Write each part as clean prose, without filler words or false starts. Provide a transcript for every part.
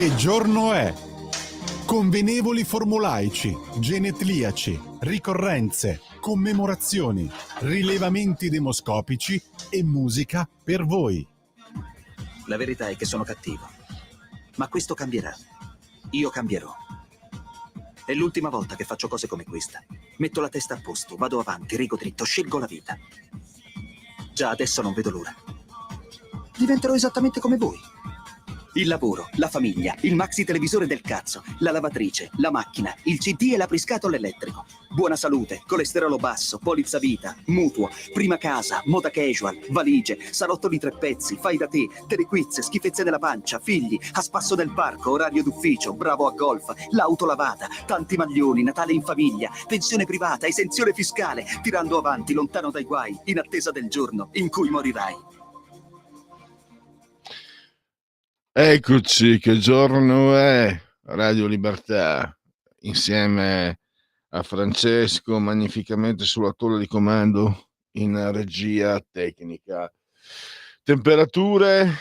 Che giorno è? Convenevoli formulaici, genetliaci, ricorrenze, commemorazioni, rilevamenti demoscopici e musica per voi. La verità è che sono cattivo, ma questo cambierà. Io cambierò. È l'ultima volta che faccio cose come questa. Metto la testa a posto, vado avanti, rigo dritto, scelgo la vita. Già adesso non vedo l'ora. Diventerò esattamente come voi. Il lavoro, la famiglia, il maxi televisore del cazzo, la lavatrice, la macchina, il CD e l'apriscatole elettrico. Buona salute, colesterolo basso, polizza vita, mutuo, prima casa, moda casual, valigie, salotto di 3 pezzi, fai da te, telequiz, schifezze della pancia, figli, a spasso del parco, orario d'ufficio, bravo a golf, l'auto lavata, tanti maglioni, Natale in famiglia, pensione privata, esenzione fiscale, tirando avanti, lontano dai guai, in attesa del giorno in cui morirai. Eccoci, che giorno è? Radio Libertà, insieme a Francesco, magnificamente sulla tolla di comando in regia tecnica. Temperature,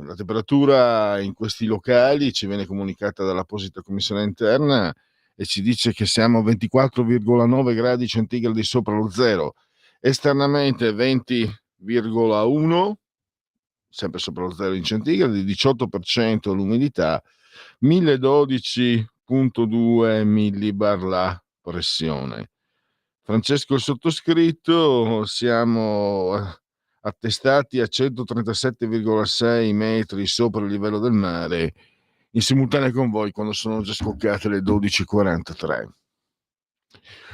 la temperatura in questi locali ci viene comunicata dall'apposita commissione interna e ci dice che siamo a 24,9 gradi centigradi sopra lo zero, esternamente 20,1, sempre sopra lo zero in centigradi, 18% l'umidità, 1012,2 millibar la pressione. Francesco il sottoscritto, siamo attestati a 137,6 metri sopra il livello del mare, in simultanea con voi quando sono già scoccate le 12:43.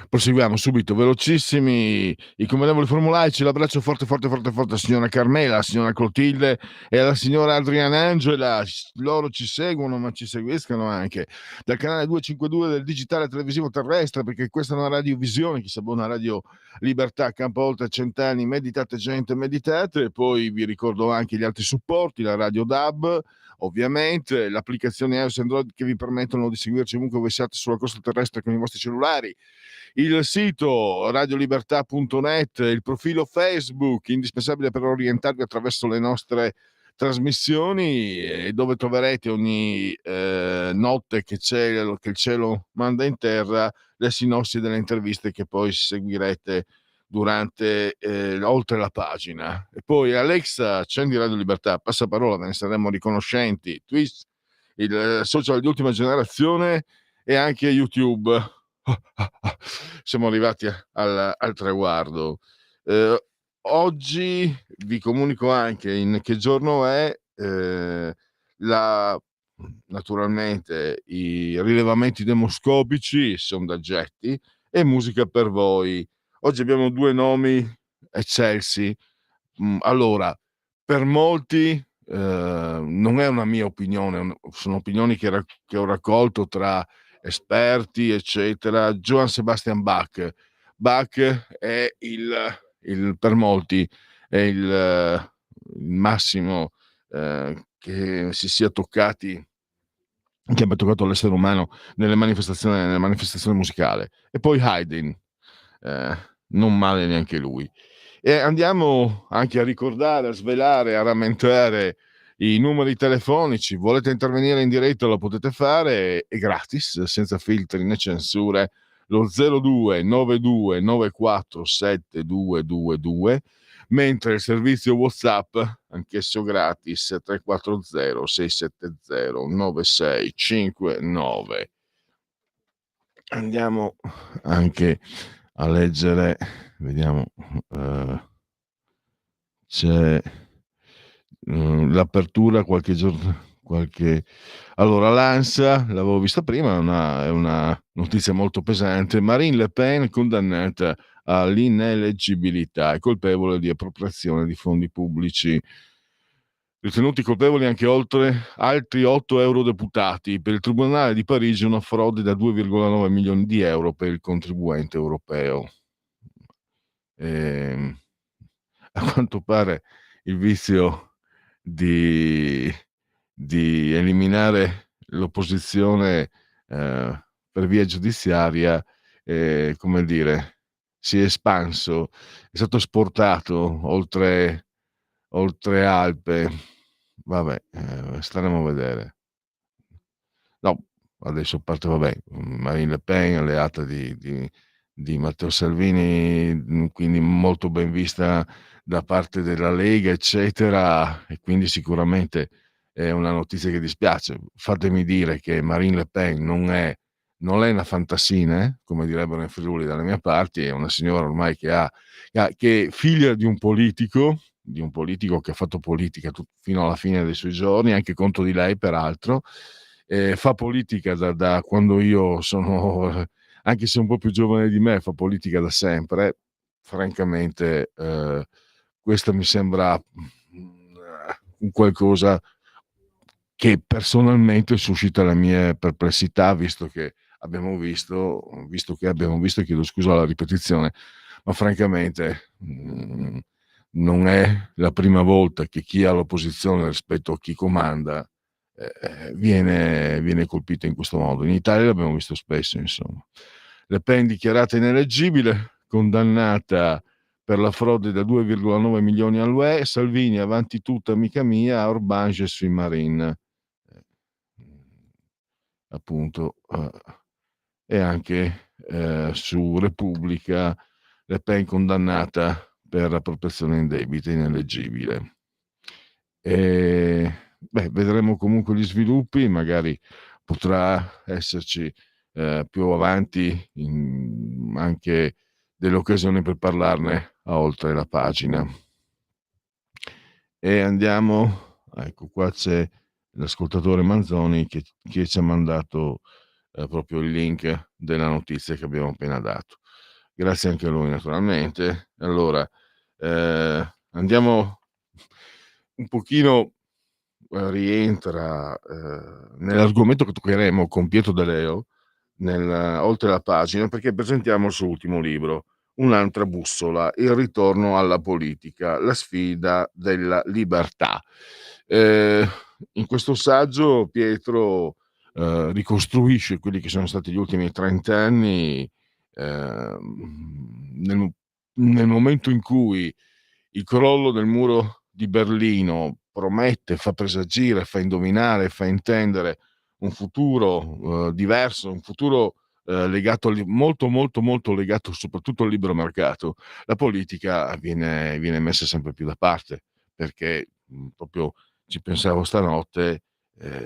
Proseguiamo subito, velocissimi i convenevoli formulaici. L'abbraccio forte forte forte forte a signora Carmela, alla signora Clotilde e alla signora Adriana Angela. Loro ci seguono, ma ci seguiscono anche dal canale 252 del digitale televisivo terrestre, perché questa è una radiovisione, chi sa, una radio Libertà, campo oltre 100 anni. Meditate gente, meditate. E poi vi ricordo anche gli altri supporti, la radio DAB, ovviamente, l'applicazione iOS e Android che vi permettono di seguirci ovunque voi siate sulla costa terrestre con i vostri cellulari, il sito radiolibertà.net, il profilo Facebook, indispensabile per orientarvi attraverso le nostre trasmissioni, dove troverete ogni notte che il cielo manda in terra le sinossi delle interviste che poi seguirete durante oltre la pagina. E poi Alexa, accendi Radio Libertà, passaparola, ve ne saremo riconoscenti. Twitch, il social di ultima generazione, e anche YouTube. Siamo arrivati al traguardo. Oggi vi comunico anche in che giorno è, naturalmente i rilevamenti demoscopici, i sondaggetti e musica per voi. Oggi abbiamo 2 nomi eccelsi. Allora, per molti non è una mia opinione, sono opinioni che ho raccolto tra esperti, eccetera. Johann Sebastian Bach. Bach è per molti è il massimo che si sia toccati, che abbia toccato l'essere umano nella manifestazione musicale. E poi Haydn, non male neanche lui. E andiamo anche a ricordare, a svelare, a rammentare i numeri telefonici. Volete intervenire in diretta, lo potete fare, è gratis, senza filtri né censure, lo 02 92 94 7222, mentre il servizio WhatsApp, anch'esso gratis, 340 670 9659. Andiamo anche a leggere, vediamo, c'è l'apertura qualche giorno, allora l'ANSA, l'avevo vista prima, è una notizia molto pesante. Marine Le Pen condannata all'ineleggibilità, è colpevole di appropriazione di fondi pubblici. Ritenuti colpevoli anche altri 8 eurodeputati. Per il Tribunale di Parigi una frode da 2,9 milioni di euro per il contribuente europeo. A quanto pare il vizio di eliminare l'opposizione per via giudiziaria, come dire, si è espanso, è stato esportato oltre Alpe. Vabbè, staremo a vedere. no, adesso a parte vabbè, Marine Le Pen, alleata di Matteo Salvini, quindi molto ben vista da parte della Lega, eccetera, e quindi sicuramente è una notizia che dispiace. Fatemi dire che Marine Le Pen non è una fantasina, come direbbero in Friuli dalle mie parti, è una signora ormai che è figlia di un politico che ha fatto politica fino alla fine dei suoi giorni, anche contro di lei peraltro, fa politica da quando io sono, anche se un po' più giovane di me, fa politica da sempre. Francamente, questa mi sembra un qualcosa che personalmente suscita le mie perplessità, visto che abbiamo visto, chiedo scusa la ripetizione, ma francamente non è la prima volta che chi ha l'opposizione rispetto a chi comanda viene colpito in questo modo. In Italia l'abbiamo visto spesso, insomma. Le Pen dichiarata ineleggibile, condannata per la frode da 2,9 milioni all'UE, Salvini avanti tutta amica mia, Orban je suis Marine. Appunto, e anche su Repubblica Le Pen condannata per appropriazione indebita, ineleggibile. Vedremo comunque gli sviluppi, magari potrà esserci più avanti anche delle occasioni per parlarne a oltre la pagina. E andiamo, ecco qua c'è l'ascoltatore Manzoni che ci ha mandato proprio il link della notizia che abbiamo appena dato. Grazie anche a lui naturalmente. Allora, andiamo un pochino, rientra nell'argomento che toccheremo con Pietro De Leo, oltre la pagina, perché presentiamo il suo ultimo libro, Un'altra bussola, il ritorno alla politica, la sfida della libertà. In questo saggio Pietro ricostruisce quelli che sono stati gli ultimi 30 anni, nel momento in cui il crollo del muro di Berlino promette, fa presagire, fa indovinare, fa intendere un futuro diverso, un futuro legato molto, molto, molto legato soprattutto al libero mercato. La politica viene messa sempre più da parte, perché proprio ci pensavo stanotte,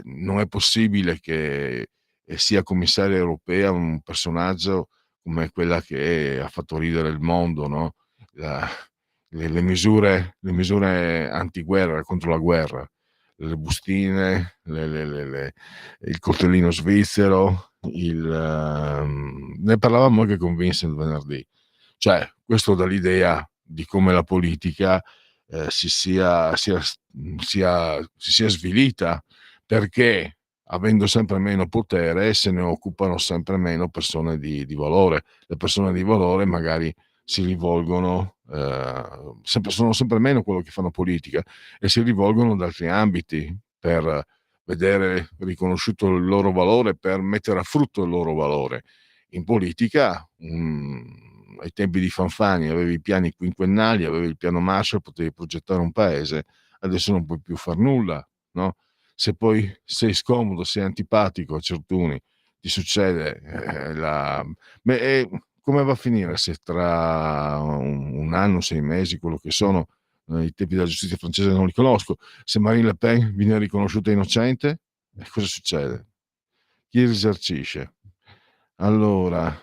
non è possibile che sia commissaria europea un personaggio come quella che ha fatto ridere il mondo, no? La- le misure antiguerra, contro la guerra, le bustine, il coltellino svizzero, ne parlavamo anche con Vincent venerdì. Cioè, questo dà l'idea di come la politica si sia svilita, perché avendo sempre meno potere se ne occupano sempre meno persone di valore. Le persone di valore magari si rivolgono, sono sempre meno quello che fanno politica e si rivolgono ad altri ambiti per vedere riconosciuto il loro valore, per mettere a frutto il loro valore. In politica, ai tempi di Fanfani avevi i piani quinquennali, avevi il piano Marshall, potevi progettare un paese, adesso non puoi più far nulla, no? Se poi sei scomodo, sei antipatico a certuni, ti succede come va a finire se tra un anno, 6 mesi, quello che sono, i tempi della giustizia francese non li conosco, se Marine Le Pen viene riconosciuta innocente, cosa succede? Chi risarcisce? Allora,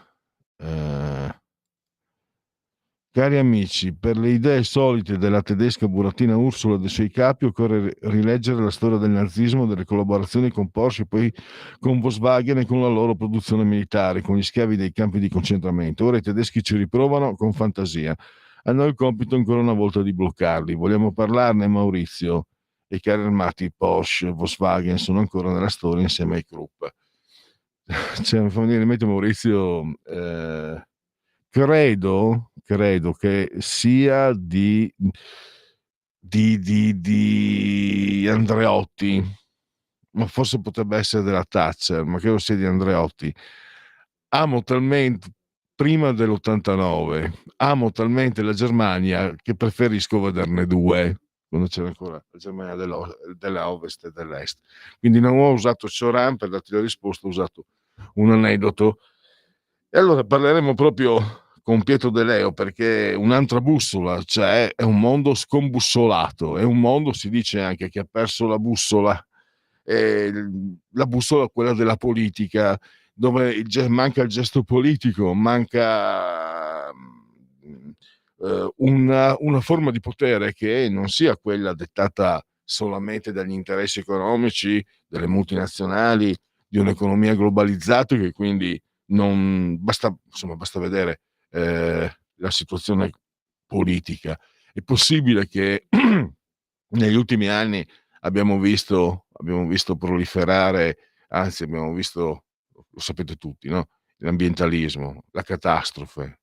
cari amici, per le idee solite della tedesca buratina Ursula e dei suoi capi occorre rileggere la storia del nazismo, delle collaborazioni con Porsche e poi con Volkswagen e con la loro produzione militare, con gli schiavi dei campi di concentramento. Ora i tedeschi ci riprovano con fantasia. A noi il compito ancora una volta di bloccarli. Vogliamo parlarne, Maurizio? E i carri armati Porsche e Volkswagen sono ancora nella storia insieme ai Krupp. Cioè, mi fa venire in mente Maurizio, credo che sia di Andreotti, ma forse potrebbe essere della Thatcher, ma credo sia di Andreotti. Amo talmente, prima dell'89, amo talmente la Germania che preferisco vederne due. quando c'era ancora la Germania dell'Ovest e dell'Est. Quindi non ho usato Cioran per darti la risposta, ho usato un aneddoto. E allora parleremo proprio con Pietro De Leo, perché un'altra bussola, cioè è un mondo scombussolato, è un mondo, si dice anche, che ha perso la bussola. La bussola è quella della politica, dove manca il gesto politico, manca una forma di potere che non sia quella dettata solamente dagli interessi economici, delle multinazionali, di un'economia globalizzata, che quindi non basta, insomma, basta vedere la situazione politica. È possibile che negli ultimi anni abbiamo visto proliferare, anzi abbiamo visto, lo sapete tutti, no? L'ambientalismo, la catastrofe.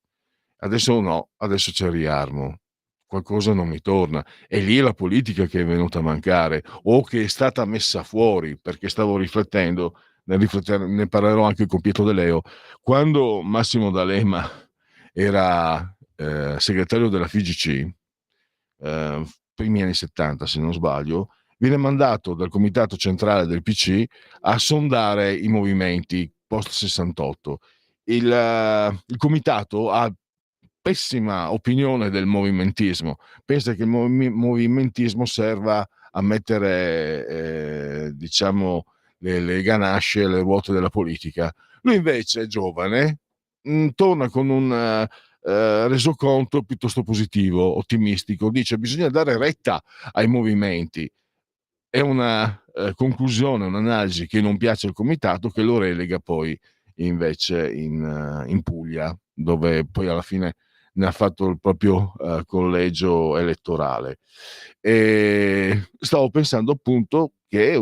Adesso no, adesso c'è il riarmo, qualcosa non mi torna. E lì è la politica che è venuta a mancare o che è stata messa fuori, perché stavo riflettendo, ne parlerò anche con Pietro De Leo, quando Massimo D'Alema era segretario della FIGC, primi anni 70 se non sbaglio, viene mandato dal comitato centrale del PC a sondare i movimenti post 68. Il comitato ha pessima opinione del movimentismo, pensa che il movimentismo serva a mettere diciamo le ganasce alle ruote della politica. Lui invece è giovane, torna con un resoconto piuttosto positivo, ottimistico, dice bisogna dare retta ai movimenti. È una conclusione, un'analisi che non piace al comitato, che lo relega poi invece in Puglia, dove poi alla fine ne ha fatto il proprio collegio elettorale. E stavo pensando appunto che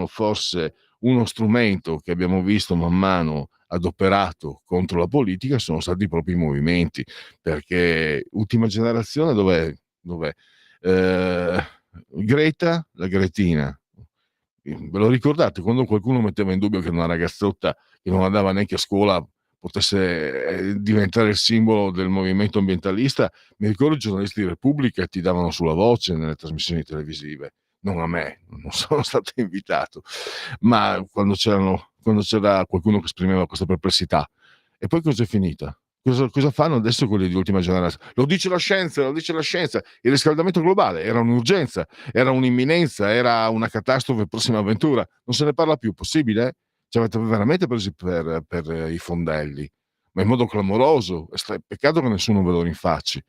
forse uno strumento che abbiamo visto man mano adoperato contro la politica sono stati proprio i movimenti, perché Ultima Generazione dov'è? Eh, Greta, la Gretina. Ve lo ricordate quando qualcuno metteva in dubbio che una ragazzotta che non andava neanche a scuola potesse diventare il simbolo del movimento ambientalista? Mi ricordo i giornalisti di Repubblica ti davano sulla voce nelle trasmissioni televisive, non a me, non sono stato invitato, ma quando c'era qualcuno che esprimeva questa perplessità. E poi cosa è finita? Cosa fanno adesso quelli di Ultima Generazione? Lo dice la scienza, lo dice la scienza. Il riscaldamento globale era un'urgenza, era un'imminenza, era una catastrofe prossima avventura. Non se ne parla più, possibile? Ci avete veramente presi per i fondelli, ma in modo clamoroso. Peccato che nessuno ve lo rinfacci.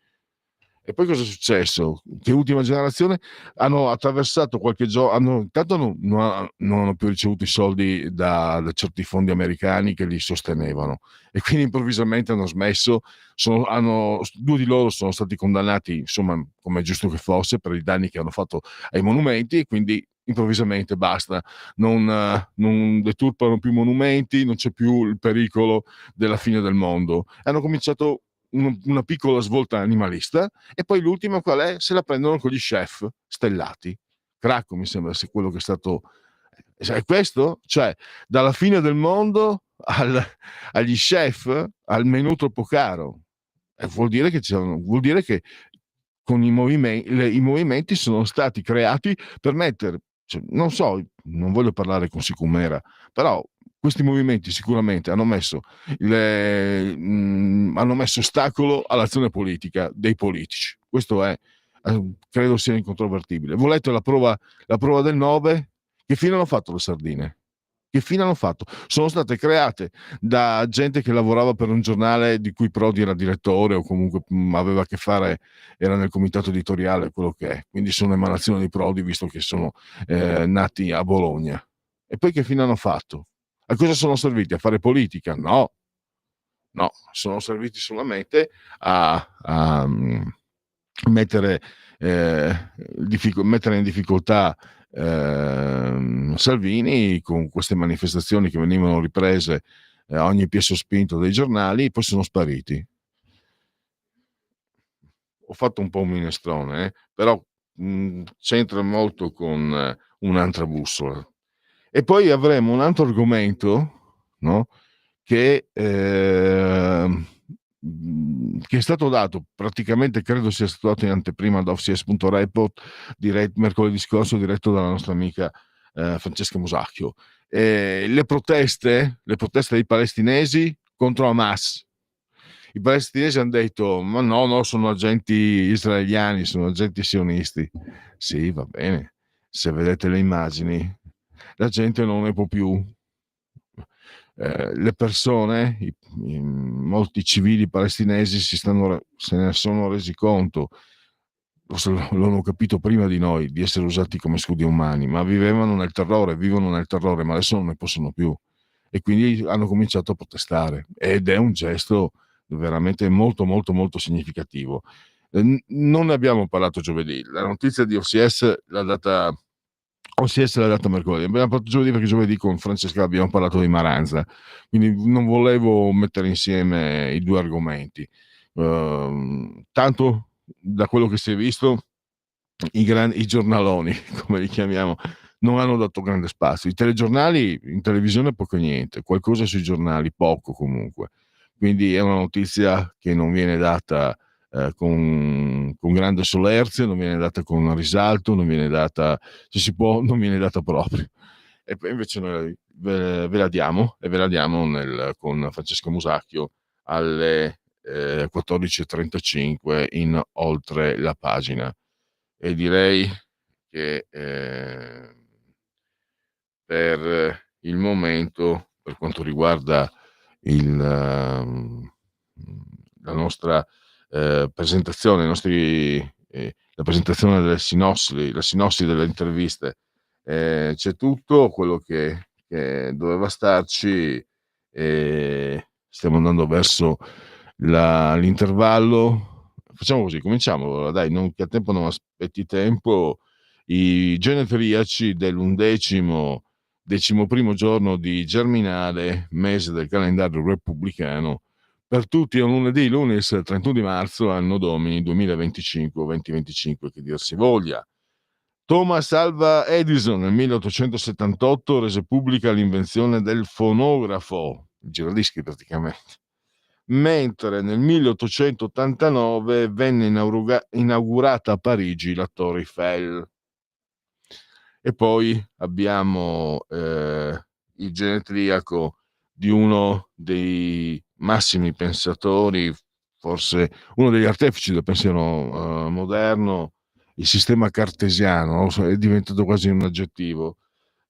E poi cosa è successo? Che Ultima Generazione hanno attraversato qualche giorno, intanto non hanno più ricevuto i soldi da certi fondi americani che li sostenevano, e quindi improvvisamente hanno smesso. Due di loro sono stati condannati, insomma, come è giusto che fosse, per i danni che hanno fatto ai monumenti, e quindi improvvisamente basta, non deturpano più monumenti, non c'è più il pericolo della fine del mondo. Hanno cominciato una piccola svolta animalista, e poi l'ultima qual è? Se la prendono con gli chef stellati. Cracco mi sembra se quello che è stato è questo, cioè dalla fine del mondo agli chef, al menù troppo caro. Vuol dire che con i movimenti sono stati creati per mettere, cioè, non so, non voglio parlare con sicumera, però questi movimenti sicuramente hanno messo ostacolo all'azione politica dei politici. Questo è, credo sia incontrovertibile. Volete la prova del 9? Che fine hanno fatto le sardine? Che fine hanno fatto? Sono state create da gente che lavorava per un giornale di cui Prodi era direttore, o comunque aveva a che fare, era nel comitato editoriale, quello che è. Quindi sono emanazioni di Prodi, visto che sono nati a Bologna. E poi che fine hanno fatto? A cosa sono serviti? A fare politica? No, sono serviti solamente a mettere in difficoltà Salvini con queste manifestazioni che venivano riprese a ogni piè sospinto dai giornali, e poi sono spariti. Ho fatto un po' un minestrone, però c'entra molto con un'altra bussola. E poi avremo un altro argomento, no? Che che è stato dato praticamente, credo sia stato dato in anteprima da OCS.report mercoledì scorso, diretto dalla nostra amica Francesca Musacchio. Le proteste dei palestinesi contro Hamas. I palestinesi hanno detto: ma no, sono agenti israeliani, sono agenti sionisti. Sì, va bene, se vedete le immagini la gente non ne può più. Le persone, molti civili palestinesi se ne sono resi conto, forse l'hanno capito prima di noi, di essere usati come scudi umani, ma vivono nel terrore, ma adesso non ne possono più. E quindi hanno cominciato a protestare. Ed è un gesto veramente molto, molto, molto significativo. Non ne abbiamo parlato giovedì. La notizia di OCS l'ha data mercoledì. Abbiamo parlato giovedì perché giovedì con Francesca abbiamo parlato di Maranza, quindi non volevo mettere insieme i due argomenti. Tanto da quello che si è visto, i giornaloni, come li chiamiamo, non hanno dato grande spazio. I telegiornali in televisione poco e niente, qualcosa sui giornali, poco comunque. Quindi è una notizia che non viene data con grande solerzia, non viene data con risalto, non viene data, se si può, non viene data proprio. E poi invece noi ve la diamo, e ve la diamo con Francesco Musacchio alle 14.35 in Oltre la pagina. E direi che per il momento, per quanto riguarda la nostra presentazione, la presentazione delle sinossi, la sinossi delle interviste, c'è tutto quello che doveva starci, e stiamo andando verso l'intervallo. Facciamo così, cominciamo, dai, che a tempo non aspetti tempo. I genetriaci decimo primo giorno di Germinale, mese del calendario repubblicano, per tutti è un lunedì, lunes 31 di marzo, anno domini 2025 o 2025 che dir si voglia. Thomas Alva Edison nel 1878 rese pubblica l'invenzione del fonografo, il giradischi praticamente, mentre nel 1889 venne inaugurata a Parigi la Torre Eiffel. E poi abbiamo il genetriaco di uno dei massimi pensatori, forse uno degli artefici del pensiero moderno, il sistema cartesiano, è diventato quasi un aggettivo.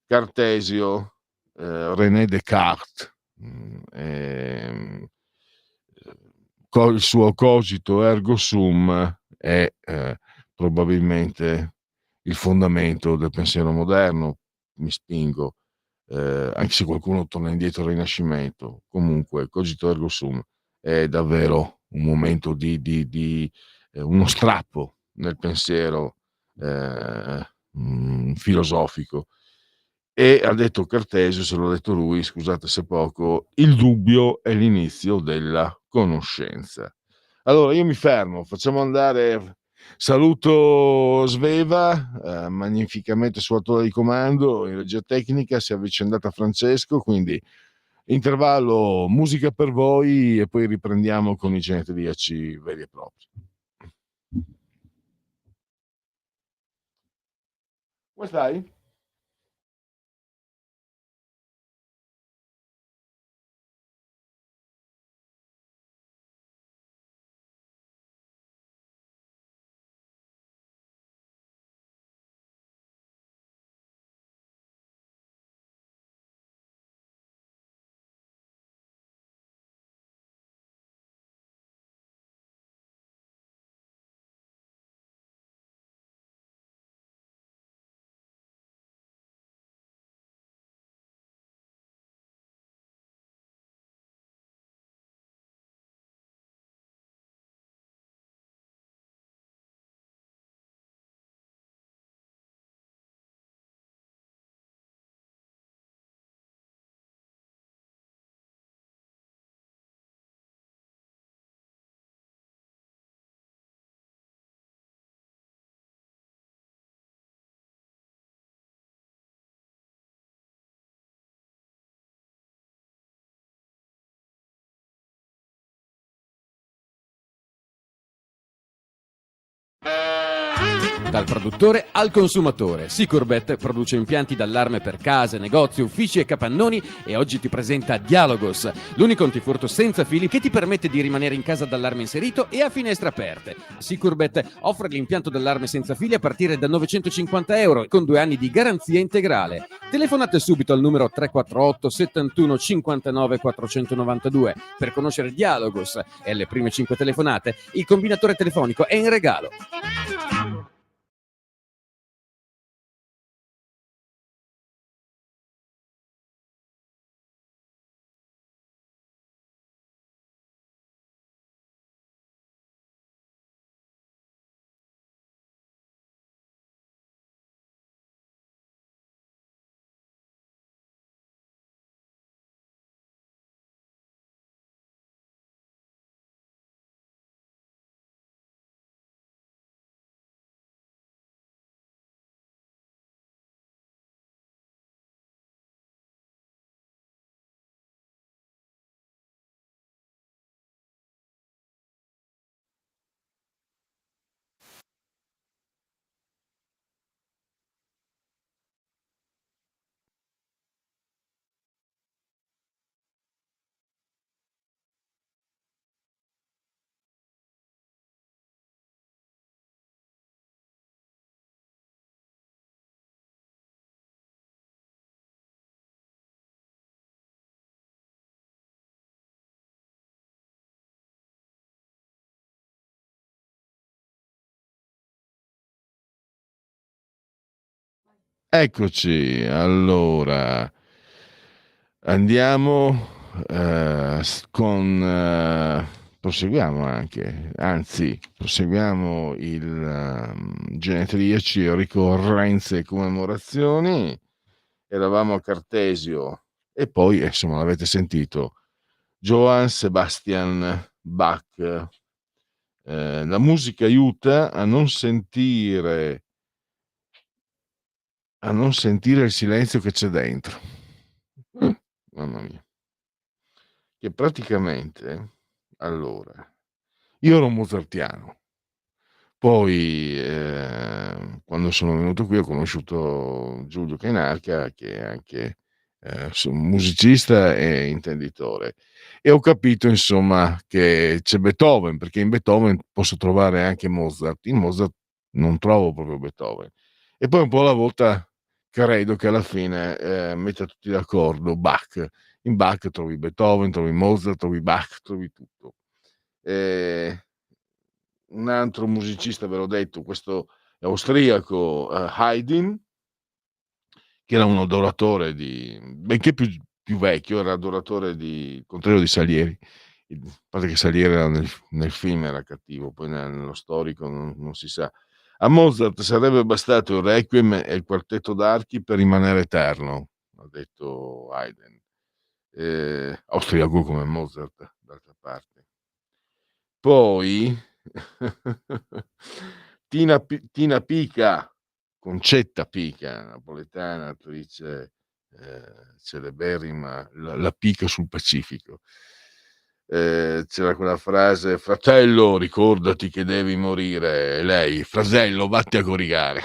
Cartesio, René Descartes, il suo cogito ergo sum è probabilmente il fondamento del pensiero moderno, mi spingo, anche se qualcuno torna indietro al Rinascimento. Comunque, cogito ergo sum è davvero un momento di uno strappo nel pensiero filosofico. E ha detto Cartesio, se l'ha detto lui, scusate se poco, il dubbio è l'inizio della conoscenza. Allora io mi fermo, facciamo andare, saluto Sveva, magnificamente suo attore di comando, in regia tecnica si è avvicendata Francesco, quindi intervallo musica per voi e poi riprendiamo con i genetriaci veri e propri. Come stai? Dal produttore al consumatore, Sicurbet produce impianti d'allarme per case, negozi, uffici e capannoni e oggi ti presenta Dialogos, l'unico antifurto senza fili che ti permette di rimanere in casa d'allarme inserito e a finestre aperte. Sicurbet offre l'impianto d'allarme senza fili a partire da €950 con 2 anni di garanzia integrale. Telefonate subito al numero 348 71 59 492 per conoscere Dialogos e alle prime 5 telefonate il combinatore telefonico è in regalo. Eccoci, allora andiamo proseguiamo anche, anzi, proseguiamo il genetriaci, ricorrenze e commemorazioni. Eravamo a Cartesio e poi, insomma, l'avete sentito, Johann Sebastian Bach. La musica aiuta a non sentire il silenzio che c'è dentro. Mamma mia. Che praticamente, allora, io ero mozartiano, poi quando sono venuto qui ho conosciuto Giulio Cainarca, che è anche musicista e intenditore, e ho capito insomma che c'è Beethoven, perché in Beethoven posso trovare anche Mozart, in Mozart non trovo proprio Beethoven, e poi un po' alla volta credo che alla fine metta tutti d'accordo Bach. In Bach trovi Beethoven, trovi Mozart, trovi Bach, trovi tutto. Un altro musicista, ve l'ho detto, questo austriaco, Haydn, che era un adoratore benché più vecchio, era adoratore di contrario di Salieri. A parte che Salieri era nel film era cattivo, poi nello storico non si sa. A Mozart sarebbe bastato il Requiem e il quartetto d'archi per rimanere eterno, ha detto Haydn. Austriaco come Mozart, d'altra parte. Poi Tina Pica, Concetta Pica, napoletana, attrice celeberrima, la Pica sul Pacifico. C'era quella frase: "Fratello, ricordati che devi morire", e lei: "Frasello, vatti a coricare".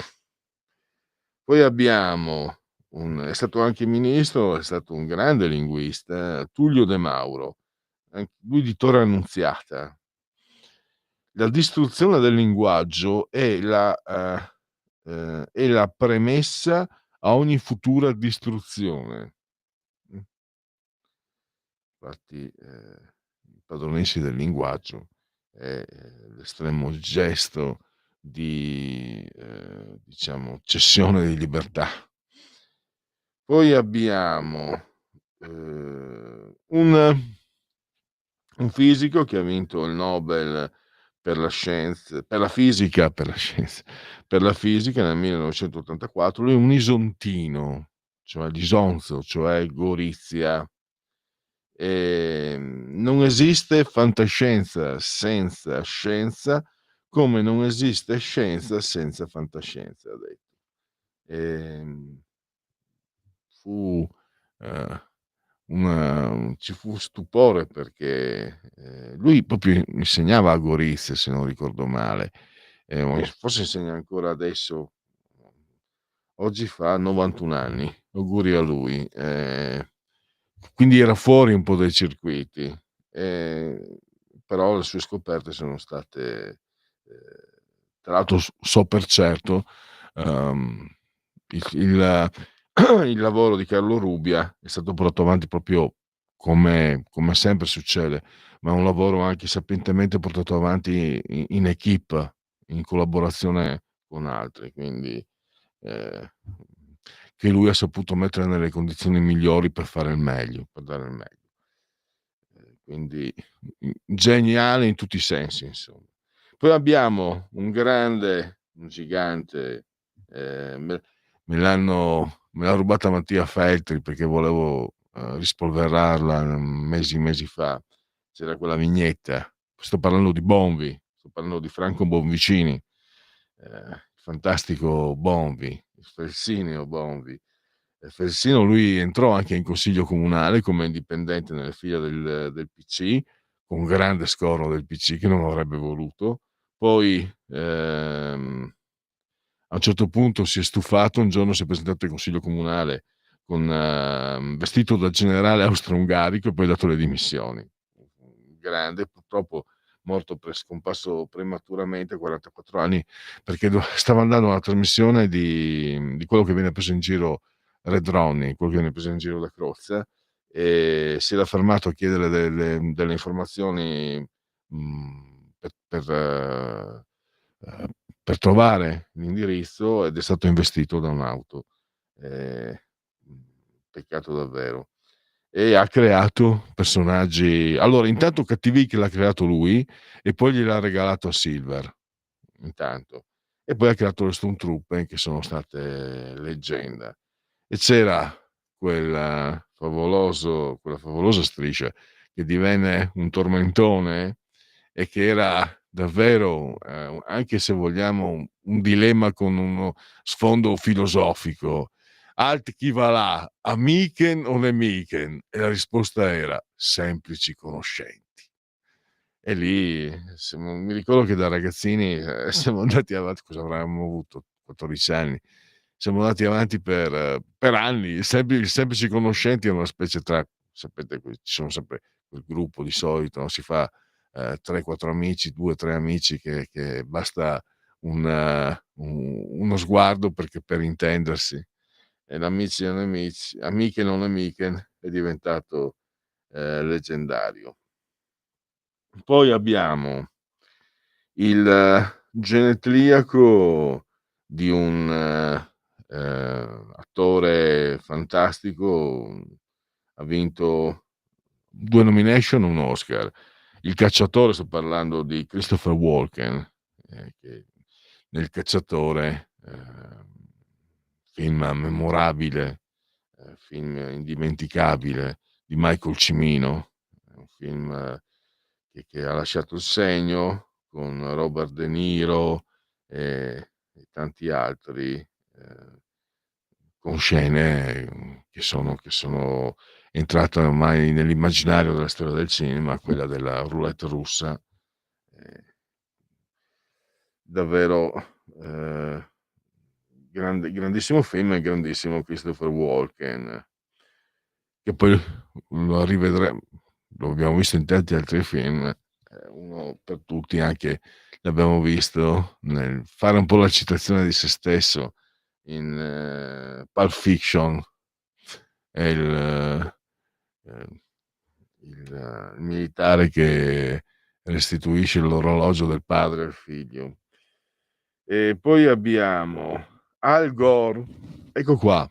Poi abbiamo è stato anche ministro, è stato un grande linguista, Tullio De Mauro, lui di Torre Annunziata. La distruzione del linguaggio è la premessa a ogni futura distruzione. Infatti, impadronirsi del linguaggio è l'estremo gesto di, diciamo, cessione di libertà. Poi abbiamo, un fisico che ha vinto il Nobel per la scienza per la fisica nel 1984. Lui è un isontino, cioè l'Isonzo, cioè Gorizia. Non esiste fantascienza senza scienza, come non esiste scienza senza fantascienza, ha detto. Fu ci fu stupore perché lui proprio insegnava a Gorizia, se non ricordo male, forse insegna ancora adesso. Oggi fa 91 anni, auguri a lui. Quindi era fuori un po' dai circuiti, però le sue scoperte sono state, tra l'altro so per certo, ehm, il il lavoro di Carlo Rubbia è stato portato avanti proprio come sempre succede, ma è un lavoro anche sapientemente portato avanti in équipe, in collaborazione con altri, quindi ehm, che lui ha saputo mettere nelle condizioni migliori per fare il meglio, per dare il meglio. Quindi geniale in tutti i sensi, insomma. Poi abbiamo un gigante, me l'ha rubata Mattia Feltri perché volevo, rispolverarla mesi fa. C'era quella vignetta. Sto parlando di Bonvi, sto parlando di Franco Bonvicini, il fantastico Bonvi, il Felsineo Bonvi. Felsino lui entrò anche in consiglio comunale come indipendente nelle fila del PC, con grande scorno del PC che non avrebbe voluto. Poi, a un certo punto si è stufato, un giorno si è presentato in consiglio comunale con, vestito da generale austro-ungarico e poi ha dato le dimissioni. Grande, purtroppo scomparso prematuramente a 44 anni, perché stava andando a una trasmissione di quello che viene preso in giro Red Ronnie, quello che viene preso in giro da Crozza, e si era fermato a chiedere delle informazioni, per trovare l'indirizzo, ed è stato investito da un'auto. Ehm, Peccato davvero. E ha creato personaggi, allora intanto Cattivic l'ha creato lui e poi gliel'ha regalato a Silver, intanto. E poi ha creato le Stormtrooper che sono state leggenda. E c'era quella favolosa striscia che divenne un tormentone e che era davvero, anche se vogliamo, un dilemma con uno sfondo filosofico. Alt chi va là, amichen o nemichen? E la risposta era semplici conoscenti. E lì mi ricordo che da ragazzini, siamo andati avanti, cosa avremmo avuto, 14 anni, siamo andati avanti per anni. I semplici conoscenti è una specie tra, sapete, ci sono sempre quel gruppo di solito, no, si fa, 3, 4 amici, 2, 3 amici che basta uno sguardo per intendersi. E l'amici e nemici, amiche e non amiche, è diventato, leggendario. Poi abbiamo il genetriaco di un, attore fantastico, ha vinto 2 nomination, 1 Oscar. Il cacciatore, sto parlando di Christopher Walken, che nel Cacciatore, film memorabile, film indimenticabile di Michael Cimino, è un film, che ha lasciato il segno, con Robert De Niro e tanti altri, con scene, che sono entrate ormai nell'immaginario della storia del cinema, quella della roulette russa. Davvero, grandissimo film e grandissimo Christopher Walken, che poi lo abbiamo visto in tanti altri film, uno per tutti anche l'abbiamo visto nel fare un po' la citazione di se stesso in, Pulp Fiction. È il militare che restituisce l'orologio del padre al figlio. E poi abbiamo Al Gore, ecco qua,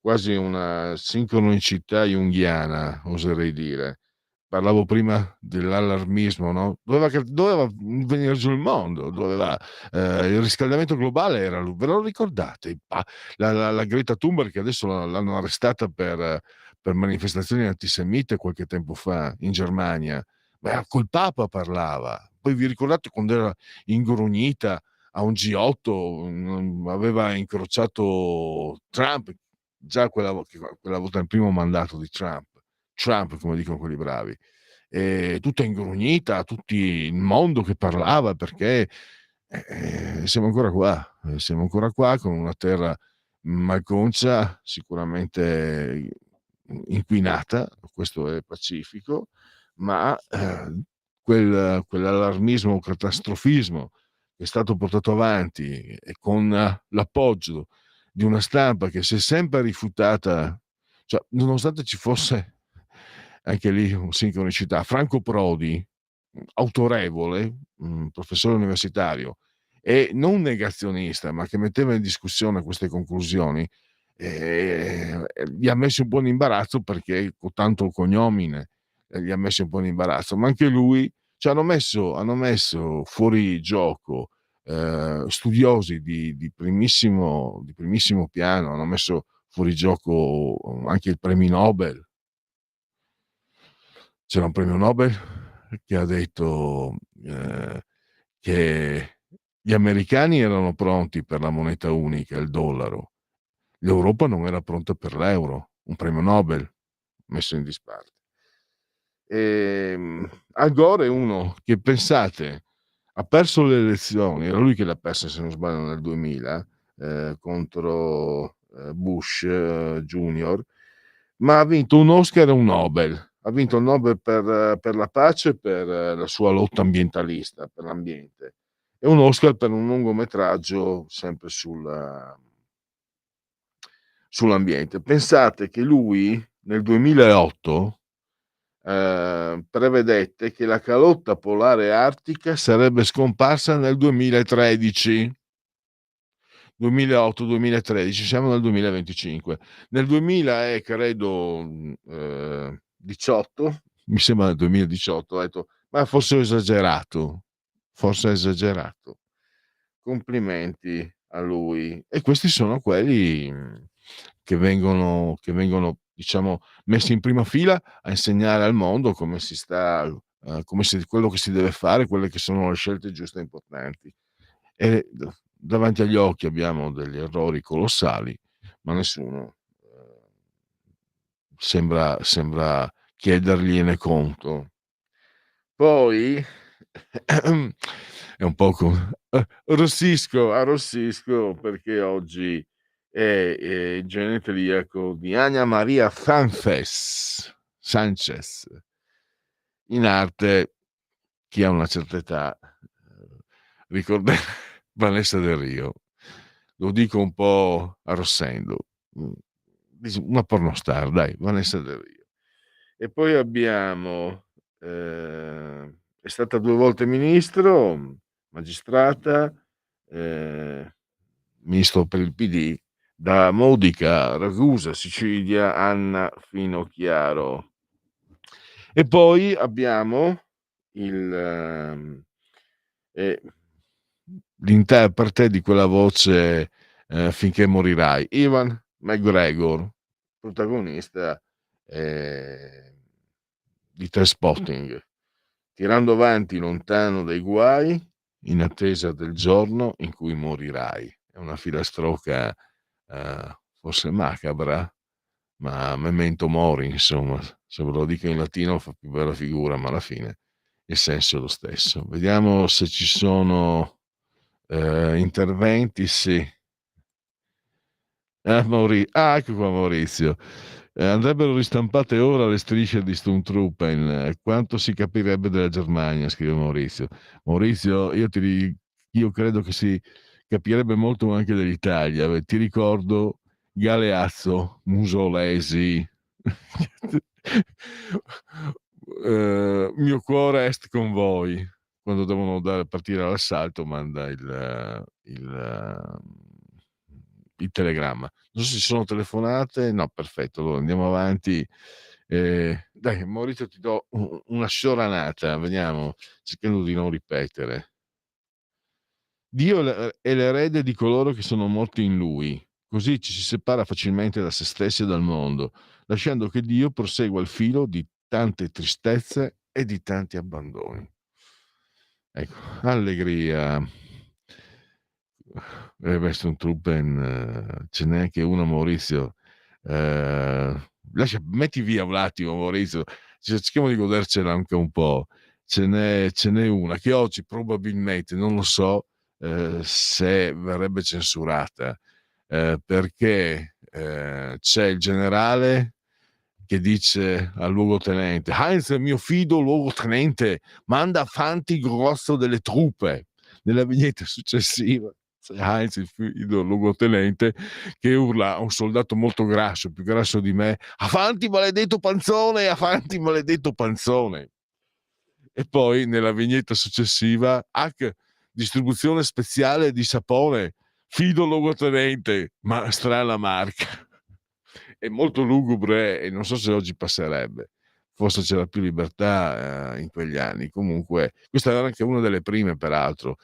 quasi una sincronicità junghiana, oserei dire. Parlavo prima dell'allarmismo, no, doveva venire giù il mondo, il riscaldamento globale era ve lo ricordate? La Greta Thunberg, che adesso l'hanno arrestata per manifestazioni antisemite qualche tempo fa in Germania, ma col Papa parlava. Poi vi ricordate quando era ingrugnita a un G8, aveva incrociato Trump, già quella volta nel primo mandato di Trump, come dicono quelli bravi, tutta ingrugnita, tutti il mondo che parlava perché siamo ancora qua con una terra malconcia, sicuramente inquinata, questo è pacifico, ma quell'allarmismo, catastrofismo che è stato portato avanti e con l'appoggio di una stampa che si è sempre rifiutata, cioè, nonostante ci fosse anche lì sincronicità, Franco Prodi, autorevole, professore universitario e non negazionista, ma che metteva in discussione queste conclusioni, gli ha messo un po' in imbarazzo perché con tanto cognomine gli ha messo un po' in imbarazzo, ma anche lui, cioè, hanno messo fuori gioco studiosi di primissimo piano, hanno messo fuori gioco anche i premi Nobel. C'era un premio Nobel che ha detto che gli americani erano pronti per la moneta unica, il dollaro, l'Europa non era pronta per l'euro, un premio Nobel messo in disparte. Al Gore è uno che, pensate, ha perso le elezioni, era lui che le ha perse se non sbaglio nel 2000 contro Bush Junior, ma ha vinto un Oscar e un Nobel. Ha vinto il Nobel per la pace e per la sua lotta ambientalista, per l'ambiente, e un Oscar per un lungometraggio sempre sull'ambiente. Pensate che lui nel 2008 prevedette che la calotta polare artica sarebbe scomparsa nel 2013. 2008-2013, siamo nel 2025. Nel 2000 e credo 18, mi sembra nel 2018, ho detto, ma forse ho esagerato, forse ho esagerato. Complimenti a lui. E questi sono quelli che vengono, diciamo, messi in prima fila a insegnare al mondo come si sta, quello che si deve fare, quelle che sono le scelte giuste e importanti. E davanti agli occhi abbiamo degli errori colossali, ma nessuno sembra chiedergliene conto. Poi è un po' arrossisco perché oggi è il genetriaco di Ania Maria Sanchez. In arte, chi ha una certa età ricorda Vanessa Del Rio. Lo dico un po' arrossendo. Una pornostar, dai, Vanessa Del Rio. E poi abbiamo è stata 2 volte ministro, magistrata, ministro per il PD, da Modica, Ragusa, Sicilia, Anna Finocchiaro. E poi abbiamo l'interprete di quella voce Finché morirai, Ivan McGregor, protagonista di Trainspotting, tirando avanti lontano dai guai, in attesa del giorno in cui morirai. È una filastrocca forse macabra, ma memento mori, insomma. Se ve lo dico in latino fa più bella figura, ma alla fine il senso è lo stesso. Vediamo se ci sono interventi. Sì. Ecco qua Maurizio. Andrebbero ristampate ora le strisce di Sturmtruppen. Quanto si capirebbe della Germania, scrive Maurizio. Maurizio, io credo che si capirebbe molto anche dell'Italia. Ti ricordo Galeazzo, Musolesi. Mio cuore est con voi. Quando devono partire all'assalto, manda il telegramma. Non so se ci sono telefonate. No, perfetto, allora andiamo avanti. Dai Maurizio, ti do una scioranata, vediamo, cercando di non ripetere. Dio è l'erede di coloro che sono morti in lui, così ci si separa facilmente da se stessi e dal mondo, lasciando che Dio prosegua il filo di tante tristezze e di tanti abbandoni. Ecco, allegria. Sturmtruppen, ce n'è anche uno, Maurizio. Metti via un attimo, Maurizio. Cerchiamo di godercela anche un po'. Ce n'è una che oggi probabilmente, non lo so, se verrebbe censurata, perché c'è il generale che dice al luogotenente: Heinz, mio fido luogotenente, manda avanti il grosso delle truppe. Nella vignetta successiva c'è Heinz, il fido luogotenente, che urla a un soldato molto grasso, più grasso di me: avanti maledetto panzone, avanti maledetto panzone. E poi nella vignetta successiva, distribuzione speciale di sapone, fido luogotenente, ma strana marca. È molto lugubre e non so se oggi passerebbe. Forse c'era più libertà in quegli anni. Comunque, questa era anche una delle prime, peraltro,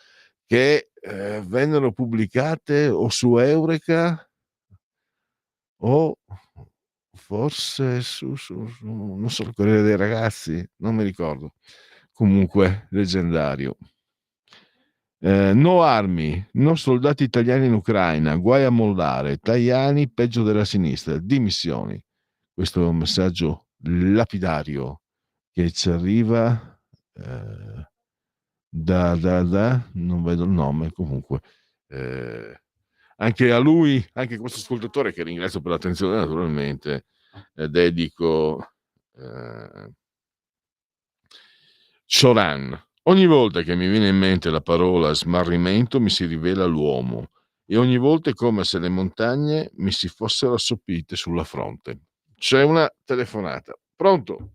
che vennero pubblicate o su Eureka o forse non so, il Corriere dei Ragazzi, non mi ricordo. Comunque, leggendario. No armi, no soldati italiani in Ucraina, guai a mollare, Tajani peggio della sinistra, dimissioni. Questo è un messaggio lapidario che ci arriva non vedo il nome, comunque anche a lui, anche questo ascoltatore, che ringrazio per l'attenzione naturalmente, dedico Cioran. Ogni volta che mi viene in mente la parola smarrimento mi si rivela l'uomo, e ogni volta è come se le montagne mi si fossero assopite sulla fronte. C'è una telefonata. Pronto?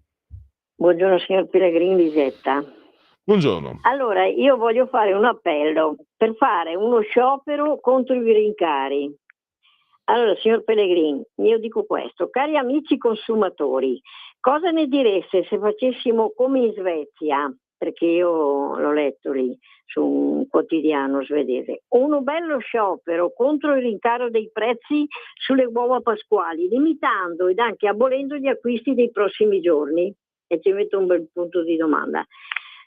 Buongiorno signor Pellegrini, Lisetta. Buongiorno. Allora, io voglio fare un appello per fare uno sciopero contro i rincari. Allora, signor Pellegrini, io dico questo: cari amici consumatori, cosa ne direste se facessimo come in Svezia, perché io l'ho letto lì su un quotidiano svedese, uno bello sciopero contro il rincaro dei prezzi sulle uova pasquali, limitando ed anche abolendo gli acquisti dei prossimi giorni? E ci metto un bel punto di domanda.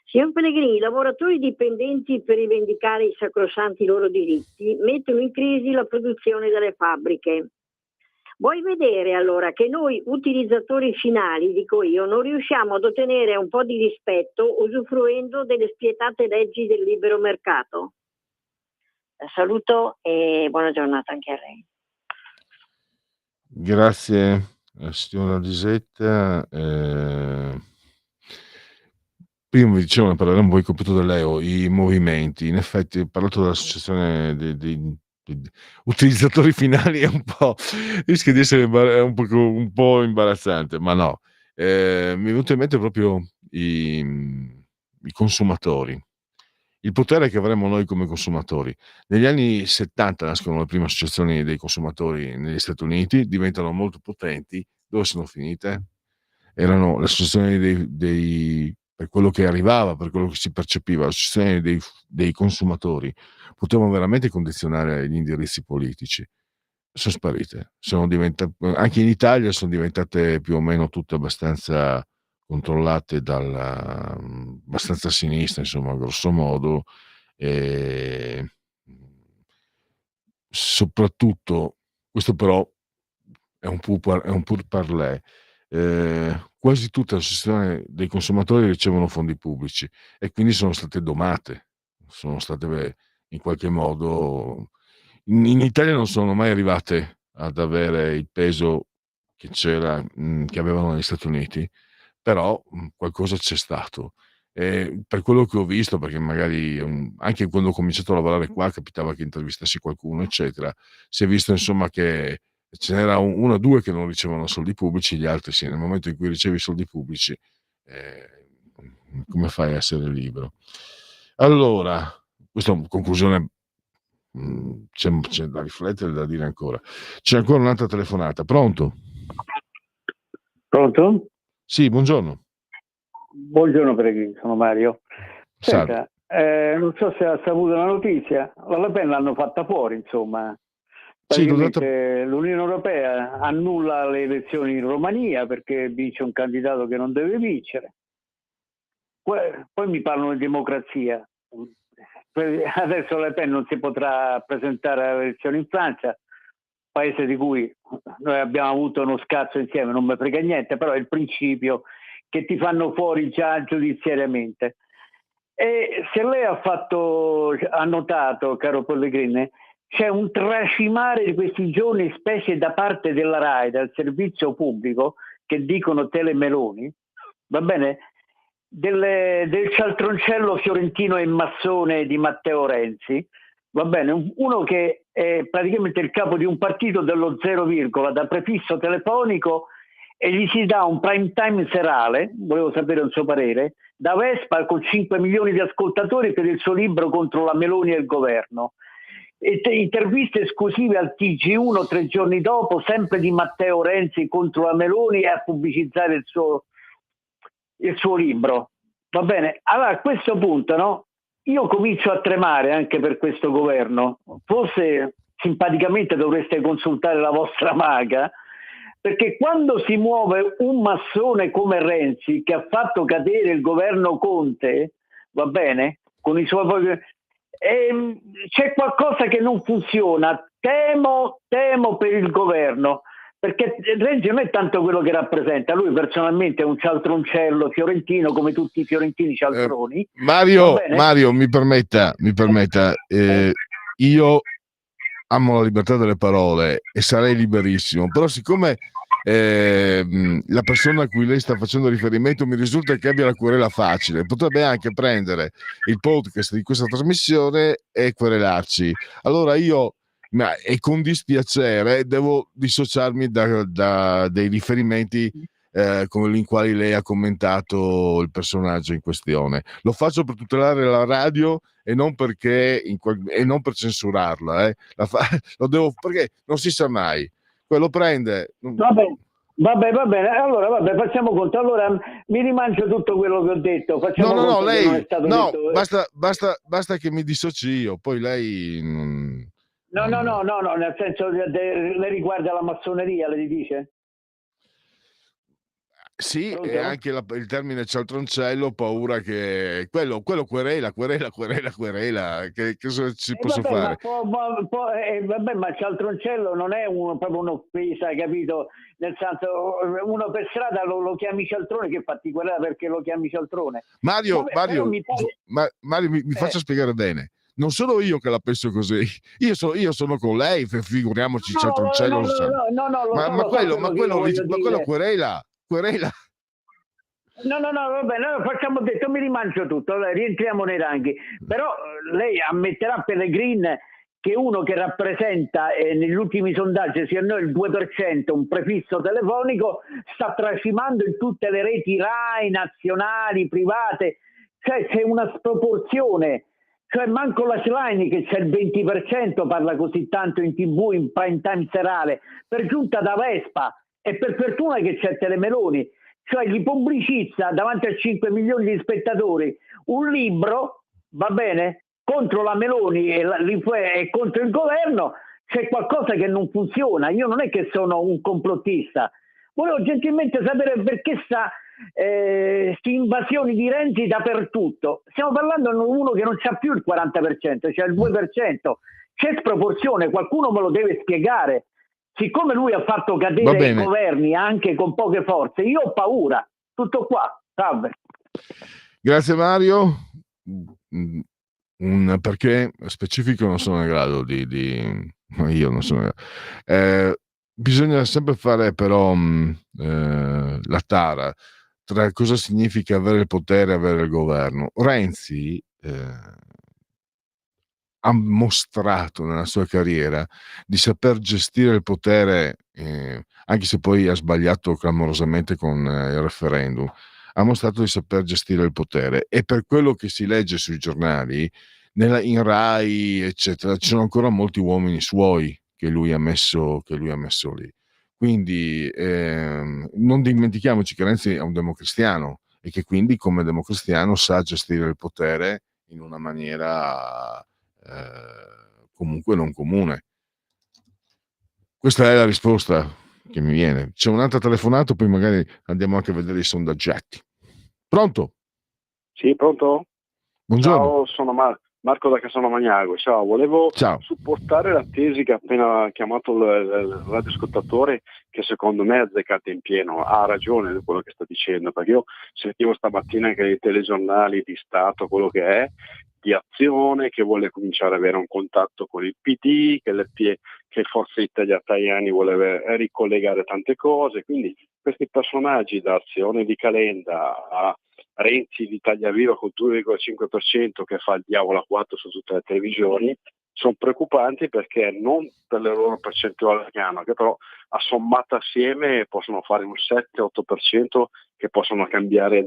Signor Pellegrini, i lavoratori dipendenti, per rivendicare i sacrosanti loro diritti, mettono in crisi la produzione delle fabbriche. Vuoi vedere allora che noi utilizzatori finali, dico io, non riusciamo ad ottenere un po' di rispetto usufruendo delle spietate leggi del libero mercato? La saluto e buona giornata anche a lei. Grazie, signora Lisetta. Prima mi dicevano, parleremo poi compiuto dall'EO, i movimenti. In effetti, ho parlato dell'associazione dei utilizzatori finali, è un po', rischia di essere un po' imbarazzante, ma no. Mi è venuto in mente proprio i consumatori. Il potere che avremo noi come consumatori. Negli anni 70 nascono le prime associazioni dei consumatori negli Stati Uniti, diventano molto potenti. Dove sono finite? Erano le associazioni per quello che arrivava, per quello che si percepiva, le associazioni dei consumatori potevano veramente condizionare gli indirizzi politici. Sono sparite, anche in Italia sono diventate più o meno tutte abbastanza controllate abbastanza a sinistra, insomma, grosso modo. E soprattutto, questo però è un pur parler, quasi tutte le associazioni dei consumatori ricevono fondi pubblici e quindi sono state domate, sono state in qualche modo, in Italia non sono mai arrivate ad avere il peso che che avevano negli Stati Uniti, però qualcosa c'è stato. Per quello che ho visto, perché magari anche quando ho cominciato a lavorare qua capitava che intervistassi qualcuno, eccetera, si è visto insomma che ce n'era uno o due che non ricevevano soldi pubblici, gli altri sì. Nel momento in cui ricevi soldi pubblici, come fai a essere libero? Allora, questa è una conclusione, c'è da riflettere, da dire ancora. C'è ancora un'altra telefonata. Pronto? Pronto? Sì, buongiorno. Buongiorno Pellegrini, sono Mario. Salve. Senta, non so se ha saputo la notizia, la Le Pen l'hanno fatta fuori, insomma. Sì, L'Unione Europea annulla le elezioni in Romania perché vince un candidato che non deve vincere. Poi mi parlano di democrazia. Adesso Le Pen non si potrà presentare alle elezioni in Francia, paese di cui noi abbiamo avuto uno scazzo insieme, non mi frega niente, però è il principio che ti fanno fuori già giudiziariamente. E se lei ha notato, caro Pellegrini, c'è un tracimare di questi giorni, specie da parte della RAI, dal servizio pubblico, che dicono telemeloni, va bene, del cialtroncello fiorentino e massone di Matteo Renzi, va bene, uno che è praticamente il capo di un partito dello 0, da prefisso telefonico, e gli si dà un prime time serale, volevo sapere un suo parere, da Vespa con 5 milioni di ascoltatori per il suo libro contro la Meloni e il governo. Interviste esclusive al TG1 3 giorni dopo, sempre di Matteo Renzi contro la Meloni, e a pubblicizzare il suo libro. Va bene, allora a questo punto, no, io comincio a tremare anche per questo governo. Forse simpaticamente dovreste consultare la vostra maga, perché quando si muove un massone come Renzi, che ha fatto cadere il governo Conte, va bene, con i suoi... c'è qualcosa che non funziona. Temo per il governo, perché Renzi non è tanto quello che rappresenta, lui personalmente è un cialtroncello fiorentino come tutti i fiorentini cialtroni. Mario, mi permetta, io amo la libertà delle parole e sarei liberissimo, però siccome la persona a cui lei sta facendo riferimento mi risulta che abbia la querela facile, potrebbe anche prendere il podcast di questa trasmissione e querelarci. Allora io, e con dispiacere, devo dissociarmi da dei riferimenti con i quali lei ha commentato il personaggio in questione. Lo faccio per tutelare la radio e non perché e non per censurarla, lo devo, perché non si sa mai, quello prende. Va bene, allora facciamo conto, allora mi rimangio tutto quello che ho detto. No, lei non è stato detto. basta che mi dissoci io, poi lei No, nel senso, lei riguarda la massoneria, le dice? Sì, Pronto? e anche il termine cialtroncello, ho paura che quello querela, che cosa ci posso fare? Ma cialtroncello non è proprio un'offesa, capito? Nel senso, uno per strada lo chiami cialtrone, che fatti querela perché lo chiami cialtrone. Mario, mi faccia spiegare bene. Non sono io che la penso così, io sono con lei, figuriamoci cialtroncello. Ma quello querela. No, va bene, facciamo detto, mi rimangio tutto, rientriamo nei ranghi. Però lei ammetterà, Pellegrin, che uno che rappresenta negli ultimi sondaggi sia noi il 2%, un prefisso telefonico, sta tracimando in tutte le reti RAI, nazionali, private, cioè c'è una sproporzione. Cioè manco la Schlein, che c'è il 20%, parla così tanto in TV, in prime time serale, per giunta da Vespa, e per fortuna che c'è Telemeloni, cioè gli pubblicizza davanti a 5 milioni di spettatori un libro, va bene, contro la Meloni e contro il governo. C'è qualcosa che non funziona. Io non è che sono un complottista, volevo gentilmente sapere perché queste invasioni di Renzi dappertutto. Stiamo parlando di uno che non c'ha più il 40%, c'è il 2%. C'è sproporzione, qualcuno me lo deve spiegare. Siccome lui ha fatto cadere i governi anche con poche forze, io ho paura. Tutto qua. Salve. Grazie Mario. Perché specifico non sono in grado io non sono in grado. Bisogna sempre fare però la tara tra cosa significa avere il potere e avere il governo. Renzi ha mostrato nella sua carriera di saper gestire il potere, anche se poi ha sbagliato clamorosamente con il referendum, ha mostrato di saper gestire il potere, e per quello che si legge sui giornali, in Rai, eccetera, ci sono ancora molti uomini suoi che lui ha messo lì. Quindi non dimentichiamoci che Renzi è un democristiano e che quindi come democristiano sa gestire il potere in una maniera comunque non comune. Questa è la risposta che mi viene. C'è un'altra telefonata, poi magari andiamo anche a vedere i sondaggetti. Pronto? Sì, pronto? Buongiorno. Ciao, sono Marco. Marco da Cassano Magnago, ciao, volevo Ciao. supportare la tesi che ha appena chiamato il radioascoltatore, che secondo me è azzeccata in pieno, ha ragione di quello che sta dicendo, perché io sentivo stamattina che i telegiornali di Stato, quello che è, di Azione, che vuole cominciare ad avere un contatto con il PD, che Forza Italia Tajani vuole ricollegare tante cose, quindi questi personaggi da Azione di Calenda a Renzi di Italia Viva con 2,5% che fa il diavolo a 4 su tutte le televisioni, sono preoccupanti perché non per le loro percentuali che hanno, che però assommate assieme possono fare un 7-8% che possono cambiare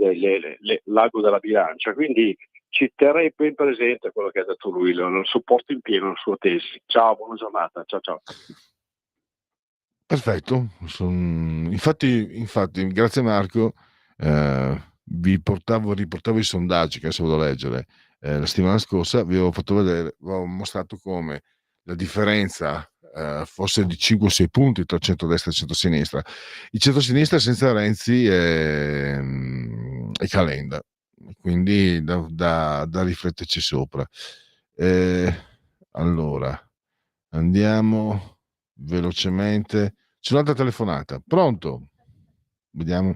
l'ago della bilancia. Quindi ci terrei ben presente quello che ha detto lui, lo supporto in pieno la sua tesi. Ciao, buona giornata, ciao ciao. Perfetto, infatti, grazie Marco, riportavo i sondaggi che adesso vado a leggere. La settimana scorsa vi avevo fatto vedere, vi avevo mostrato come la differenza fosse di 5-6 punti tra centrodestra e centrosinistra. Il centrosinistra senza Renzi è Calenda, quindi da rifletterci sopra. Allora, andiamo velocemente. C'è un'altra telefonata. Pronto? Vediamo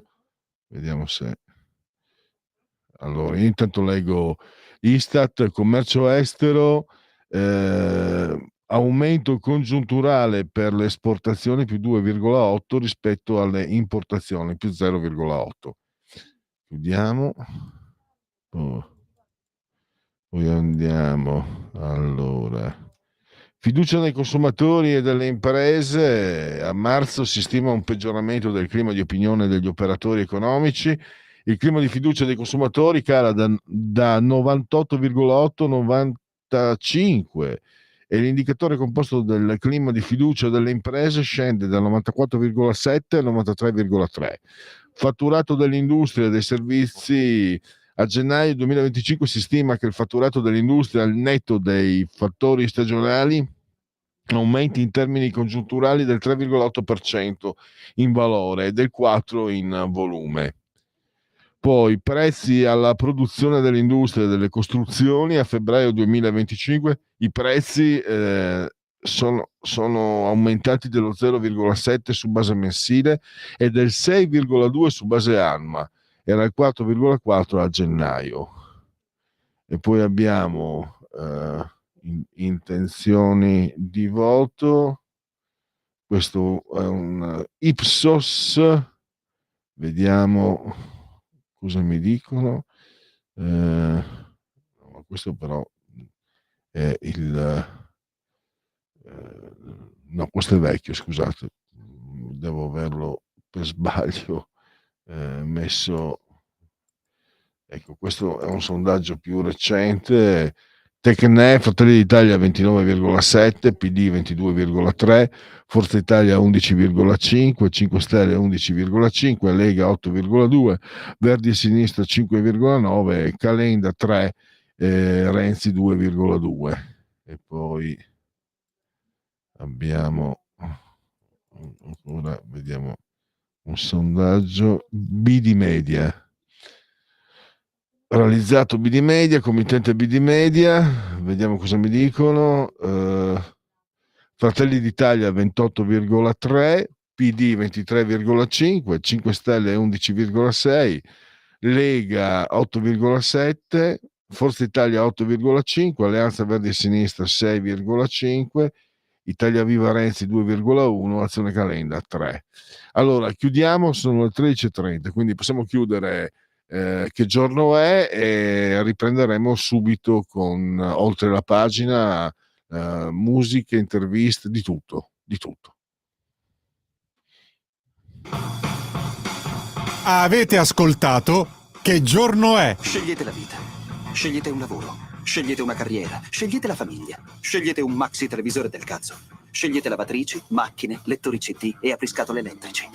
se. Allora, io intanto leggo Istat, commercio estero, aumento congiunturale per le esportazioni più 2,8 rispetto alle importazioni più 0,8. Chiudiamo. Poi andiamo. Allora. Fiducia dei consumatori e delle imprese. A marzo si stima un peggioramento del clima di opinione degli operatori economici. Il clima di fiducia dei consumatori cala da 98,8 a 95 e l'indicatore composto del clima di fiducia delle imprese scende da 94,7 a 93,3. Fatturato dell'industria e dei servizi. A gennaio 2025 si stima che il fatturato dell'industria al netto dei fattori stagionali aumenti in termini congiunturali del 3,8% in valore e del 4% in volume. Poi prezzi alla produzione dell'industria e delle costruzioni a febbraio 2025 i prezzi sono aumentati dello 0,7 su base mensile e del 6,2 su base annua, era il 4,4 a gennaio. E poi abbiamo intenzioni di voto, questo è un Ipsos, vediamo cosa mi dicono. Questo però è no, questo è vecchio, scusate, devo averlo per sbaglio messo. Ecco, questo è un sondaggio più recente. Tecne, Fratelli d'Italia 29,7, PD 22,3, Forza Italia 11,5, 5 Stelle 11,5, Lega 8,2, Verdi e Sinistra 5,9, Calenda 3, Renzi 2,2. E poi abbiamo ora vediamo un sondaggio BD Media. Realizzato BD Media, committente BD Media, vediamo cosa mi dicono. Fratelli d'Italia 28,3, PD 23,5, 5 Stelle 11,6, Lega 8,7, Forza Italia 8,5, Alleanza Verdi e Sinistra 6,5, Italia Viva Renzi 2,1, Azione Calenda 3. Allora, chiudiamo, sono le 13:30, quindi possiamo chiudere che giorno è e riprenderemo subito con oltre la pagina musiche, interviste, di tutto, di tutto. Avete ascoltato Che giorno è? Scegliete la vita. Scegliete un lavoro. Scegliete una carriera. Scegliete la famiglia. Scegliete un maxi televisore del cazzo. Scegliete lavatrici, macchine, lettori CD e apriscatole elettrici.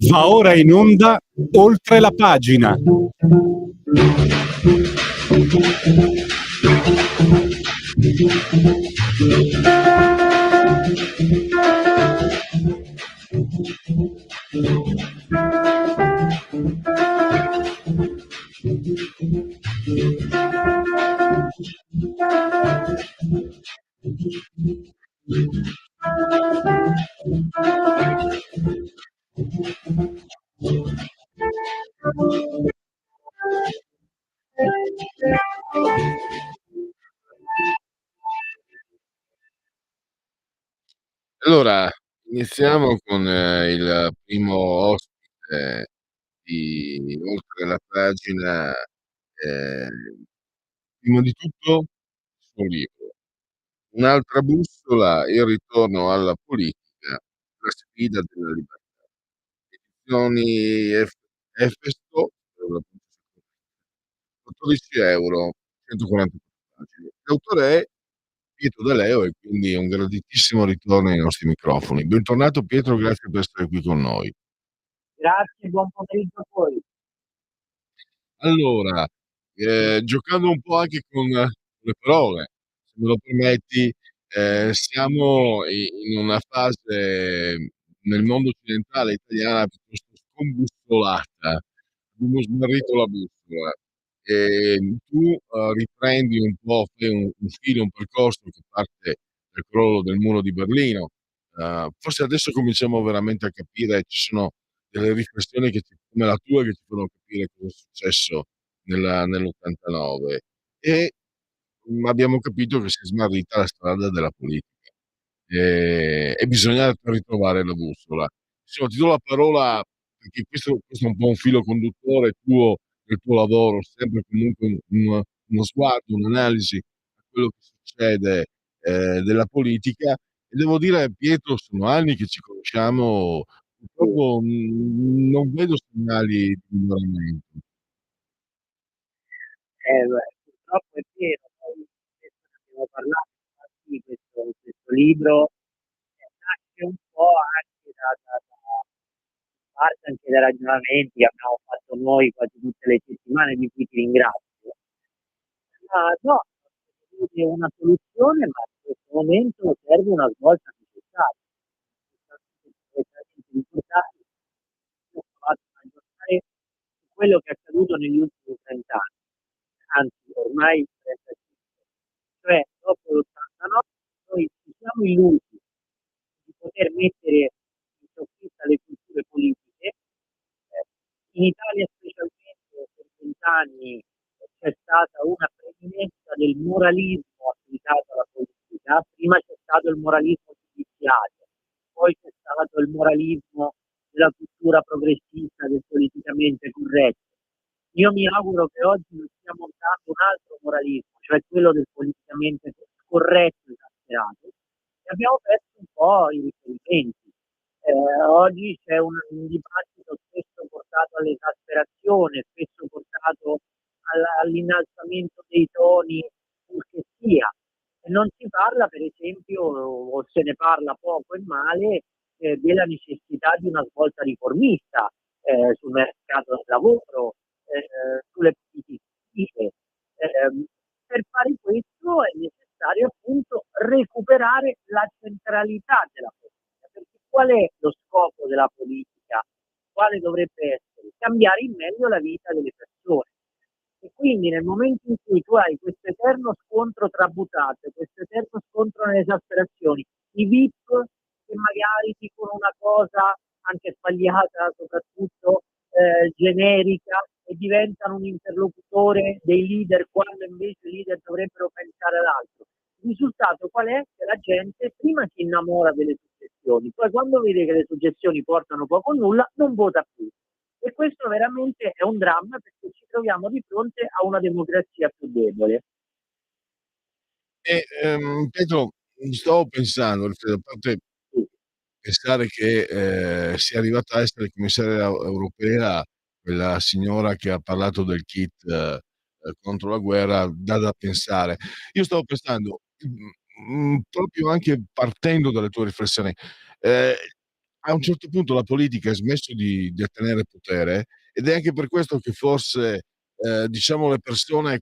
Va ora in onda Oltre la pagina. Allora, iniziamo con il primo ospite di Oltre la pagina. Prima di tutto il suo libro. Un'altra bussola, il ritorno alla politica, la sfida della libertà. Edizioni Efesto, 14 €, 144 pagine. L'autore è Pietro De Leo e quindi un graditissimo ritorno ai nostri microfoni. Bentornato Pietro, grazie per essere qui con noi. Grazie, buon pomeriggio a voi. Allora, giocando un po' anche con le parole, se me lo permetti, siamo in una fase nel mondo occidentale italiana piuttosto scombussolata, abbiamo smarrito la bussola. Tu, riprendi un po', fai un filo, un percorso che parte dal crollo del muro di Berlino. Forse adesso cominciamo veramente a capire, ci sono delle riflessioni come la tua che ci fanno capire cosa è successo nell'89 e abbiamo capito che si è smarrita la strada della politica, e bisogna ritrovare la bussola. Insomma, ti do la parola perché questo è un po' un filo conduttore tuo del tuo lavoro, sempre comunque uno sguardo, un'analisi a quello che succede, della politica. E devo dire, Pietro, sono anni che ci conosciamo, purtroppo, non vedo segnali di miglioramento. Beh, purtroppo è vero, poi spesso ne abbiamo parlato, infatti questo libro nasce un po' anche da parte anche da ragionamenti che abbiamo fatto noi quasi tutte le settimane, di cui ti ringrazio. Ma no, non si vede una soluzione, ma in questo momento serve una svolta necessaria. Estremamente importante. Io ho provato a ragionare su quello che è accaduto negli ultimi 30 anni, anzi ormai 35. Cioè, dopo l'89 noi ci siamo illusi di poter mettere in soffitta le culture politiche. In Italia specialmente per 20 anni c'è stata una preminenza del moralismo applicato alla politica, prima c'è stato il moralismo giudiziario, poi c'è stato il moralismo della cultura progressista del politicamente corretto. Io mi auguro che oggi non stia montando un altro moralismo, cioè quello del politicamente corretto esasperato, e abbiamo perso un po' i riferimenti. Oggi c'è un dibattito spesso portato all'esasperazione, spesso portato all'innalzamento dei toni, pur che sia, e non si parla, per esempio, o se ne parla poco e male, della necessità di una svolta riformista sul mercato del lavoro, sulle politiche attive. Per fare questo è necessario appunto recuperare la centralità della politica, perché qual è lo scopo della politica? Quale dovrebbe essere? Cambiare in meglio la vita delle persone. E quindi nel momento in cui tu hai questo eterno scontro tra buttate, questo eterno scontro nelle esasperazioni, i VIP che magari dicono una cosa anche sbagliata, soprattutto generica, e diventano un interlocutore dei leader quando invece i leader dovrebbero pensare ad altro. Il risultato qual è? Che la gente prima si innamora delle suggestioni, poi quando vede che le suggestioni portano poco o nulla non vota più. E questo veramente è un dramma, perché ci troviamo di fronte a una democrazia più debole. Pietro, stavo pensando, a parte pensare che sia arrivata a essere commissaria europea quella signora che ha parlato del kit contro la guerra, dà da pensare. Io stavo pensando, proprio anche partendo dalle tue riflessioni, eh, a un certo punto la politica ha smesso di ottenere potere, ed è anche per questo che forse diciamo le persone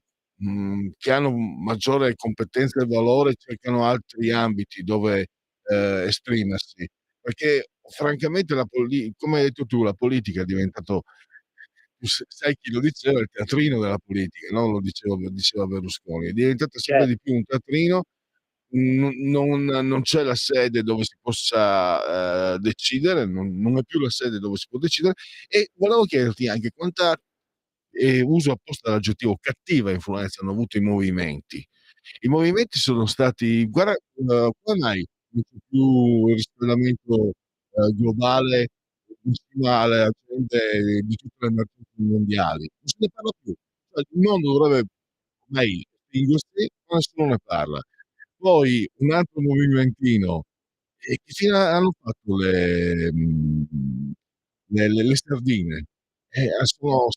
che hanno maggiore competenza e valore cercano altri ambiti dove esprimersi, perché francamente come hai detto tu, la politica è diventato, sai chi lo diceva, il teatrino della politica, no? Diceva Berlusconi, è diventato sempre Cioè, di più un teatrino. Non c'è la sede dove si possa decidere, non è più la sede dove si può decidere. E volevo chiederti anche quanta, uso apposta l'aggettivo, cattiva influenza hanno avuto i movimenti. I movimenti sono stati, guarda, come mai non c'è più il riscaldamento globale insieme alle agende di tutte le emergenze mondiali? Non se ne parla più. Cioè, il mondo dovrebbe ormai estinguersi, ma nessuno ne parla. Poi un altro movimentino, che fine hanno fatto le sardine? Sono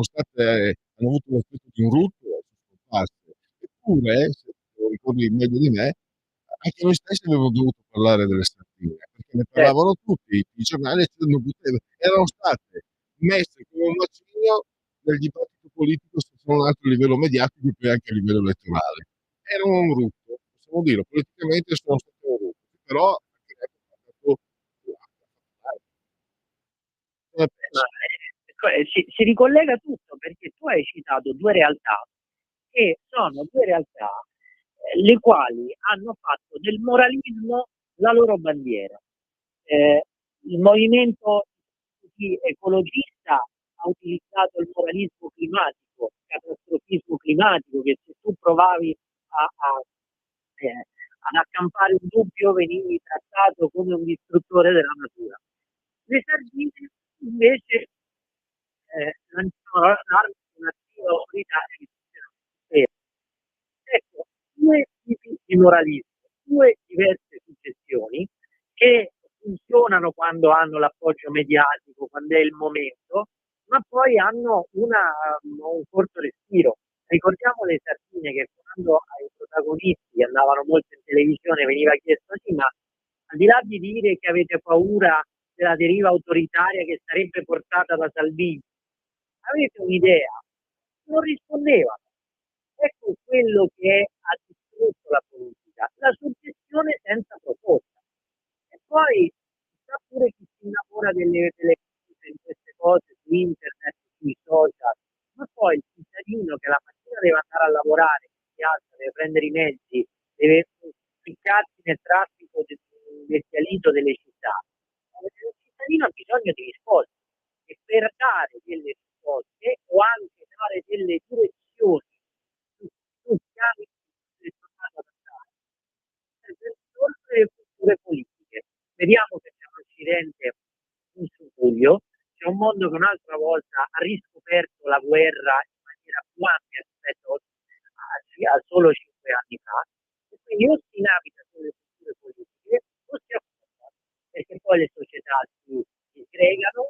state, hanno avuto l'effetto di un rutto e sono scomparse. Eppure, se te lo ricordi meglio di me, anche noi stessi avevamo dovuto parlare delle sardine, perché ne certo. parlavano tutti, i giornali erano state messe come un macigno nel dibattito politico, se non altro a livello mediatico e poi anche a livello elettorale. Erano un rutto, possiamo dirlo, politicamente sono state un rutto, però anche l'epoca ha dato, come Ma pensi? si ricollega tutto, perché tu hai citato due realtà che sono due realtà le quali hanno fatto del moralismo la loro bandiera. Il movimento ecologista ha utilizzato il moralismo climatico, il catastrofismo climatico, che se tu provavi ad accampare un dubbio venivi trattato come un distruttore della natura. Le sardine invece lanciano l'arma di un'attiva autoritaria che funziona bene. Ecco, due tipi di moralismo, due diverse suggestioni che funzionano quando hanno l'appoggio mediatico, quando è il momento, ma poi hanno un corto respiro. Ricordiamo le sardine, che quando ai protagonisti che andavano molto in televisione veniva chiesto: sì, ma al di là di dire che avete paura della deriva autoritaria che sarebbe portata da Salvini, avete un'idea? Non rispondevano. Ecco quello che ha distrutto la politica, la suggestione senza proposta. E poi sa pure chi si innamora delle in queste cose su internet, sui social, ma poi il cittadino che la mattina deve andare a lavorare, si alza, deve prendere i mezzi, deve spiccarsi nel traffico bestialito delle città. Il cittadino ha bisogno di risposte, e per dare delle risposte o anche dare delle direzioni situazioni su chiavi del tornato ad andare per risolvere le culture politiche. Vediamo che c'è un Occidente in subbuglio, c'è un mondo che un'altra volta ha riscoperto la guerra in maniera più ampia rispetto a solo 5 anni fa, e quindi o si navita sulle culture politiche o si affronta, perché poi le società si sgregano,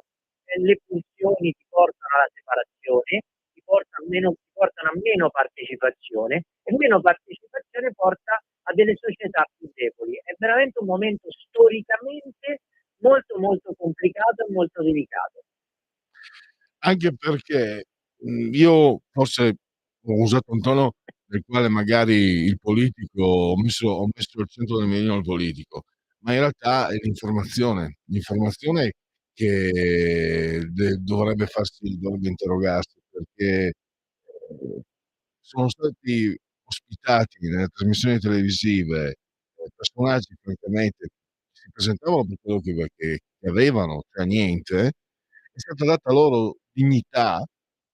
le pulsioni ti portano alla separazione, ti portano a meno partecipazione, e meno partecipazione porta a delle società più deboli. È veramente un momento storicamente molto molto complicato e molto delicato. Anche perché io forse ho usato un tono nel quale magari il politico ho messo al centro del mirino il politico, ma in realtà è l'informazione che dovrebbe interrogarsi, perché sono stati ospitati nelle trasmissioni televisive personaggi francamente che si presentavano per quello che avevano, cioè niente. È stata data loro dignità,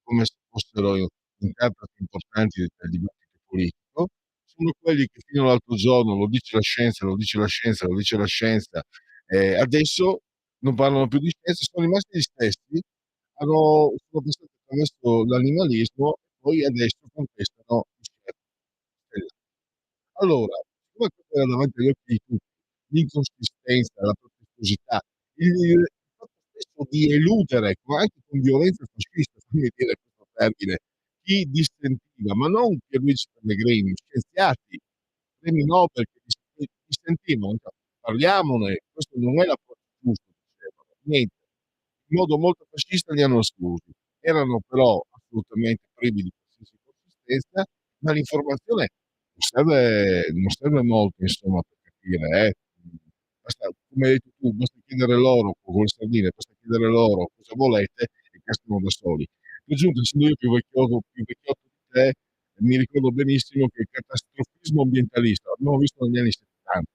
come se fossero interpreti importanti del dibattito politico. Sono quelli che fino all'altro giorno "lo dice la scienza, lo dice la scienza, lo dice la scienza", adesso non parlano più di scienza, sono rimasti gli stessi, sono passati attraverso l'animalismo e poi adesso contestano il chef Stellar. Allora, siccome questo era davanti agli occhi di tutti, l'inconsistenza, la pretestuosità, il fatto stesso di eludere, ma anche con violenza fascista, fammi dire questo termine, chi dissentiva, ma non Pierluigi Pellegrini, scienziati, premi Nobel che dissentivano, parliamone, questo non è l'approccio giusto, dicevano, niente. In modo molto fascista li hanno esclusi. Erano però assolutamente privi di qualsiasi consistenza, ma l'informazione non serve molto insomma per capire, basta, come hai detto tu, basta chiedere loro con le sardine, basta chiedere loro cosa volete e cascano da soli. Per giunta, essendo io più vecchiotto di te, mi ricordo benissimo che il catastrofismo ambientalista l'abbiamo visto negli anni '70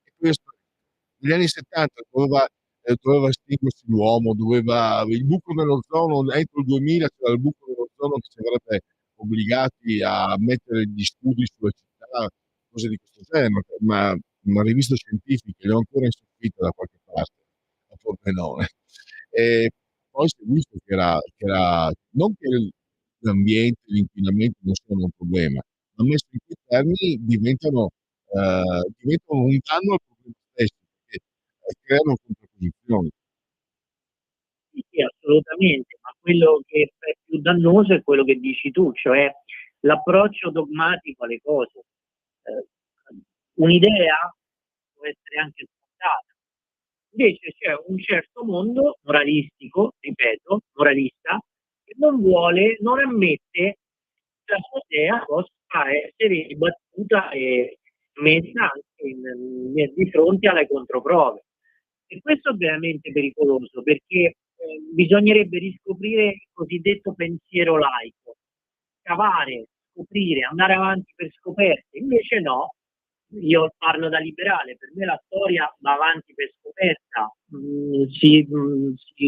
e questo negli anni '70 doveva estinguersi l'uomo, doveva il buco nell'ozono entro il 2000 c'era il buco nell'ozono che ci avrebbe obbligati a mettere gli studi sulle città, cose di questo genere, ma riviste scientifiche, le ho ancora in soffitta da qualche parte, a Pordenone. E poi si è visto che era non che l'ambiente, l'inquinamento non sono un problema, ma messo in quei termini diventano un danno al problema stesso, perché creano contrapposizioni. Sì, sì, assolutamente, ma quello che è più dannoso è quello che dici tu, cioè l'approccio dogmatico alle cose. Un'idea può essere anche scontata, invece c'è un certo mondo moralistico, ripeto, moralista, che non ammette che la sua idea possa essere dibattuta e messa anche di fronte alle controprove. E questo è veramente pericoloso, perché bisognerebbe riscoprire il cosiddetto pensiero laico, scavare, scoprire, andare avanti per scoperte. Invece no, io parlo da liberale, per me la storia va avanti per scoperta, si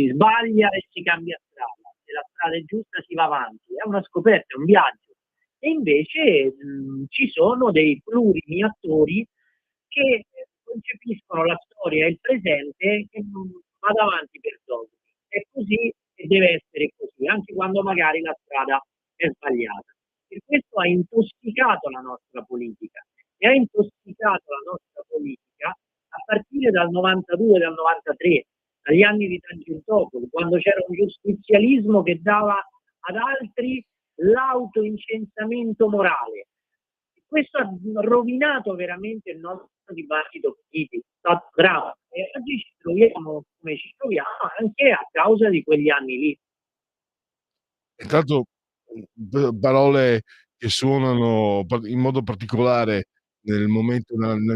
sbaglia e si cambia strada, se la strada è giusta si va avanti, è una scoperta, è un viaggio. E invece ci sono dei plurimi attori che concepiscono la storia e il presente che non va avanti per dogmi. È così e deve essere così, anche quando magari la strada è sbagliata. E questo ha intossicato la nostra politica e ha intossicato la nostra politica a partire dal 92, dal 93, dagli anni di Tangentopoli, quando c'era un giustizialismo che dava ad altri l'autoincensamento morale. Questo ha rovinato veramente il nostro dibattito politico, è stato grave. E oggi ci troviamo come ci troviamo anche a causa di quegli anni lì. Intanto parole che suonano in modo particolare nel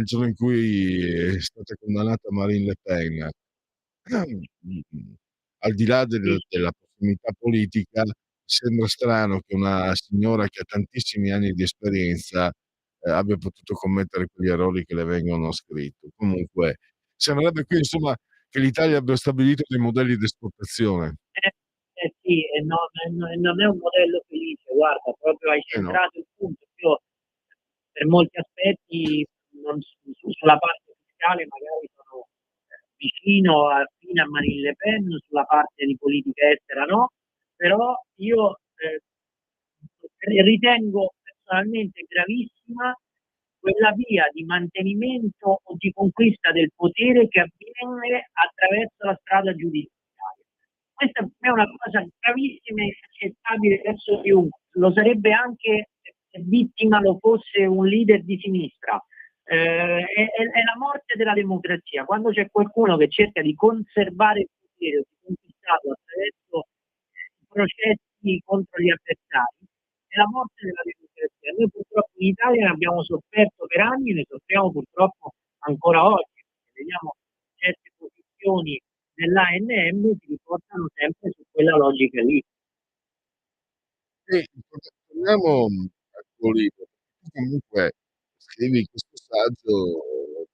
giorno in cui è stata condannata Marine Le Pen. Al di là della prossimità politica, sembra strano che una signora che ha tantissimi anni di esperienza abbia potuto commettere quegli errori che le vengono scritti. Comunque, sembrerebbe qui insomma che l'Italia abbia stabilito dei modelli di esportazione. sì, e non è un modello felice, guarda, proprio hai No. centrato il punto. Io per molti aspetti sulla parte fiscale magari sono vicino affine a Marine Le Pen, sulla parte di politica estera no, però io ritengo personalmente gravissima quella via di mantenimento o di conquista del potere che avviene attraverso la strada giudiziaria. Questa è una cosa gravissima e inaccettabile verso chiunque, lo sarebbe anche se vittima lo fosse un leader di sinistra. È la morte della democrazia. Quando c'è qualcuno che cerca di conservare il potere o di conquistarlo attraverso processi contro gli avversari, è la morte della democrazia. Noi purtroppo in Italia ne abbiamo sofferto per anni, ne soffriamo purtroppo ancora oggi. Vediamo certe posizioni dell'ANM si riportano sempre su quella logica lì. E torniamo al tuo libro. Tu comunque scrivi questo saggio,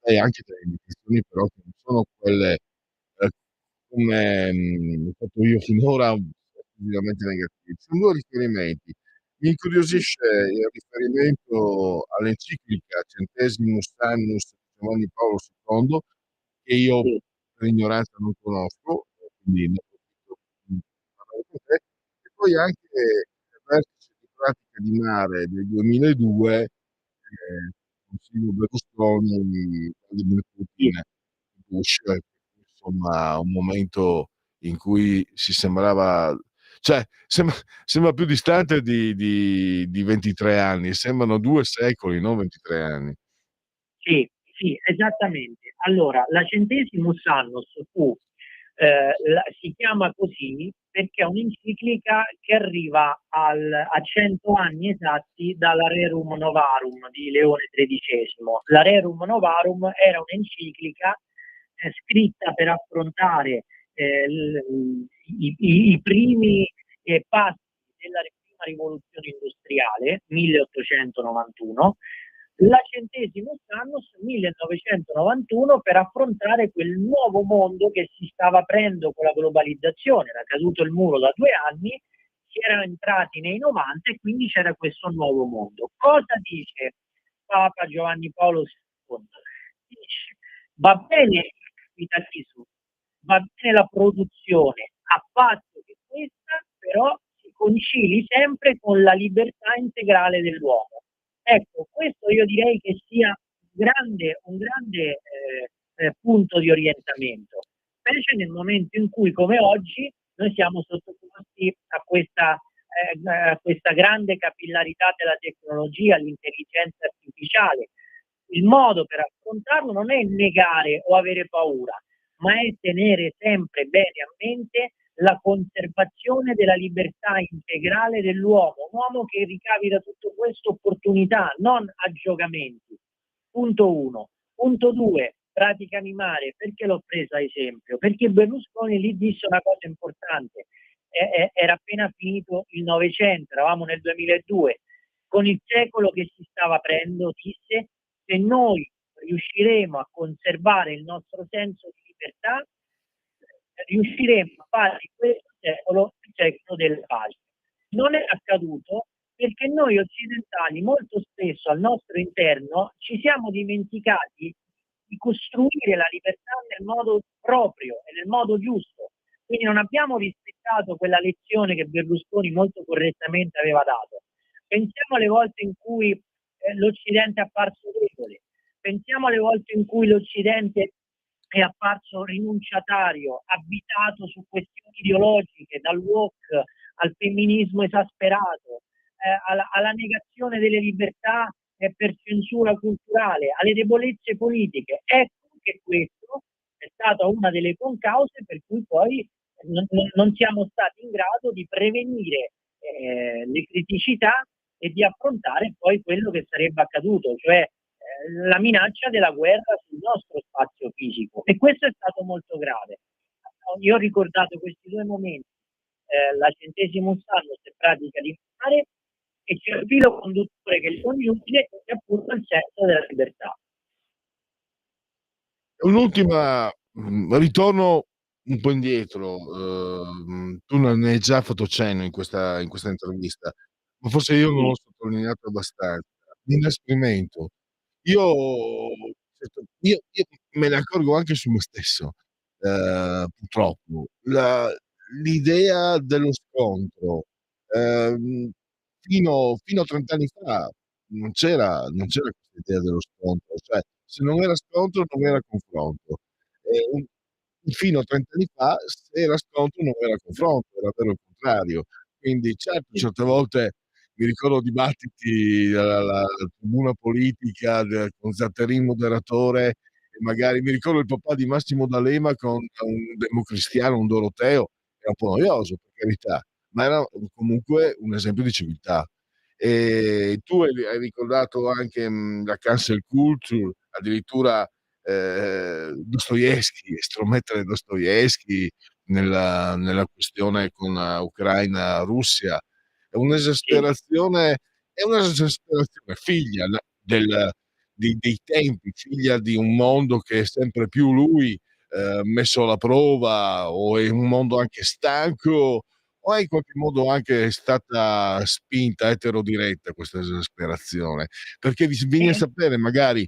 dai anche delle indicazioni però che non sono quelle come ho fatto io finora, esclusivamente negativi. Ci sono 2 riferimenti. Mi incuriosisce il riferimento all'enciclica Centesimus Annus di Giovanni Paolo II, che io Sì. per ignoranza non conosco, quindi ne approfitto di parlare con te. E poi anche il vertice di pratica di mare del 2002, Consiglio Berlusconi, Vladimir Sì. Putin, Bush, insomma un momento in cui si sembrava, cioè sembra più distante di 23 anni, sembrano 2 secoli, non 23 anni. Sì, sì, esattamente. Allora, la Centesimus Annus si chiama così perché è un'enciclica che arriva a 100 anni esatti dalla Rerum Novarum di Leone XIII. La Rerum Novarum era un'enciclica scritta per affrontare i primi passi della prima rivoluzione industriale, 1891, la Centesimus Annus 1991 per affrontare quel nuovo mondo che si stava aprendo con la globalizzazione. Era caduto il muro da 2 anni, si era entrati nei 90 e quindi c'era questo nuovo mondo. Cosa dice Papa Giovanni Paolo II? Dice: va bene il capitalismo, va bene la produzione, a patto che questa però si concili sempre con la libertà integrale dell'uomo. Ecco, questo io direi che sia un grande punto di orientamento, specie nel momento in cui, come oggi, noi siamo sottoposti a questa grande capillarità della tecnologia, l'intelligenza artificiale. Il modo per affrontarlo non è negare o avere paura, ma è tenere sempre bene a mente la conservazione della libertà integrale dell'uomo, un uomo che ricavi da tutto questo opportunità, non aggiugamenti. Punto 1. Punto 2. Pratica animale. Perché l'ho presa a esempio? Perché Berlusconi lì disse una cosa importante. Era appena finito il Novecento, eravamo nel 2002. Con il secolo che si stava aprendo, disse: se noi riusciremo a conservare il nostro senso di libertà, riusciremo a fare di questo secolo il secolo della pace. Non è accaduto perché noi occidentali molto spesso al nostro interno ci siamo dimenticati di costruire la libertà nel modo proprio e nel modo giusto. Quindi non abbiamo rispettato quella lezione che Berlusconi molto correttamente aveva dato. Pensiamo alle volte in cui l'Occidente è apparso debole, pensiamo alle volte in cui l'Occidente è apparso rinunciatario, abitato su questioni ideologiche, dal woke al femminismo esasperato, alla negazione delle libertà per censura culturale, alle debolezze politiche. Ecco che questo è stata una delle concause per cui poi non siamo stati in grado di prevenire le criticità e di affrontare poi quello che sarebbe accaduto, cioè la minaccia della guerra sul nostro spazio fisico, e questo è stato molto grave. Io ho ricordato questi 2 momenti, la Centesimus Annus e pratica di mare, e c'è il filo conduttore che li congiunge, che è appunto il senso della libertà. Un'ultima ritorno un po' indietro, tu ne hai già fatto cenno in questa intervista, ma forse io non Sì, l'ho sottolineato abbastanza. L'inasprimento. Io me ne accorgo anche su me stesso, purtroppo. L'idea dello scontro, ehm, fino a 30 anni fa non c'era questa idea dello scontro, cioè se non era scontro non era confronto. Un Fino a 30 anni fa se era scontro non era confronto, era vero il contrario. Quindi certo, certe volte mi ricordo dibattiti alla tribuna politica con Zatterin moderatore e magari mi ricordo il papà di Massimo D'Alema con un democristiano, un Doroteo, era un po' noioso per carità, ma era comunque un esempio di civiltà. Tu hai ricordato anche, la cancel culture, addirittura, Dostoevskij, estromettere Dostoevskij nella questione con Ucraina-Russia. sì. È un'esasperazione figlia dei tempi, figlia di un mondo che è sempre più lui, messo alla prova, o è un mondo anche stanco, o è in qualche modo anche stata spinta eterodiretta questa esasperazione? Perché vieni a Eh, sapere magari,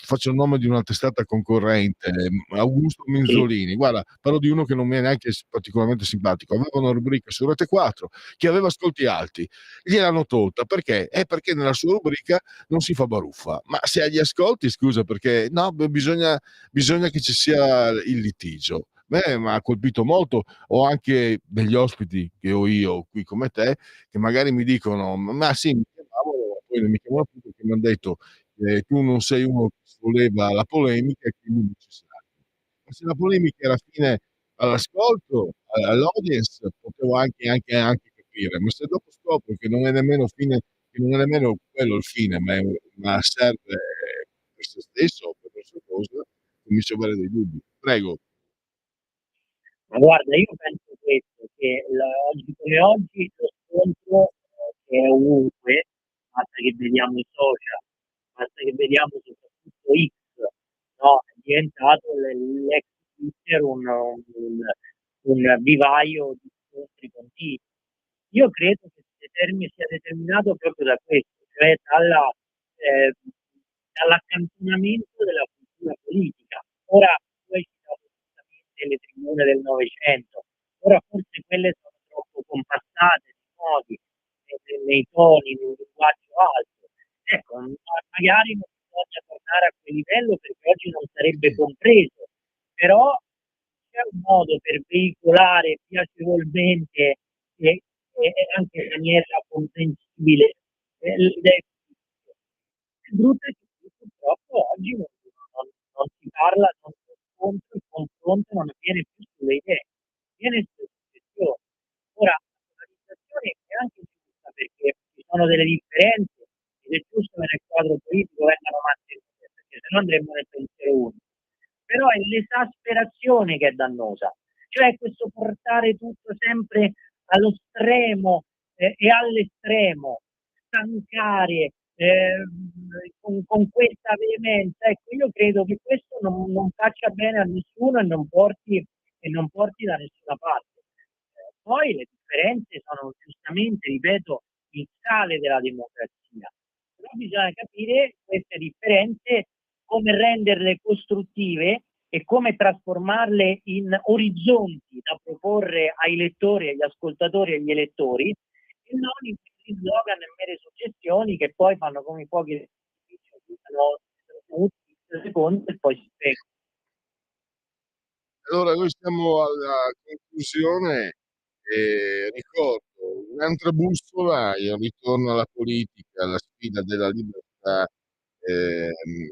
faccio il nome di una testata concorrente, Augusto sì. Minzolini, guarda, parlo di uno che non mi è neanche particolarmente simpatico, aveva una rubrica su Rete 4 che aveva ascolti alti, gliel'hanno tolta perché? Perché nella sua rubrica non si fa baruffa, ma se ha gli ascolti, scusa, perché no, bisogna che ci sia il litigio. A me m'ha colpito molto. Ho anche degli ospiti che ho io qui come te, che magari mi dicono: "Ma sì, mi chiamavano, poi non mi chiamano più perché m'han detto che tu non sei uno che solleva la polemica e quindi non ci sei". Ma se la polemica era fine all'ascolto, all'audience, potevo anche capire, ma se dopo scopro che non è nemmeno fine, che non è nemmeno quello il fine, ma serve per se stesso o per la sua cosa, comincio ad avere dei dubbi. Prego. Ma guarda, io penso questo, che oggi come oggi lo scontro che è ovunque, basta che vediamo i social, basta che vediamo soprattutto X, no? È diventato l'ex Twitter un vivaio di scontri continui. Io credo che sia determinato proprio da questo, cioè eh, dall'accantonamento della cultura politica. Ora, tu hai citato giustamente le tribune del Novecento, ora forse quelle sono troppo compassate nei modi, nei toni, nel linguaggio alto. Ecco, magari non bisogna tornare a quel livello perché oggi non sarebbe compreso, però c'è un modo per veicolare piacevolmente e anche in maniera comprensibile l'idea. Il brutto è che purtroppo oggi non si parla, non si scontra, il confronto non avviene più sulle idee, avviene sulle suggestioni. Ora, la polarizzazione è anche giusta perché ci sono delle differenze ed è giusto che nel quadro politico vengano mantenute, perché se no andremo nel pensiero unico. Però è l'esasperazione che è dannosa, cioè questo portare tutto sempre allo stremo e all'estremo, stancare con questa veemenza. Ecco, io credo che questo non faccia bene a nessuno e non porti da nessuna parte. Poi le differenze sono giustamente, ripeto, il sale della democrazia, però bisogna capire queste differenze come renderle costruttive e come trasformarle in orizzonti da proporre ai lettori, agli ascoltatori e agli elettori, e non in questi slogan e mere suggestioni che poi fanno come i fuochi d'artificio, durano 10 secondi e poi si spegngono. Allora noi siamo alla conclusione e ricordo un'altra bussola è il ritorno alla politica, alla sfida della libertà,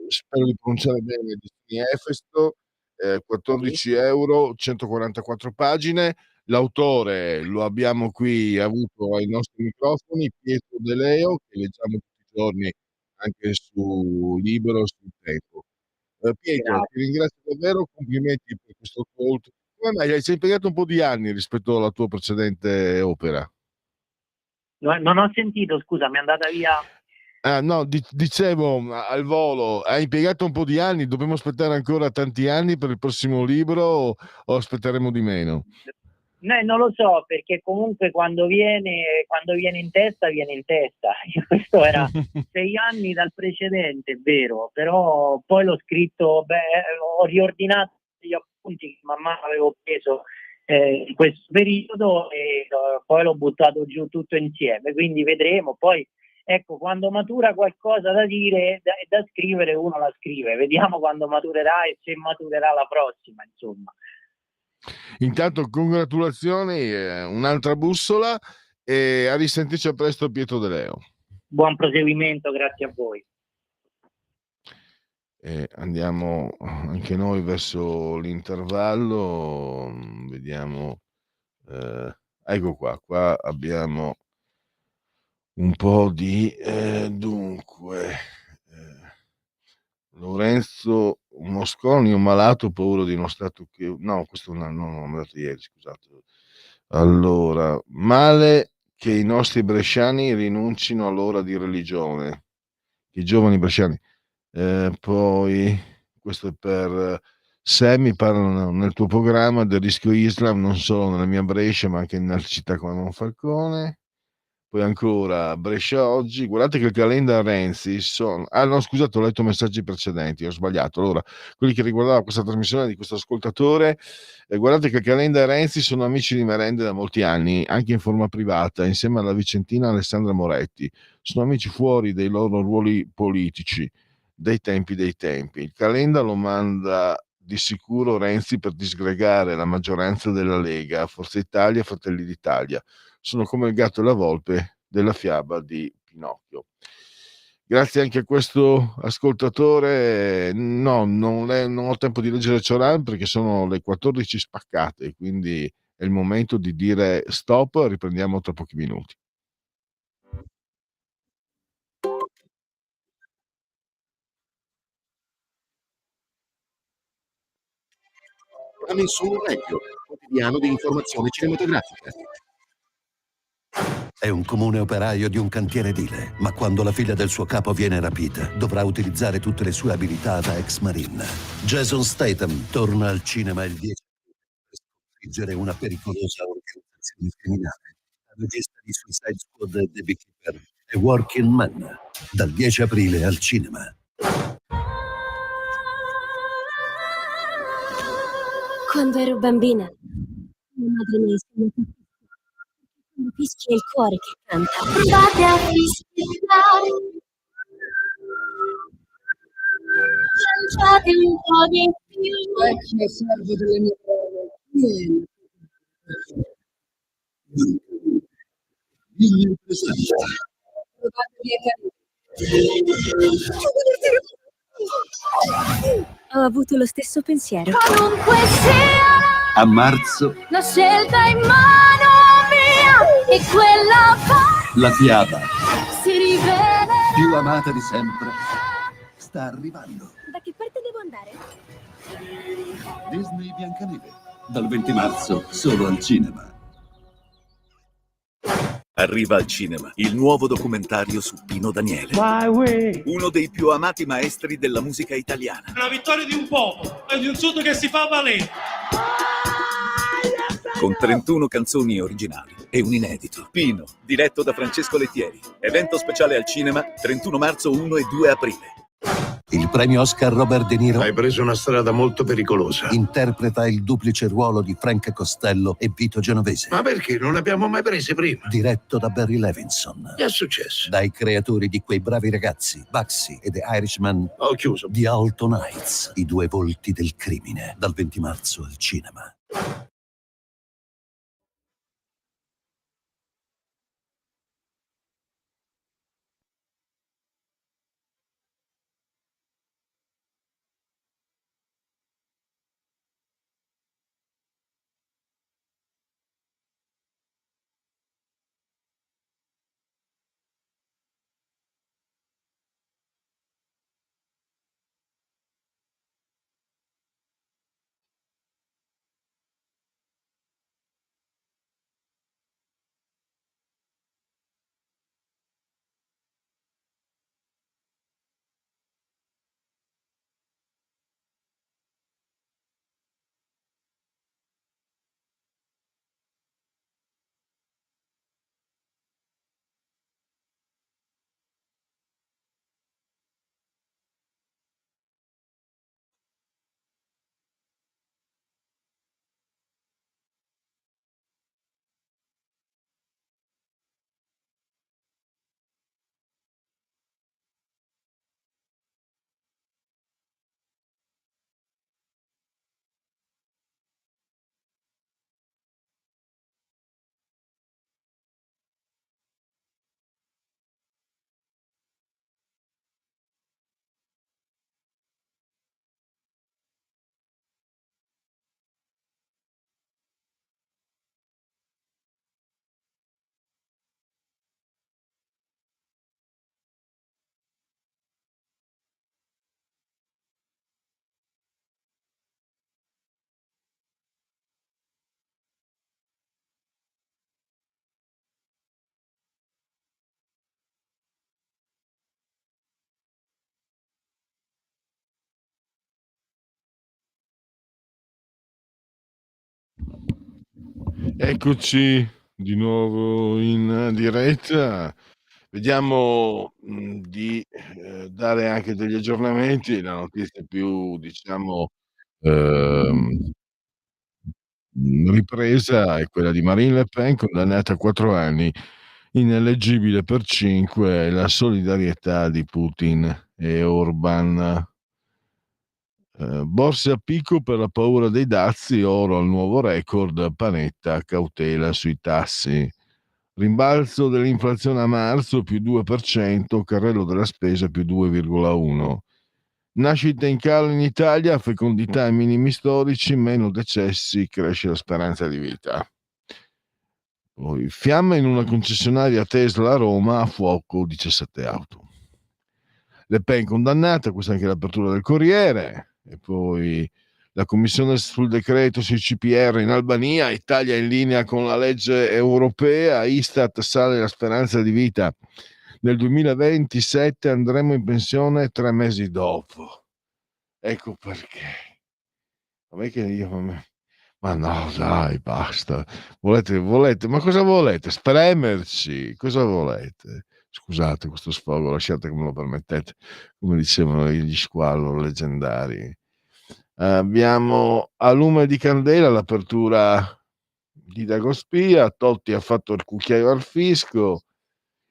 spero di pronunciare bene, di Efesto, Sì, 14 €, 144 pagine. L'autore lo abbiamo qui avuto ai nostri microfoni, Pietro De Leo, che leggiamo tutti i giorni anche su Libero, sul Tempo. Pietro, ti grazie. ringrazio davvero, complimenti per questo talk. Come mai ci hai impiegato un po' di anni rispetto alla tua precedente opera? Non ho sentito, scusa, mi è andata via. No, dicevo al volo, hai impiegato un po' di anni, dobbiamo aspettare ancora tanti anni per il prossimo libro o aspetteremo di meno? Non lo so, perché comunque quando viene in testa, viene in testa. Questo era 6 anni dal precedente, è vero, però poi l'ho scritto, ho riordinato gli appunti che man mano avevo preso in questo periodo e poi l'ho buttato giù tutto insieme, quindi vedremo. Poi, ecco, quando matura qualcosa da dire e da scrivere, uno la scrive. Vediamo quando maturerà e se maturerà la prossima, insomma. Intanto congratulazioni, un'altra bussola e a risentirci a presto Pietro De Leo. Buon proseguimento, grazie a voi. Andiamo anche noi verso l'intervallo, vediamo, ecco qua abbiamo un po' di dunque, Lorenzo Mosconi, un malato, paura di uno stato che... No, questo non l'ho mandato ieri, scusate. Allora, male che i nostri bresciani rinuncino all'ora di religione, i giovani bresciani. Poi, questo è per Sammy, parlano nel tuo programma del rischio Islam non solo nella mia Brescia, ma anche in altre città come Monfalcone. Poi ancora Brescia oggi, guardate che il calendar Renzi sono... Ah no, scusate, ho letto messaggi precedenti, ho sbagliato. Allora, quelli che riguardavano questa trasmissione di questo ascoltatore, guardate che il calendar Renzi sono amici di merende da molti anni, anche in forma privata, insieme alla vicentina Alessandra Moretti. Sono amici fuori dei loro ruoli politici, dei tempi dei tempi. Il calendar lo manda di sicuro Renzi per disgregare la maggioranza della Lega, Forza Italia e Fratelli d'Italia. Sono come il gatto e la volpe della fiaba di Pinocchio. Grazie anche a questo ascoltatore. No, non ho tempo di leggere Cioran perché sono le 14 spaccate, quindi è il momento di dire stop, riprendiamo tra pochi minuti. Nessuno Radio, quotidiano di informazione cinematografica. È un comune operaio di un cantiere edile, ma quando la figlia del suo capo viene rapita, dovrà utilizzare tutte le sue abilità da ex marine. Jason Statham torna al cinema il 10 per sconfiggere una pericolosa organizzazione criminale. La regista di Suicide Squad e The Beekeeper è Working Man, dal 10 aprile al cinema. Quando ero bambina, mia madre mi ha insegnato a fischiare. Quando fischia è il cuore che canta. Andate a fischiare. Lanciate un po' di più. Vecchio servo delle mie prove. Vieni. Vieni presente. Provatevi a capire. Ho avuto lo stesso pensiero. Qualunque sia A marzo, la scelta in mano mia e quella poi la fiaba si rivela. più amata di sempre sta arrivando. Da che parte devo andare? Disney Biancaneve, dal 20 marzo solo al cinema. Arriva al cinema il nuovo documentario su Pino Daniele, uno dei più amati maestri della musica italiana. La vittoria di un popolo e di un sud che si fa valere. Con 31 canzoni originali e un inedito. Pino, diretto da Francesco Lettieri. Evento speciale al cinema, 31 marzo, 1 e 2 aprile. Il premio Oscar Robert De Niro Hai preso una strada molto pericolosa. interpreta il duplice ruolo di Frank Costello e Vito Genovese. Ma perché non l'abbiamo mai prese prima? Diretto da Barry Levinson. Che è successo? Dai creatori di Quei bravi ragazzi, Bugsy e The Irishman. Ho chiuso. Di Alton Heights, i due volti del crimine, dal 20 marzo al cinema. Eccoci di nuovo in diretta. Vediamo di dare anche degli aggiornamenti. La notizia più, diciamo, ehm, ripresa è quella di Marine Le Pen, condannata a 4 anni, ineleggibile per 5, la solidarietà di Putin e Orban. Borse a picco per la paura dei dazi, oro al nuovo record, Panetta cautela sui tassi. Rimbalzo dell'inflazione a marzo più 2%, carrello della spesa più 2,1%. Nascite in calo in Italia, fecondità ai minimi storici, meno decessi, cresce la speranza di vita. Poi, fiamme in una concessionaria Tesla a Roma, a fuoco 17 auto. Le Pen condannata, questa è anche l'apertura del Corriere. E poi la commissione sul decreto sui CPR in Albania, Italia in linea con la legge europea, Istat sale la speranza di vita. Nel 2027 andremo in pensione 3 mesi dopo. Ecco perché. Ma no, dai, basta. Volete, ma cosa volete? Spremerci? Cosa volete? Scusate questo sfogo, lasciate che me lo permettete, come dicevano gli squalo leggendari. Abbiamo a lume di candela l'apertura di Dagospia, Totti ha fatto il cucchiaio al fisco,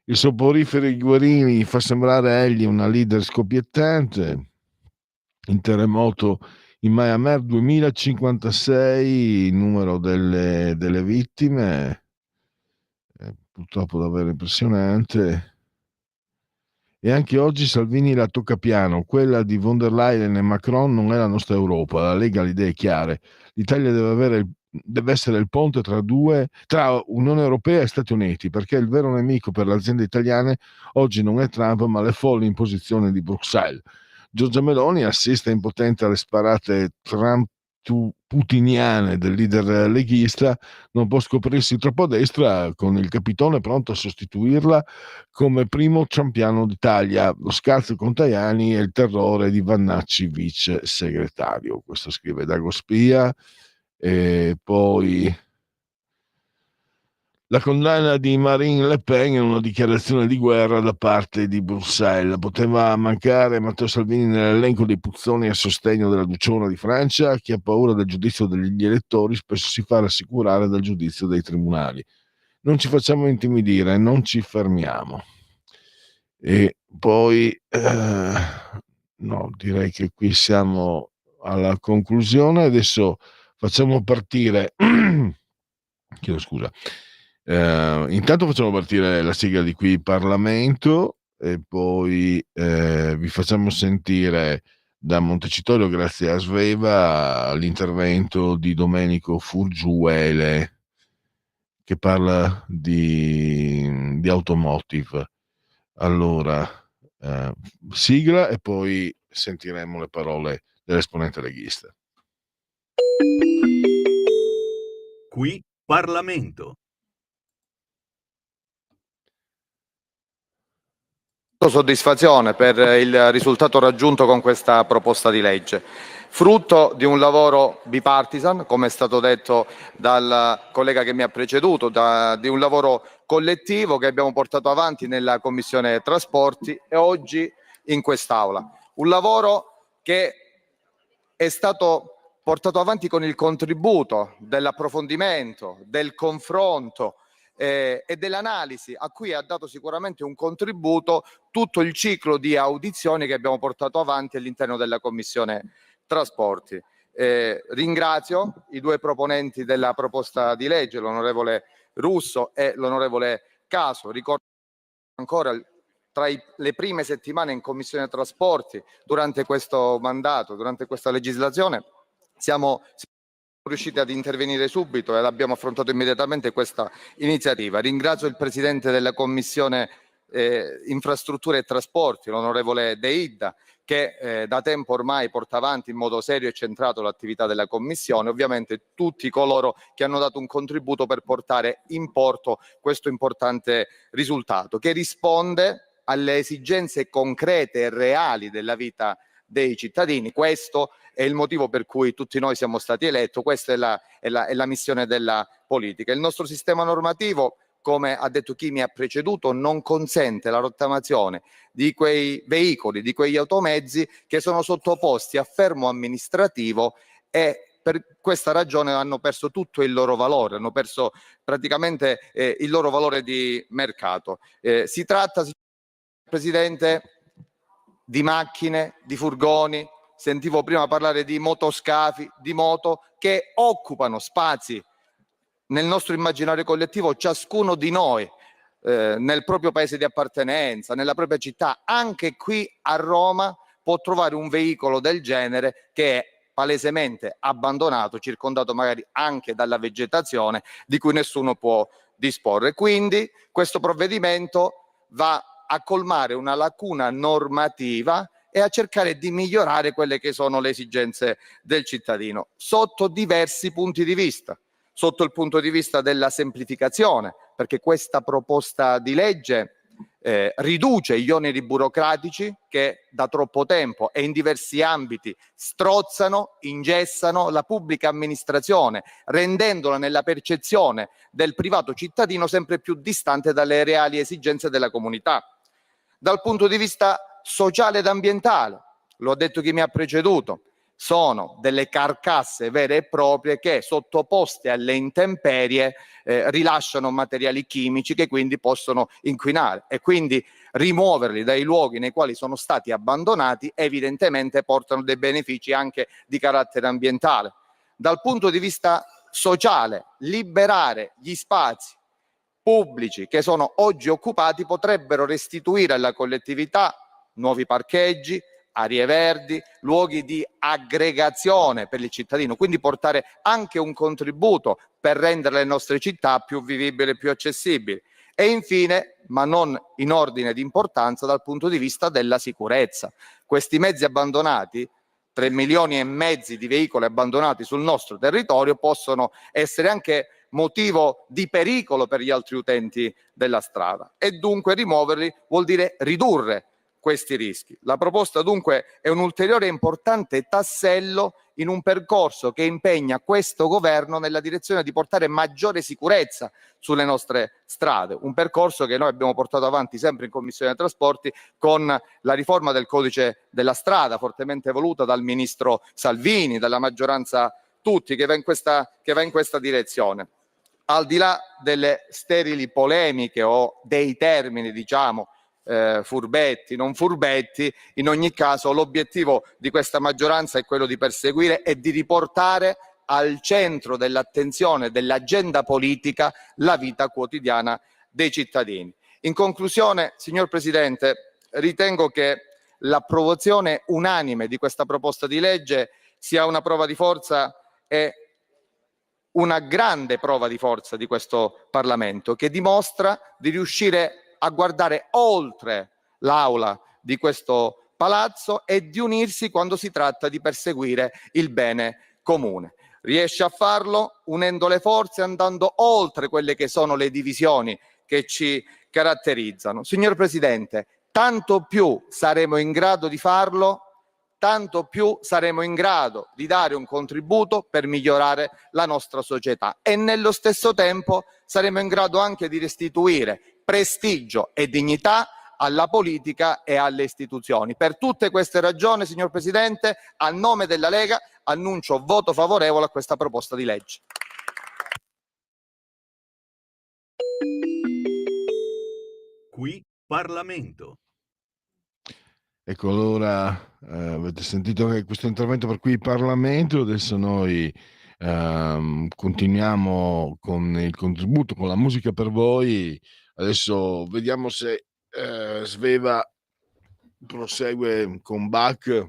il soporifero Guerini fa sembrare egli una leader scoppiettante, in terremoto in Myanmar 2056 il numero delle vittime, purtroppo davvero impressionante. E anche oggi Salvini la tocca piano, quella di von der Leyen e Macron non è la nostra Europa, la Lega ha le idee chiare, l'Italia deve essere il ponte tra Unione Europea e Stati Uniti, perché il vero nemico per le aziende italiane oggi non è Trump ma le folli imposizioni di Bruxelles. Giorgia Meloni assiste impotente alle sparate putiniane del leader leghista, non può scoprirsi troppo a destra, con il capitone pronto a sostituirla come primo ciampiano d'Italia, lo scalzo con Tajani e il terrore di Vannacci vice segretario. Questo scrive Dagospia. E poi la condanna di Marine Le Pen è una dichiarazione di guerra da parte di Bruxelles. Poteva mancare Matteo Salvini nell'elenco dei puzzoni a sostegno della Duciona di Francia. Chi ha paura del giudizio degli elettori spesso si fa rassicurare dal giudizio dei tribunali. Non ci facciamo intimidire, non ci fermiamo. E poi no, direi che qui siamo alla conclusione. Adesso facciamo partire chiedo scusa. Intanto facciamo partire la sigla di Qui Parlamento e poi vi facciamo sentire da Montecitorio, grazie a Sveva, l'intervento di Domenico Furgiuele che parla di automotive. Allora, sigla e poi sentiremo le parole dell'esponente leghista. Qui Parlamento. Soddisfazione per il risultato raggiunto con questa proposta di legge, frutto di un lavoro bipartisan, come è stato detto dal collega che mi ha preceduto, di un lavoro collettivo che abbiamo portato avanti nella Commissione Trasporti e oggi in quest'Aula. Un lavoro che è stato portato avanti con il contributo dell'approfondimento, del confronto e dell'analisi a cui ha dato sicuramente un contributo tutto il ciclo di audizioni che abbiamo portato avanti all'interno della Commissione Trasporti. Ringrazio i due proponenti della proposta di legge, l'onorevole Russo e l'onorevole Caso. Ricordo ancora tra le prime settimane in Commissione Trasporti durante questo mandato, durante questa legislazione, siamo riusciti ad intervenire subito ed abbiamo affrontato immediatamente questa iniziativa. Ringrazio il Presidente della Commissione Infrastrutture e Trasporti, l'onorevole De Ida, che da tempo ormai porta avanti in modo serio e centrato l'attività della Commissione, ovviamente tutti coloro che hanno dato un contributo per portare in porto questo importante risultato, che risponde alle esigenze concrete e reali della vita dei cittadini. Questo è il motivo per cui tutti noi siamo stati eletti, questa è la missione della politica. Il nostro sistema normativo, come ha detto chi mi ha preceduto, non consente la rottamazione di quei veicoli, di quegli automezzi che sono sottoposti a fermo amministrativo e per questa ragione hanno perso tutto il loro valore, hanno perso praticamente il loro valore di mercato. Si tratta, signor Presidente, di macchine, di furgoni, sentivo prima parlare di motoscafi, di moto, che occupano spazi nel nostro immaginario collettivo, ciascuno di noi, nel proprio paese di appartenenza, nella propria città, anche qui a Roma, può trovare un veicolo del genere che è palesemente abbandonato, circondato magari anche dalla vegetazione di cui nessuno può disporre. Quindi questo provvedimento va a colmare una lacuna normativa e a cercare di migliorare quelle che sono le esigenze del cittadino sotto diversi punti di vista. Sotto il punto di vista della semplificazione, perché questa proposta di legge riduce gli oneri burocratici che da troppo tempo e in diversi ambiti strozzano, ingessano la pubblica amministrazione, rendendola nella percezione del privato cittadino sempre più distante dalle reali esigenze della comunità. Dal punto di vista sociale ed ambientale, lo ha detto chi mi ha preceduto, sono delle carcasse vere e proprie che, sottoposte alle intemperie, rilasciano materiali chimici che quindi possono inquinare, e quindi rimuoverli dai luoghi nei quali sono stati abbandonati evidentemente portano dei benefici anche di carattere ambientale. Dal punto di vista sociale, liberare gli spazi pubblici che sono oggi occupati potrebbero restituire alla collettività nuovi parcheggi, aree verdi, luoghi di aggregazione per il cittadino, quindi portare anche un contributo per rendere le nostre città più vivibili e più accessibili. E infine, ma non in ordine di importanza, dal punto di vista della sicurezza. Questi mezzi abbandonati, 3 milioni e mezzo di veicoli abbandonati sul nostro territorio, possono essere anche motivo di pericolo per gli altri utenti della strada, e dunque rimuoverli vuol dire ridurre questi rischi. La proposta dunque è un ulteriore importante tassello in un percorso che impegna questo governo nella direzione di portare maggiore sicurezza sulle nostre strade, un percorso che noi abbiamo portato avanti sempre in Commissione Trasporti con la riforma del codice della strada, fortemente voluta dal ministro Salvini, dalla maggioranza tutti, che va in questa direzione. Al di là delle sterili polemiche o dei termini, diciamo, furbetti, non furbetti, in ogni caso l'obiettivo di questa maggioranza è quello di perseguire e di riportare al centro dell'attenzione dell'agenda politica la vita quotidiana dei cittadini. In conclusione, signor Presidente, ritengo che l'approvazione unanime di questa proposta di legge sia una prova di forza e una grande prova di forza di questo Parlamento, che dimostra di riuscire a guardare oltre l'aula di questo palazzo e di unirsi quando si tratta di perseguire il bene comune. Riesce a farlo unendo le forze, andando oltre quelle che sono le divisioni che ci caratterizzano. Signor Presidente, tanto più saremo in grado di farlo, tanto più saremo in grado di dare un contributo per migliorare la nostra società, e nello stesso tempo saremo in grado anche di restituire prestigio e dignità alla politica e alle istituzioni. Per tutte queste ragioni, signor Presidente, a nome della Lega annuncio voto favorevole a questa proposta di legge. Qui Parlamento. Ecco, allora avete sentito che questo intervento per cui Parlamento, adesso noi continuiamo con il contributo, con la musica per voi. Adesso vediamo se Sveva prosegue con Bach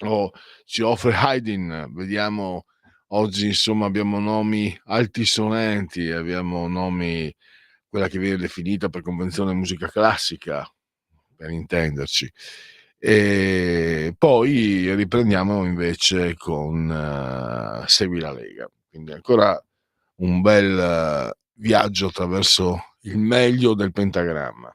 o ci offre Haydn. Vediamo, oggi insomma abbiamo nomi altisonanti, abbiamo nomi, quella che viene definita per convenzione musica classica, per intenderci. E poi riprendiamo invece con Segui la Lega. Quindi ancora un bel viaggio attraverso il meglio del pentagramma.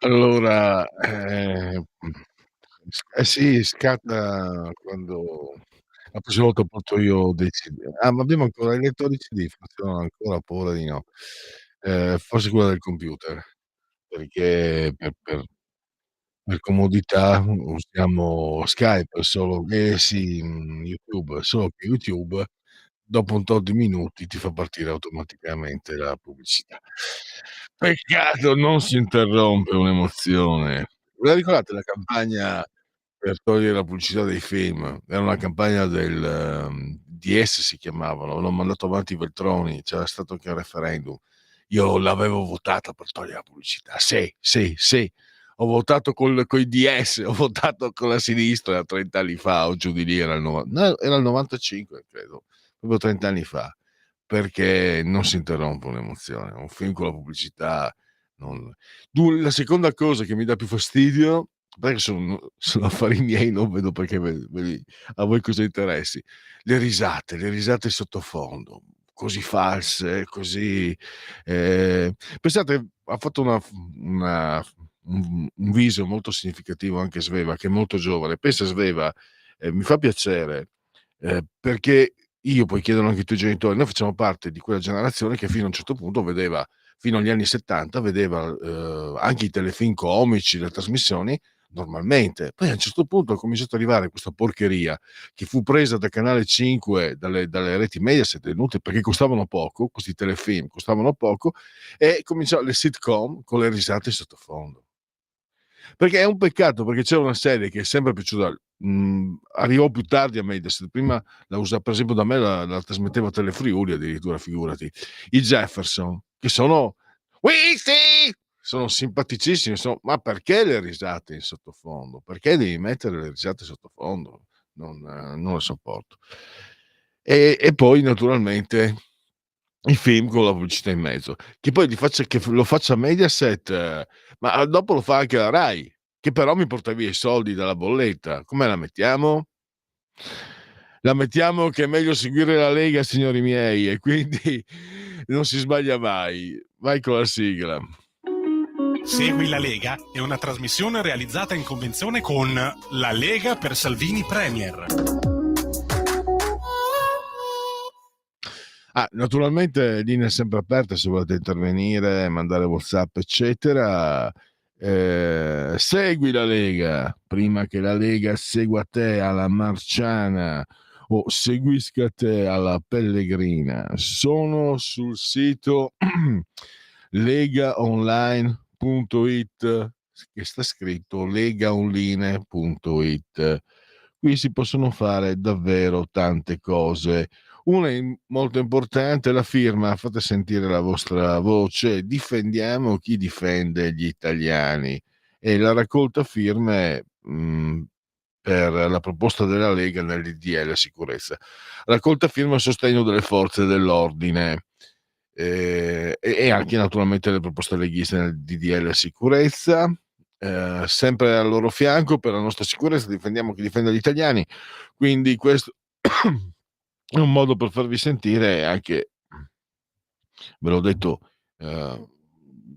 Allora, sì, scatta quando la prossima volta porto io dei CD. Ma abbiamo ancora i lettori CD? Funzionano ancora? Ho paura di no. Forse quello del computer, perché per comodità usiamo Skype solo sì, YouTube, solo che YouTube dopo un tot di minuti ti fa partire automaticamente la pubblicità. Peccato, non si interrompe un'emozione. Ve la ricordate la campagna per togliere la pubblicità dei film? Era una campagna del DS si chiamavano, avevano mandato avanti i Veltroni, c'era stato anche un referendum. Io l'avevo votata per togliere la pubblicità. Sì, sì, sì. Ho votato coi DS, ho votato con la sinistra 30 anni fa o giù di lì, era il 95 credo, proprio 30 anni fa, perché non si interrompe un'emozione. Un film con la pubblicità non la seconda cosa che mi dà più fastidio, perché sono affari miei, non vedo perché a voi cosa interessi, le risate sottofondo, così false, così pensate ha fatto una un viso molto significativo anche Sveva, che è molto giovane. Pensa Sveva, mi fa piacere, perché io poi chiedono anche i tuoi genitori, noi facciamo parte di quella generazione che fino a un certo punto vedeva fino agli anni '70 vedeva, anche i telefilm comici, le trasmissioni normalmente. Poi a un certo punto è cominciato ad arrivare questa porcheria che fu presa da Canale 5, dalle reti Mediaset, inutile perché costavano poco, questi telefilm costavano poco, e cominciò le sitcom con le risate in sottofondo. Perché è un peccato, perché c'era una serie che è sempre piaciuta, arrivò più tardi a Mediaset, prima la usa per esempio da me la trasmetteva Telefriuli addirittura, figurati. I Jefferson, che sono Wheezy! Sono simpaticissimi, ma perché le risate in sottofondo? Perché devi mettere le risate in sottofondo? Non lo sopporto. E poi naturalmente i film con la pubblicità in mezzo, che poi che lo faccia Mediaset, ma dopo lo fa anche la Rai, che però mi porta via i soldi dalla bolletta. Come la mettiamo? La mettiamo che è meglio seguire la Lega, signori miei, e quindi non si sbaglia mai. Vai con la sigla. Segui la Lega è una trasmissione realizzata in convenzione con La Lega per Salvini Premier. Naturalmente linea è sempre aperta se volete intervenire, mandare WhatsApp, eccetera. Segui la Lega prima che la Lega segua te alla Marciana o seguisca te alla Pellegrina. Sono sul sito legaonline.it, che sta scritto legaonline.it. Qui si possono fare davvero tante cose. Una molto importante è la firma, fate sentire la vostra voce, difendiamo chi difende gli italiani, e la raccolta firme per la proposta della Lega nel DDL sicurezza. Raccolta firme a sostegno delle forze dell'ordine, e anche naturalmente le proposte leghiste nel DDL sicurezza. Sempre al loro fianco per la nostra sicurezza, difendiamo chi difende gli italiani, quindi questo è un modo per farvi sentire anche, ve l'ho detto,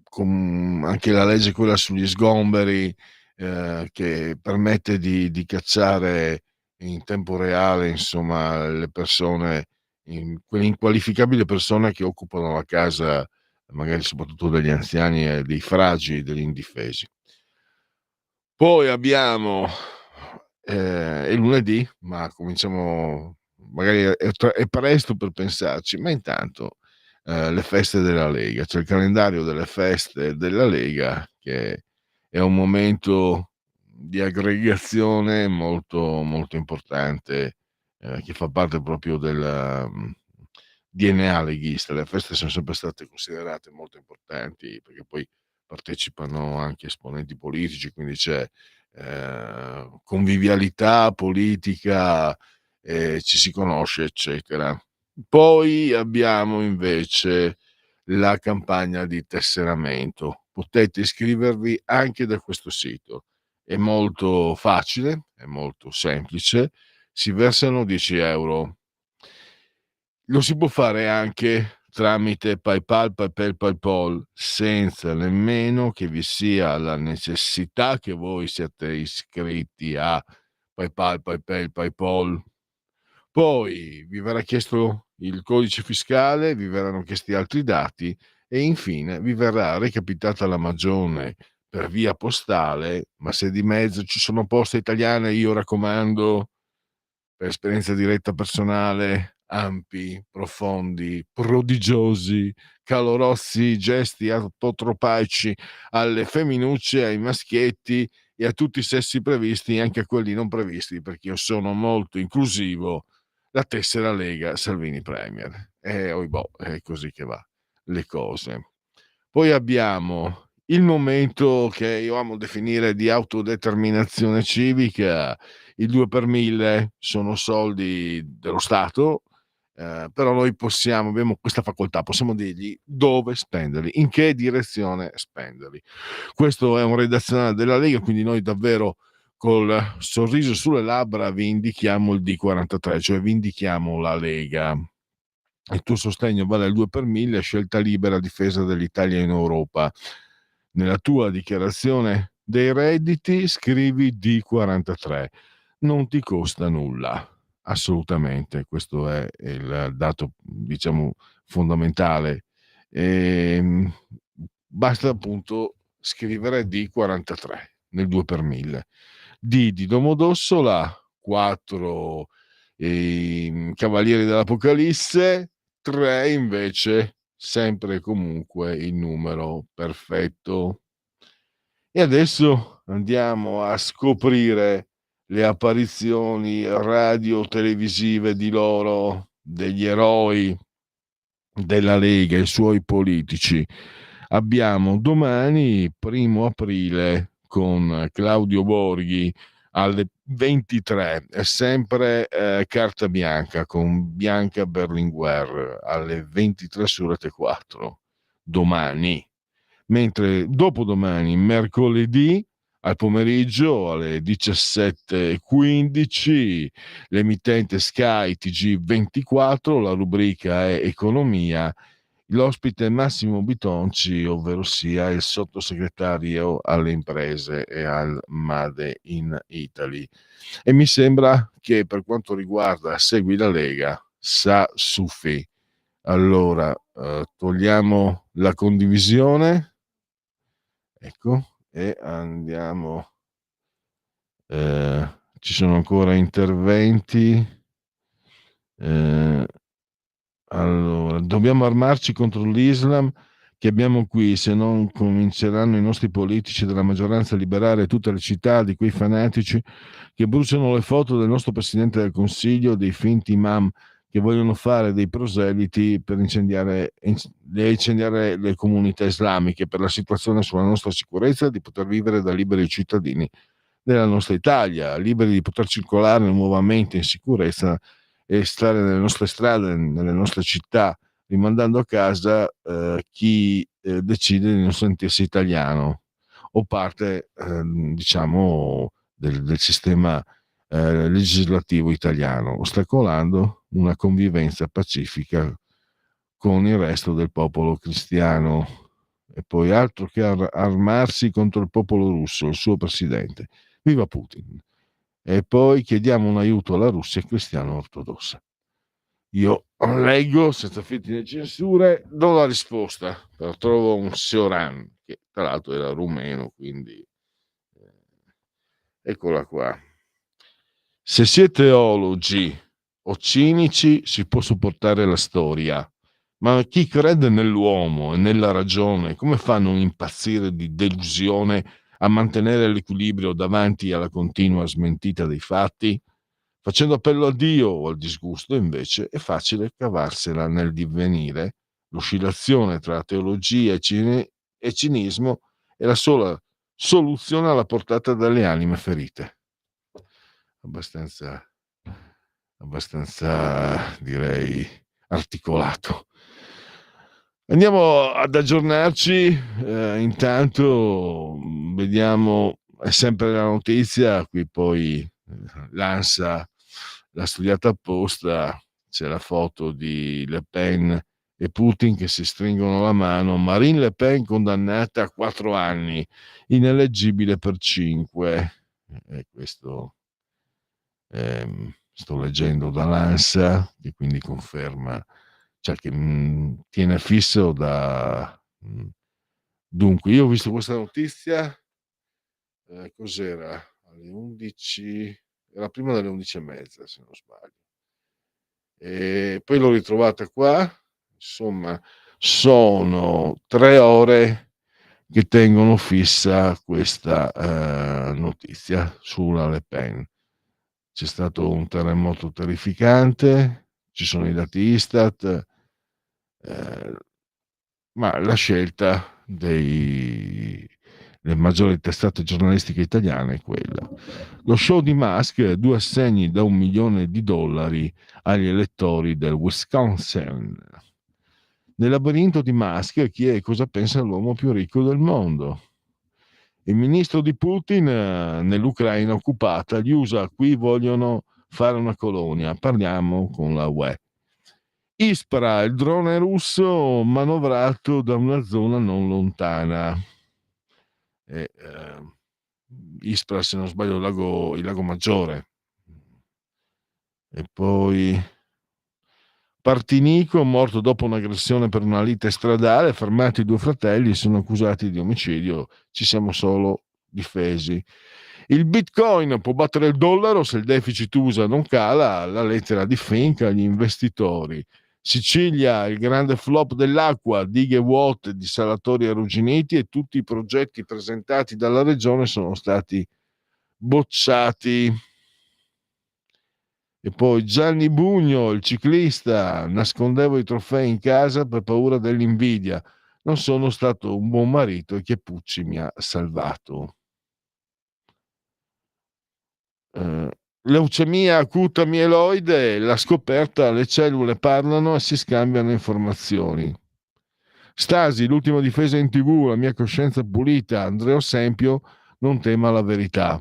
con anche la legge quella sugli sgomberi, che permette di cacciare in tempo reale, insomma, le persone, quelle inqualificabili persone che occupano la casa, magari soprattutto degli anziani e dei fragili, degli indifesi. Poi abbiamo è lunedì, ma cominciamo, magari è presto per pensarci, ma intanto le feste della Lega, cioè il calendario delle feste della Lega, che è un momento di aggregazione molto, molto importante, che fa parte proprio del DNA leghista. Le feste sono sempre state considerate molto importanti, perché poi partecipano anche esponenti politici, quindi c'è convivialità politica, ci si conosce, eccetera. Poi abbiamo invece la campagna di tesseramento. Potete iscrivervi anche da questo sito. È molto facile, è molto semplice, si versano 10 euro. Lo si può fare anche tramite PayPal, PayPal, senza nemmeno che vi sia la necessità che voi siate iscritti a PayPal, PayPal. Poi vi verrà chiesto il codice fiscale, vi verranno chiesti altri dati e infine vi verrà recapitata la magione per via postale, ma se di mezzo ci sono Poste Italiane, io raccomando, per esperienza diretta personale, ampi, profondi, prodigiosi, calorosi gesti apotropaici alle femminucce, ai maschietti e a tutti i sessi previsti e anche a quelli non previsti, perché io sono molto inclusivo, la tessera Lega Salvini Premier. È così che va le cose. Poi abbiamo il momento che io amo definire di autodeterminazione civica. Il 2 per 1000 sono soldi dello Stato, però noi abbiamo questa facoltà, possiamo dirgli dove spenderli, in che direzione spenderli. Questo è un redazionale della Lega, quindi noi davvero col sorriso sulle labbra vi indichiamo il D43, cioè vi indichiamo la Lega. Il tuo sostegno vale il 2 per 1000, scelta libera a difesa dell'Italia in Europa. Nella tua dichiarazione dei redditi scrivi D43, non ti costa nulla, assolutamente, questo è il dato, diciamo, fondamentale. Basta appunto scrivere D43 nel 2 per 1000. D di Domodossola, 4 Cavalieri dell'Apocalisse, 3 invece sempre e comunque il numero perfetto. E adesso andiamo a scoprire le apparizioni radio-televisive di loro, degli eroi della Lega, i suoi politici. Abbiamo domani, 1 aprile, con Claudio Borghi alle 23, è sempre carta bianca con Bianca Berlinguer alle 23 su Rete 4 domani, mentre dopodomani, mercoledì al pomeriggio alle 17:15, l'emittente Sky TG24, la rubrica è Economia, l'ospite è Massimo Bitonci, ovvero sia il sottosegretario alle imprese e al Made in Italy. E mi sembra che per quanto riguarda Segui la Lega, sa suffi. Allora, togliamo la condivisione, ecco, e andiamo. Ci sono ancora interventi. Allora, dobbiamo armarci contro l'Islam che abbiamo qui, se non cominceranno i nostri politici della maggioranza a liberare tutte le città di quei fanatici che bruciano le foto del nostro Presidente del Consiglio, dei finti imam che vogliono fare dei proseliti per incendiare le comunità islamiche, per la situazione sulla nostra sicurezza, di poter vivere da liberi cittadini della nostra Italia, liberi di poter circolare nuovamente in sicurezza e stare nelle nostre strade, nelle nostre città, rimandando a casa chi decide di non sentirsi italiano o parte, diciamo, del sistema legislativo italiano, ostacolando una convivenza pacifica con il resto del popolo cristiano. E poi altro che armarsi contro il popolo russo, il suo presidente. Viva Putin! E poi chiediamo un aiuto alla Russia cristiana ortodossa. Io leggo senza filtri né censure, do la risposta, però trovo un Sioran, che tra l'altro era rumeno, quindi eccola qua. Se siete teologi o cinici si può sopportare la storia, ma chi crede nell'uomo e nella ragione, come fa a non impazzire di delusione, a mantenere l'equilibrio davanti alla continua smentita dei fatti? Facendo appello a Dio o al disgusto, invece, è facile cavarsela nel divenire. L'oscillazione tra teologia e cinismo è la sola soluzione alla portata delle anime ferite. Abbastanza direi articolato. Andiamo ad aggiornarci, intanto vediamo, è sempre la notizia, qui poi l'ANSA l'ha studiata apposta, c'è la foto di Le Pen e Putin che si stringono la mano. Marine Le Pen condannata a 4 anni, ineleggibile per 5. E questo sto leggendo dall'ANSA, che quindi conferma, cioè che tiene fisso da... Dunque, io ho visto questa notizia, cos'era? Alle 11, era prima delle 11:30, se non sbaglio. E poi l'ho ritrovata qua, insomma, sono 3 ore che tengono fissa questa notizia sulla Le Pen. C'è stato un terremoto terrificante, ci sono i dati Istat, ma la scelta delle maggiori testate giornalistiche italiane è quella. Lo show di Musk, 2 assegni da $1 milione agli elettori del Wisconsin. Nel labirinto di Musk, chi è e cosa pensa l'uomo più ricco del mondo? Il ministro di Putin nell'Ucraina occupata, gli USA qui vogliono fare una colonia, parliamo con la UE. Ispra, il drone russo manovrato da una zona non lontana. Ispra, se non sbaglio, il lago Maggiore. E poi Partinico, morto dopo un'aggressione per una lite stradale, fermati 2 fratelli, sono accusati di omicidio, ci siamo solo difesi. Il Bitcoin può battere il dollaro se il deficit USA non cala, la lettera di Fink agli investitori. Sicilia, il grande flop dell'acqua, dighe vuote, dissalatori arrugginiti e tutti i progetti presentati dalla regione sono stati bocciati. E poi Gianni Bugno, il ciclista, nascondevo i trofei in casa per paura dell'invidia. Non sono stato un buon marito e Chiappucci mi ha salvato. Leucemia acuta mieloide, la scoperta, le cellule parlano e si scambiano informazioni. Stasi, l'ultima difesa in TV, la mia coscienza pulita, Andrea Sempio non tema la verità.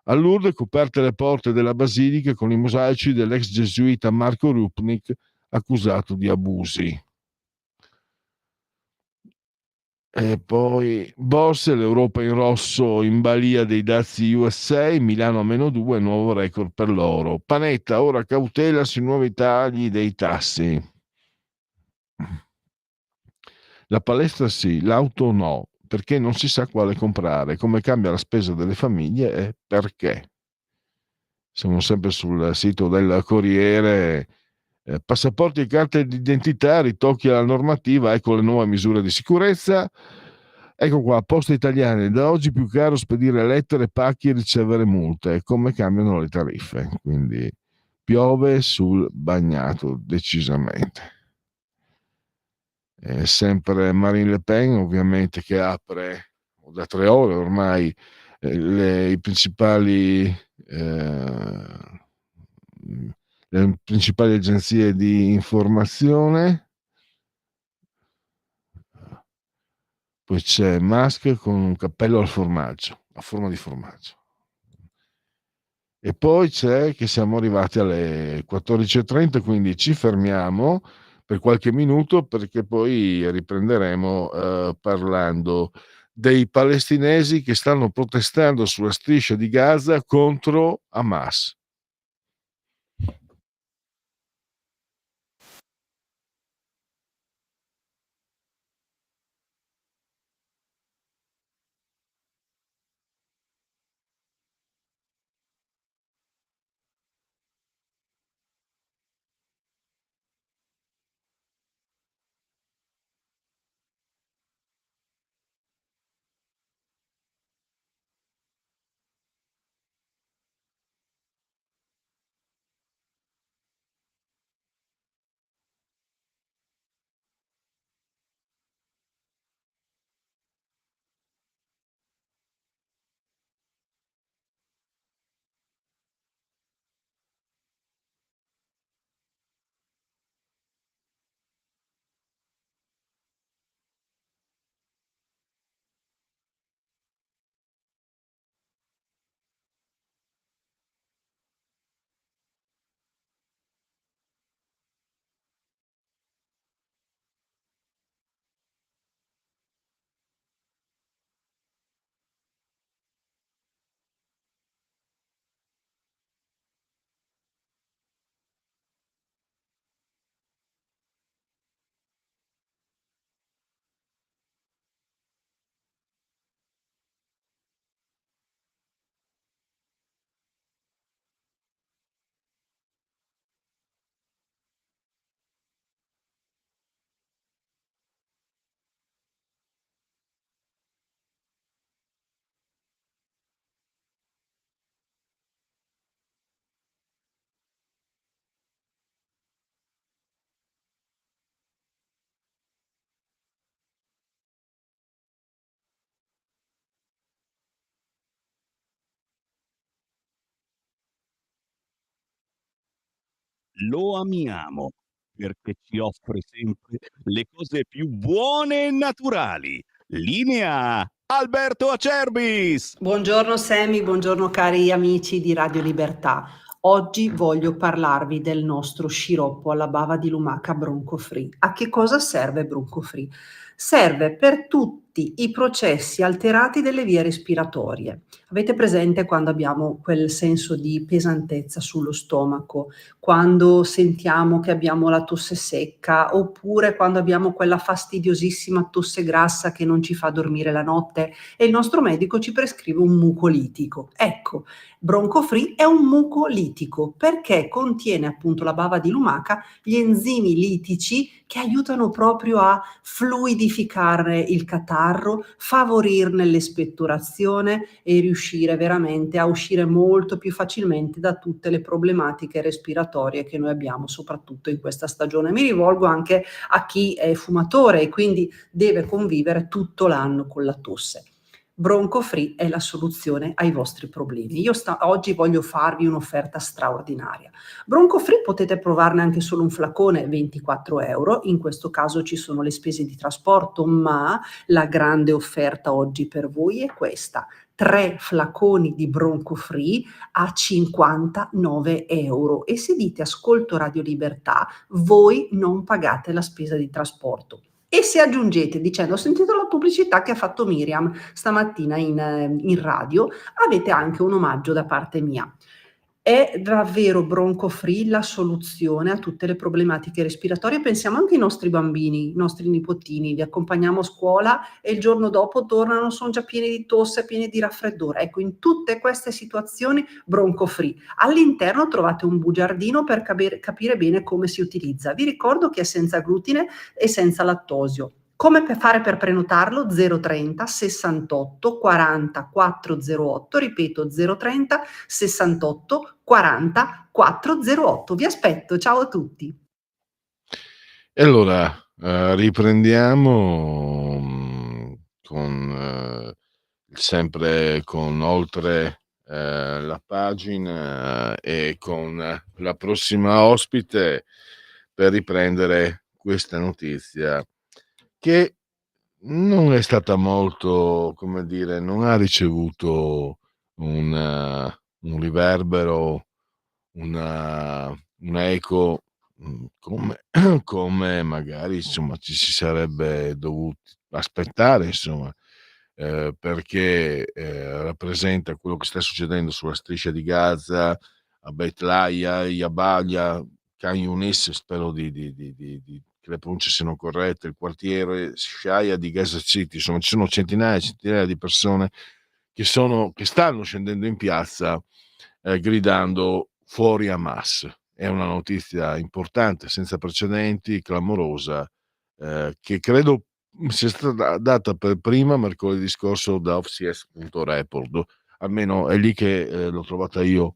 A Lourdes coperte le porte della basilica con i mosaici dell'ex gesuita Marco Rupnik accusato di abusi. E poi borse, l'Europa in rosso in balia dei dazi USA, Milano a -2, nuovo record per l'oro. Panetta, ora cautela sui nuovi tagli dei tassi. La palestra sì, l'auto no, perché non si sa quale comprare, come cambia la spesa delle famiglie e perché. Siamo sempre sul sito del Corriere. Passaporti e carte d'identità, ritocchi alla normativa, ecco le nuove misure di sicurezza. Ecco qua, Poste Italiane, da oggi più caro spedire lettere, pacchi e ricevere multe, come cambiano le tariffe. Quindi piove sul bagnato, decisamente. Sempre Marine Le Pen, ovviamente, che apre da 3 ore ormai i principali le principali agenzie di informazione. Poi c'è Musk con un cappello al formaggio, a forma di formaggio. E poi c'è che siamo arrivati alle 14:30, quindi ci fermiamo per qualche minuto perché poi riprenderemo parlando dei palestinesi che stanno protestando sulla striscia di Gaza contro Hamas. lo amiamo perché ci offre sempre le cose più buone e naturali. Linea Alberto Acerbis! Buongiorno Semi, buongiorno cari amici di Radio Libertà. Oggi voglio parlarvi del nostro sciroppo alla bava di lumaca Bronco Free. A che cosa serve Bronco Free? Serve per tutti i processi alterati delle vie respiratorie. Avete presente quando abbiamo quel senso di pesantezza sullo stomaco, quando sentiamo che abbiamo la tosse secca, oppure quando abbiamo quella fastidiosissima tosse grassa che non ci fa dormire la notte e il nostro medico ci prescrive un mucolitico. Ecco, Bronco Free è un mucolitico perché contiene appunto la bava di lumaca, gli enzimi litici che aiutano proprio a fluidificare il catarro, favorirne l'espettorazione e riuscire veramente a uscire molto più facilmente da tutte le problematiche respiratorie che noi abbiamo, soprattutto in questa stagione. Mi rivolgo anche a chi è fumatore e quindi deve convivere tutto l'anno con la tosse. Bronco Free è la soluzione ai vostri problemi. Oggi voglio farvi un'offerta straordinaria. Bronco Free potete provarne anche solo un flacone, 24 euro. In questo caso ci sono le spese di trasporto, ma la grande offerta oggi per voi è questa: 3 flaconi di Bronco Free a 59 euro. E se dite ascolto Radio Libertà, voi non pagate la spesa di trasporto. E se aggiungete dicendo ho sentito la pubblicità che ha fatto Miriam stamattina in radio, avete anche un omaggio da parte mia. È davvero Bronco Free la soluzione a tutte le problematiche respiratorie. Pensiamo anche ai nostri bambini, i nostri nipotini, li accompagniamo a scuola e il giorno dopo tornano, sono già pieni di tosse, pieni di raffreddore. Ecco, in tutte queste situazioni Bronco Free. All'interno trovate un bugiardino per capire bene come si utilizza. Vi ricordo che è senza glutine e senza lattosio. Come fare per prenotarlo? 030 68 40 408, ripeto 030 68 40 408. Vi aspetto, ciao a tutti. E allora riprendiamo con sempre con oltre la pagina e con la prossima ospite per riprendere questa notizia che non è stata molto, come dire, non ha ricevuto un riverbero, un eco come magari insomma ci si sarebbe dovuti aspettare, insomma, perché rappresenta quello che sta succedendo sulla striscia di Gaza, a Beit Laia, Jabalia, Khan Yunis, spero che le pronunce siano corrette, il quartiere Shaya di Gaza City. Insomma, ci sono centinaia e centinaia di persone che stanno scendendo in piazza gridando fuori Hamas. È una notizia importante, senza precedenti, clamorosa, che credo sia stata data per prima mercoledì scorso da OFCS.report, almeno è lì che l'ho trovata io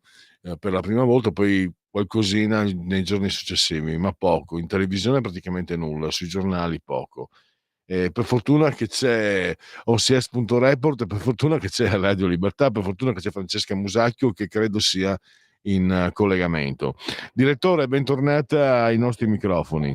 per la prima volta, poi qualcosina nei giorni successivi, ma poco, in televisione praticamente nulla, sui giornali poco. Per fortuna che c'è OCS.report, per fortuna che c'è Radio Libertà, per fortuna che c'è Francesca Musacchio, che credo sia in collegamento. Direttore, bentornata ai nostri microfoni.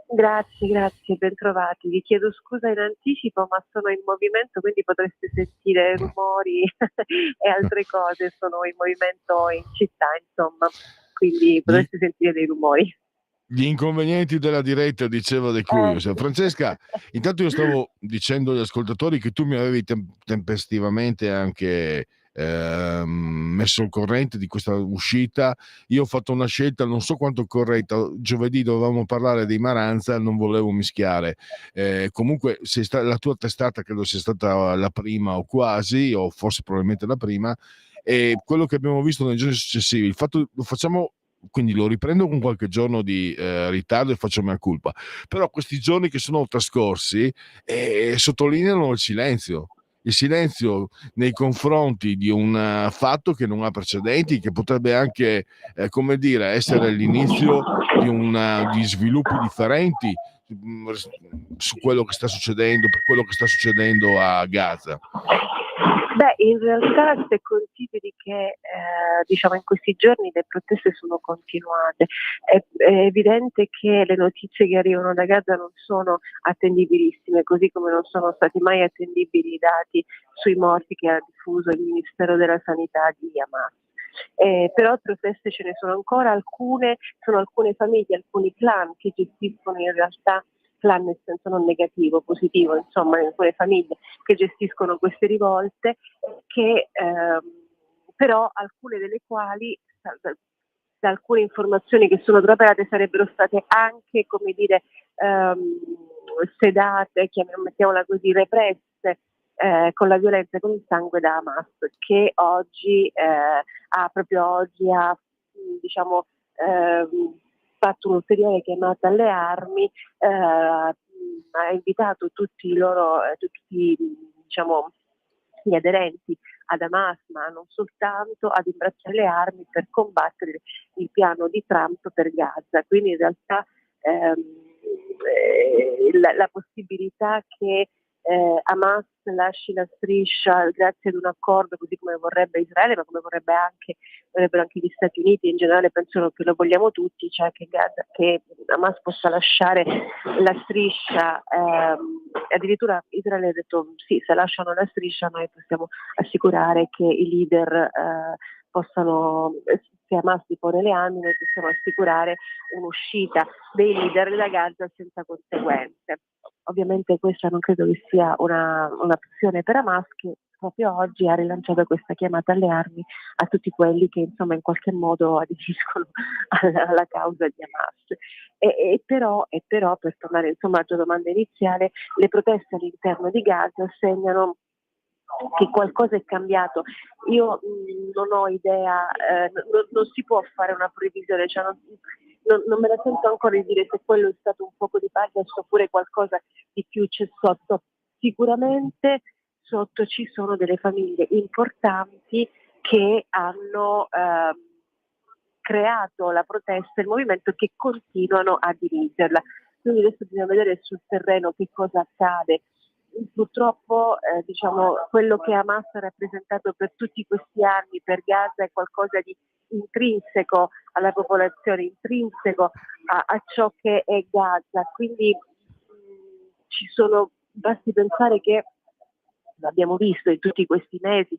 Grazie, bentrovati. Vi chiedo scusa in anticipo, ma sono in movimento, quindi potreste sentire rumori e altre cose. Sono in movimento in città, insomma, quindi potreste sentire dei rumori. Gli inconvenienti della diretta, diceva De Curious. Francesca, intanto io stavo dicendo agli ascoltatori che tu mi avevi tempestivamente anche messo al corrente di questa uscita. Io ho fatto una scelta non so quanto corretta. Giovedì dovevamo parlare di Maranza, non volevo mischiare. Comunque la tua testata credo sia stata la prima o quasi, o forse probabilmente la prima, e quello che abbiamo visto nei giorni successivi, il fatto lo facciamo, quindi lo riprendo con qualche giorno di ritardo e faccio mea culpa, però questi giorni che sono trascorsi sottolineano il silenzio nei confronti di un fatto che non ha precedenti, che potrebbe anche come dire essere l'inizio di sviluppi differenti su quello che sta succedendo, per quello che sta succedendo a Gaza. Beh, in realtà se consideri che diciamo in questi giorni le proteste sono continuate, è evidente che le notizie che arrivano da Gaza non sono attendibilissime, così come non sono stati mai attendibili i dati sui morti che ha diffuso il Ministero della Sanità di Hamas. Però proteste ce ne sono ancora, sono alcune famiglie, alcuni clan che gestiscono in realtà, clan nel senso non negativo, positivo, insomma, alcune famiglie che gestiscono queste rivolte, che però alcune delle quali, da alcune informazioni che sono trapelate, sarebbero state anche, come dire, sedate, mettiamola così, represse con la violenza e con il sangue da Hamas, che oggi ha diciamo fatto un'ulteriore chiamata alle armi, ha invitato tutti diciamo gli aderenti ad Hamas, ma non soltanto, ad imbracciare le armi per combattere il piano di Trump per Gaza. Quindi in realtà la possibilità che Hamas lasci la striscia grazie ad un accordo, così come vorrebbe Israele, ma come vorrebbero anche gli Stati Uniti, in generale penso che lo vogliamo tutti, cioè che Hamas possa lasciare la striscia, addirittura Israele ha detto sì, se lasciano la striscia noi possiamo assicurare che i leader se Hamas si pone le armi, noi possiamo assicurare un'uscita dei leader da Gaza senza conseguenze. Ovviamente questa non credo che sia un'opzione per Hamas, che proprio oggi ha rilanciato questa chiamata alle armi a tutti quelli che insomma in qualche modo aderiscono alla causa di Hamas. Però per tornare insomma alla tua domanda iniziale, le proteste all'interno di Gaza segnano che qualcosa è cambiato. Io non ho idea, non si può fare una previsione, cioè non me la sento ancora di dire se quello è stato un fuoco di pagliaccio oppure qualcosa di più c'è sotto. Sicuramente sotto ci sono delle famiglie importanti che hanno creato la protesta, il movimento, che continuano a dirigerla. Quindi adesso bisogna vedere sul terreno che cosa accade. Purtroppo diciamo quello che Hamas ha rappresentato per tutti questi anni per Gaza è qualcosa di intrinseco alla popolazione, intrinseco a ciò che è Gaza. Quindi basti pensare che l'abbiamo visto in tutti questi mesi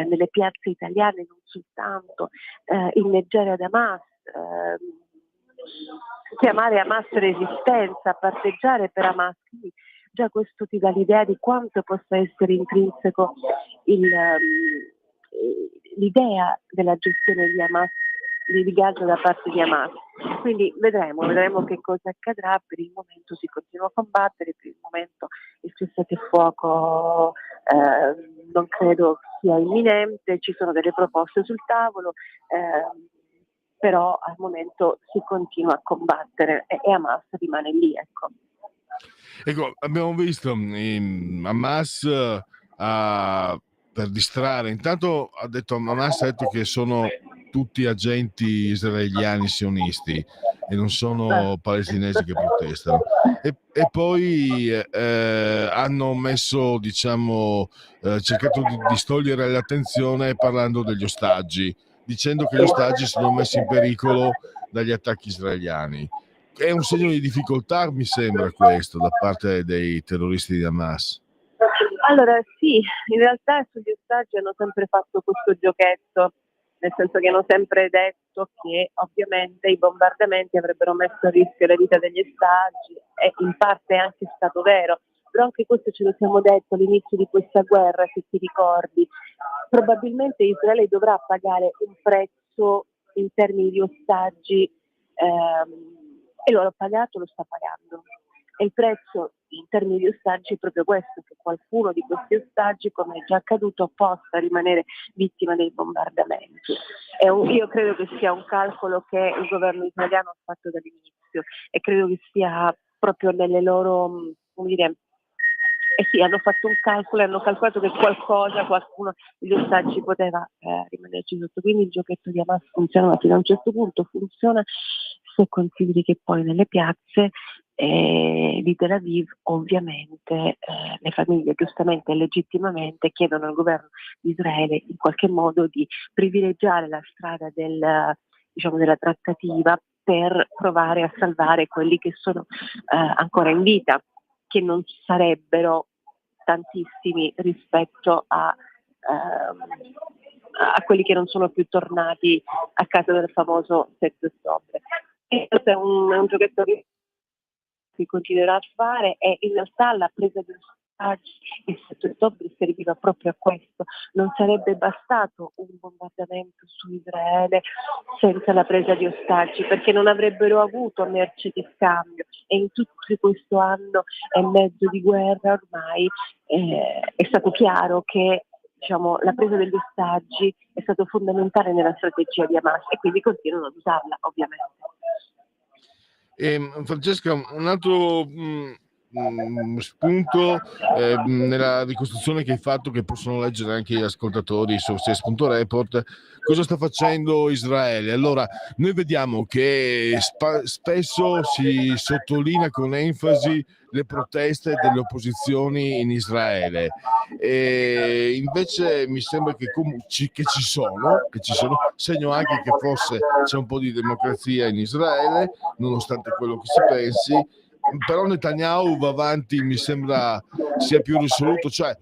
nelle piazze italiane, non soltanto, inneggiare ad Hamas, chiamare Hamas resistenza, parteggiare per Hamas. Quindi già questo ti dà l'idea di quanto possa essere intrinseco l'idea della gestione di Hamas, di Gaza da parte di Hamas. Quindi vedremo che cosa accadrà. Per il momento si continua a combattere, per il momento il cessate il fuoco non credo sia imminente, ci sono delle proposte sul tavolo, però al momento si continua a combattere e Hamas rimane lì, ecco. Ecco, abbiamo visto Hamas per distrarre, intanto Hamas ha detto che sono tutti agenti israeliani sionisti e non sono palestinesi che protestano, e poi hanno messo, diciamo, cercato di distogliere l'attenzione parlando degli ostaggi, dicendo che gli ostaggi sono messi in pericolo dagli attacchi israeliani. È un segno di difficoltà, mi sembra, questo, da parte dei terroristi di Hamas. Allora sì, in realtà sugli ostaggi hanno sempre fatto questo giochetto, nel senso che hanno sempre detto che ovviamente i bombardamenti avrebbero messo a rischio la vita degli ostaggi, e in parte è anche stato vero, però anche questo ce lo siamo detto all'inizio di questa guerra, se ti ricordi. Probabilmente Israele dovrà pagare un prezzo in termini di ostaggi, e lo ha pagato, lo sta pagando. E il prezzo in termini di ostaggi è proprio questo, che qualcuno di questi ostaggi, come è già accaduto, possa rimanere vittima dei bombardamenti. Io credo che sia un calcolo che il governo italiano ha fatto dall'inizio, e credo che sia proprio nelle loro, come dire, sì, hanno fatto un calcolo e hanno calcolato che qualcuno degli ostaggi poteva rimanerci sotto. Quindi il giochetto di Hamas funziona, ma fino a un certo punto funziona se consideri che poi nelle piazze di Tel Aviv, ovviamente le famiglie giustamente e legittimamente chiedono al governo di Israele in qualche modo di privilegiare la strada della trattativa per provare a salvare quelli che sono ancora in vita, che non sarebbero tantissimi rispetto a quelli che non sono più tornati a casa del famoso 7 ottobre. E questo è un giochetto che si continuerà a fare, e in realtà la presa di ostaggi il 7 ottobre serviva proprio a questo. Non sarebbe bastato un bombardamento su Israele senza la presa di ostaggi, perché non avrebbero avuto merce di scambio, e in tutto questo anno e mezzo di guerra ormai è stato chiaro che la presa degli ostaggi è stato fondamentale nella strategia di Hamas, e quindi continuano ad usarla, ovviamente. Francesca, un altro spunto nella ricostruzione che hai fatto, che possono leggere anche gli ascoltatori su CS.report, cosa sta facendo Israele? Allora, noi vediamo che spesso si sottolinea con enfasi le proteste delle opposizioni in Israele, e invece mi sembra che ci sono, segno anche che forse c'è un po' di democrazia in Israele, nonostante quello che si pensi. Però Netanyahu va avanti, mi sembra sia più risoluto, cioè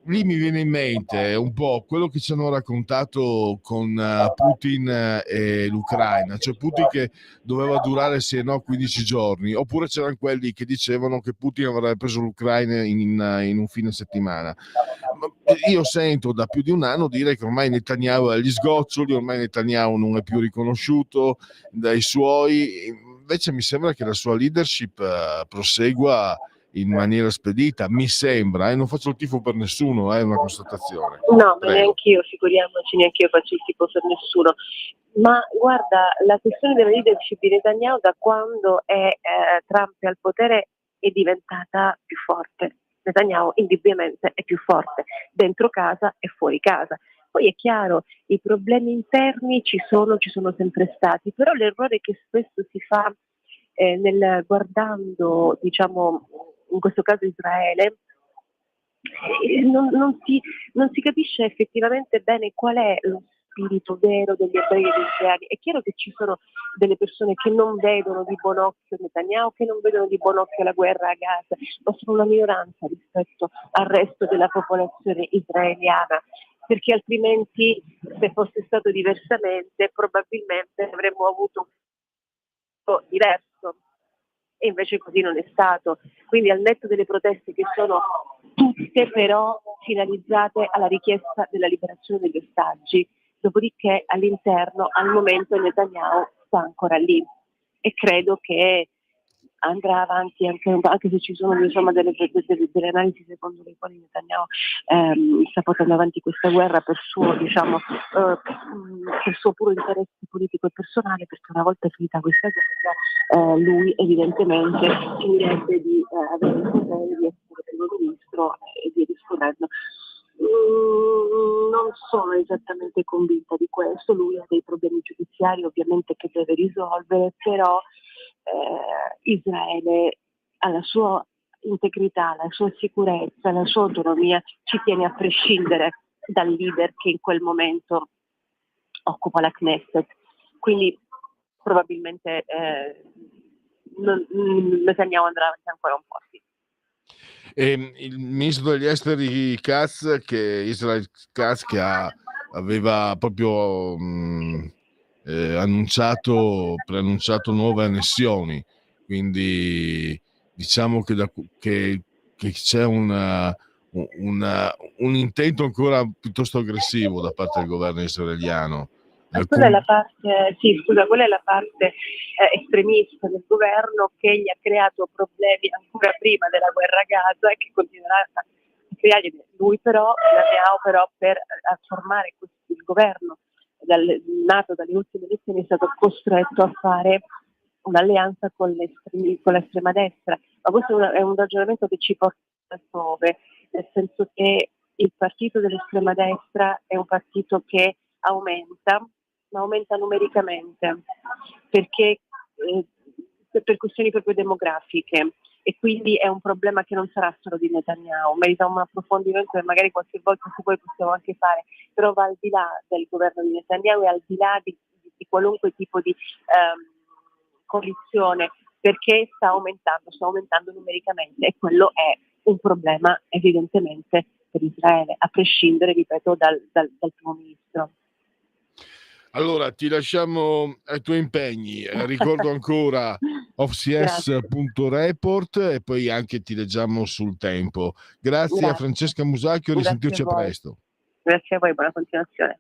lì mi viene in mente un po' quello che ci hanno raccontato con Putin e l'Ucraina, cioè Putin che doveva durare sì e no 15 giorni, oppure c'erano quelli che dicevano che Putin avrebbe preso l'Ucraina in un fine settimana. Io sento da più di un anno dire che ormai Netanyahu ha gli sgoccioli, ormai Netanyahu non è più riconosciuto dai suoi, invece mi sembra che la sua leadership prosegua in maniera spedita, mi sembra, non faccio il tifo per nessuno, è una constatazione. No, ma neanch'io, figuriamoci, neanch'io faccio il tifo per nessuno. Ma guarda, la questione della leadership di Netanyahu da quando è Trump al potere è diventata più forte. Netanyahu indubbiamente è più forte dentro casa e fuori casa. Poi è chiaro, i problemi interni ci sono sempre stati, però l'errore che spesso si fa nel guardando, in questo caso Israele, non si capisce effettivamente bene qual è lo spirito vero degli ebrei e degli israeliani. È chiaro che ci sono delle persone che non vedono di buon occhio Netanyahu, che non vedono di buon occhio la guerra a Gaza, ma sono una minoranza rispetto al resto della popolazione israeliana, perché altrimenti, se fosse stato diversamente, probabilmente avremmo avuto un diverso, e invece così non è stato. Quindi, al netto delle proteste che sono tutte però finalizzate alla richiesta della liberazione degli ostaggi, dopodiché all'interno al momento Netanyahu sta ancora lì, e credo che andrà avanti anche se ci sono delle analisi secondo le quali Netanyahu sta portando avanti questa guerra per suo per suo puro interesse politico e personale, perché una volta finita questa guerra lui evidentemente finirebbe di avere il potere di essere primo ministro e via discorrendo. Non sono esattamente convinta di questo, lui ha dei problemi giudiziari ovviamente che deve risolvere, però Israele alla sua integrità, alla sua sicurezza, alla sua autonomia ci tiene a prescindere dal leader che in quel momento occupa la Knesset. Quindi probabilmente Netanyahu andrà avanti ancora un po'. Sì. Il ministro degli esteri Israel Katz, che aveva proprio preannunciato nuove annessioni, quindi diciamo che c'è un intento ancora piuttosto aggressivo da parte del governo israeliano. Quella è la parte estremista del governo, che gli ha creato problemi ancora prima della guerra a Gaza e che continuerà a creare lui, però Netanyahu, però per formare il governo nato dalle ultime elezioni è stato costretto a fare un'alleanza con l'estrema destra, ma questo è un ragionamento che ci porta altrove, nel senso che il partito dell'estrema destra è un partito che aumenta, ma aumenta numericamente, perché per questioni proprio demografiche, e quindi è un problema che non sarà solo di Netanyahu, merita un approfondimento che magari qualche volta su poi possiamo anche fare, però va al di là del governo di Netanyahu e al di là di qualunque tipo di coalizione, perché sta aumentando numericamente, e quello è un problema evidentemente per Israele, a prescindere, ripeto, dal primo ministro. Allora, ti lasciamo ai tuoi impegni. Ricordo ancora ofcs.report e poi anche ti leggiamo sul Tempo. Grazie a Francesca Musacchio, risentirci a presto. Grazie a voi, buona continuazione.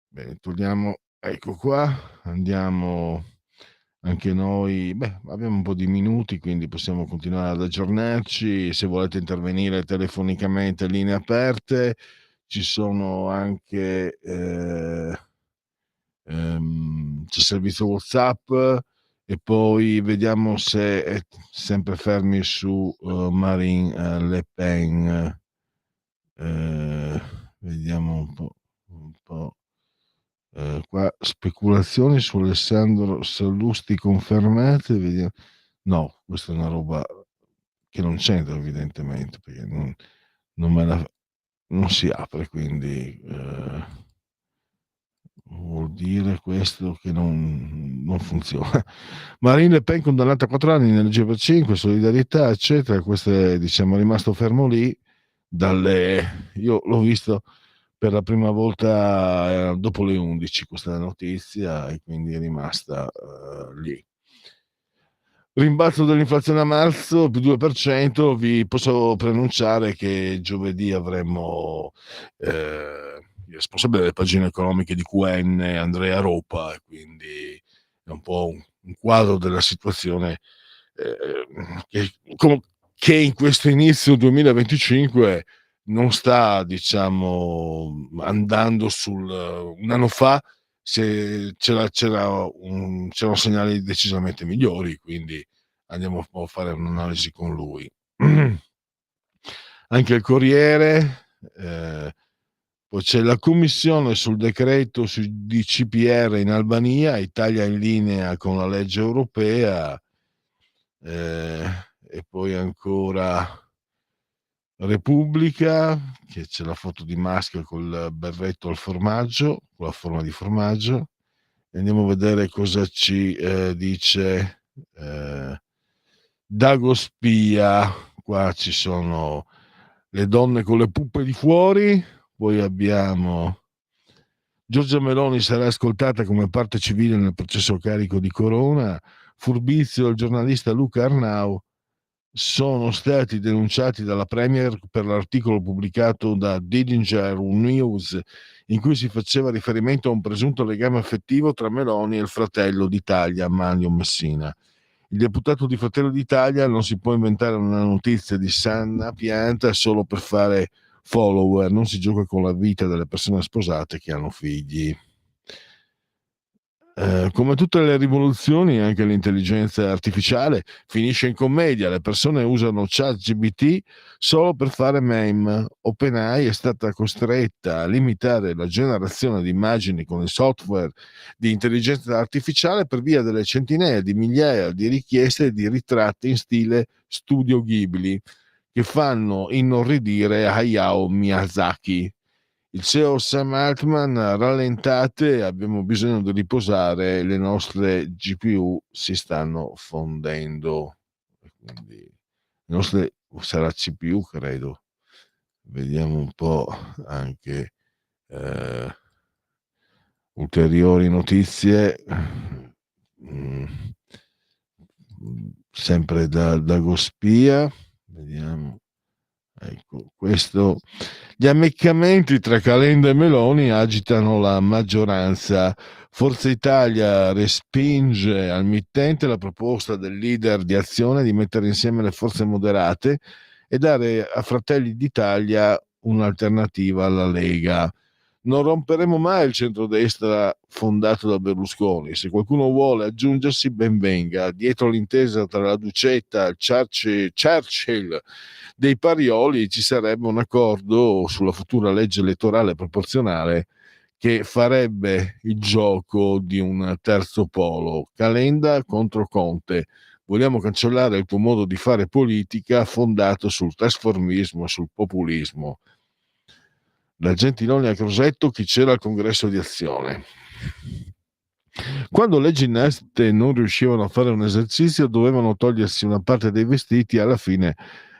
Bene, torniamo, ecco qua, andiamo anche noi, abbiamo un po' di minuti, quindi possiamo continuare ad aggiornarci. Se volete intervenire telefonicamente, linee aperte. Ci sono anche c'è servizio WhatsApp, e poi vediamo se è sempre fermi su Marine Le Pen. Vediamo un po'. Qua speculazioni su Alessandro Sallusti confermate, vediamo. No, questa è una roba che non c'entra evidentemente, perché non si apre, quindi vuol dire questo che non funziona. Marine Le Pen condannata a 4 anni nel G5, solidarietà, eccetera. Questo è, diciamo, rimasto fermo lì. Io l'ho visto per la prima volta dopo le 11 questa notizia, e quindi è rimasta lì. Rimbalzo dell'inflazione a marzo più 2%. Vi posso preannunciare che giovedì avremo il responsabile delle pagine economiche di QN, Andrea Ropa, e quindi è un po' un quadro della situazione che in questo inizio 2025 non sta, diciamo, andando un anno fa c'erano segnali decisamente migliori, quindi andiamo a fare un'analisi con lui. Anche il Corriere, poi c'è la commissione sul decreto di CPR in Albania, Italia in linea con la legge europea, e poi ancora Repubblica, che c'è la foto di Musk col berretto al formaggio, con la forma di formaggio. E andiamo a vedere cosa ci dice Dago Spia. Qua ci sono le donne con le puppe di fuori. Poi abbiamo Giorgia Meloni sarà ascoltata come parte civile nel processo carico di Corona. Furbizio del giornalista Luca Arnau sono stati denunciati dalla Premier per l'articolo pubblicato da Didinger News, in cui si faceva riferimento a un presunto legame affettivo tra Meloni e il fratello d'Italia, Manlio Messina. Il deputato di Fratelli d'Italia non si può inventare una notizia di sana pianta solo per fare follower, non si gioca con la vita delle persone sposate che hanno figli. Come tutte le rivoluzioni, anche l'intelligenza artificiale finisce in commedia. Le persone usano ChatGPT solo per fare meme. OpenAI è stata costretta a limitare la generazione di immagini con il software di intelligenza artificiale per via delle centinaia di migliaia di richieste di ritratti in stile Studio Ghibli che fanno inorridire Hayao Miyazaki. Il CEO Sam Altman: rallentate, abbiamo bisogno di riposare, le nostre GPU si stanno fondendo. Quindi le nostre, sarà CPU, credo. Vediamo un po' anche ulteriori notizie. Sempre da Gospia. Vediamo. Ecco, questo. Gli ammiccamenti tra Calenda e Meloni agitano la maggioranza. Forza Italia respinge al mittente la proposta del leader di Azione di mettere insieme le forze moderate e dare a Fratelli d'Italia un'alternativa alla Lega. Non romperemo mai il centrodestra fondato da Berlusconi. Se qualcuno vuole aggiungersi, ben venga. Dietro l'intesa tra la Ducetta e Churchill dei Parioli ci sarebbe un accordo sulla futura legge elettorale proporzionale che farebbe il gioco di un terzo polo. Calenda contro Conte. Vogliamo cancellare il tuo modo di fare politica fondato sul trasformismo e sul populismo. La Gentiloni a Crosetto, chi c'era al congresso di Azione. Quando le ginneste non riuscivano a fare un esercizio dovevano togliersi una parte dei vestiti e alla fine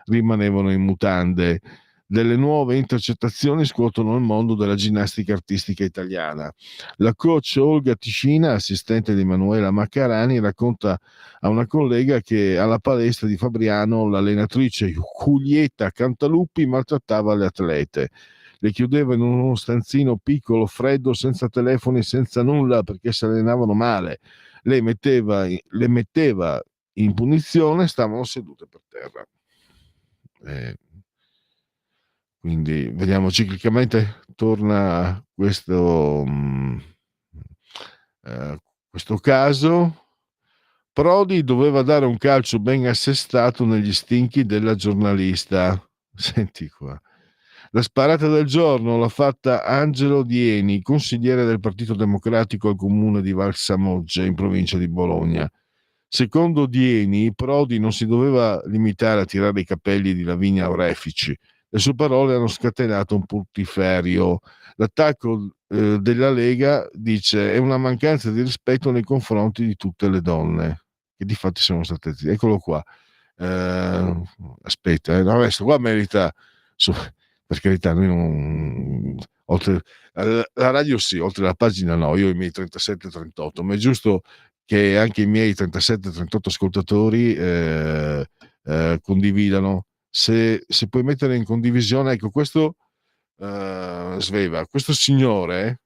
rimanevano in mutande. Delle nuove intercettazioni scuotono il mondo della ginnastica artistica italiana. La coach Olga Tiscina, assistente di Emanuela Maccarani, racconta a una collega che alla palestra di Fabriano l'allenatrice Julieta Cantaluppi maltrattava le atlete. Le chiudeva in uno stanzino piccolo, freddo, senza telefoni, senza nulla, perché si allenavano male. Le metteva in punizione, stavano sedute per terra. Quindi vediamo ciclicamente torna questo caso. Prodi doveva dare un calcio ben assestato negli stinchi della giornalista. Senti qua. La sparata del giorno l'ha fatta Angelo Dieni, consigliere del Partito Democratico al comune di Valsamoggia, in provincia di Bologna. Secondo Dieni, Prodi non si doveva limitare a tirare i capelli di Lavinia Orefici. Le sue parole hanno scatenato un putiferio. L'attacco della Lega, dice, è una mancanza di rispetto nei confronti di tutte le donne, che di fatti sono state... Eccolo qua. Aspetta, no, questo qua merita... Per carità, noi non... oltre la radio sì, oltre la pagina no, io ho i miei 37-38, ma è giusto che anche i miei 37-38 ascoltatori condividano. Se puoi mettere in condivisione, ecco, questo Sveva, questo signore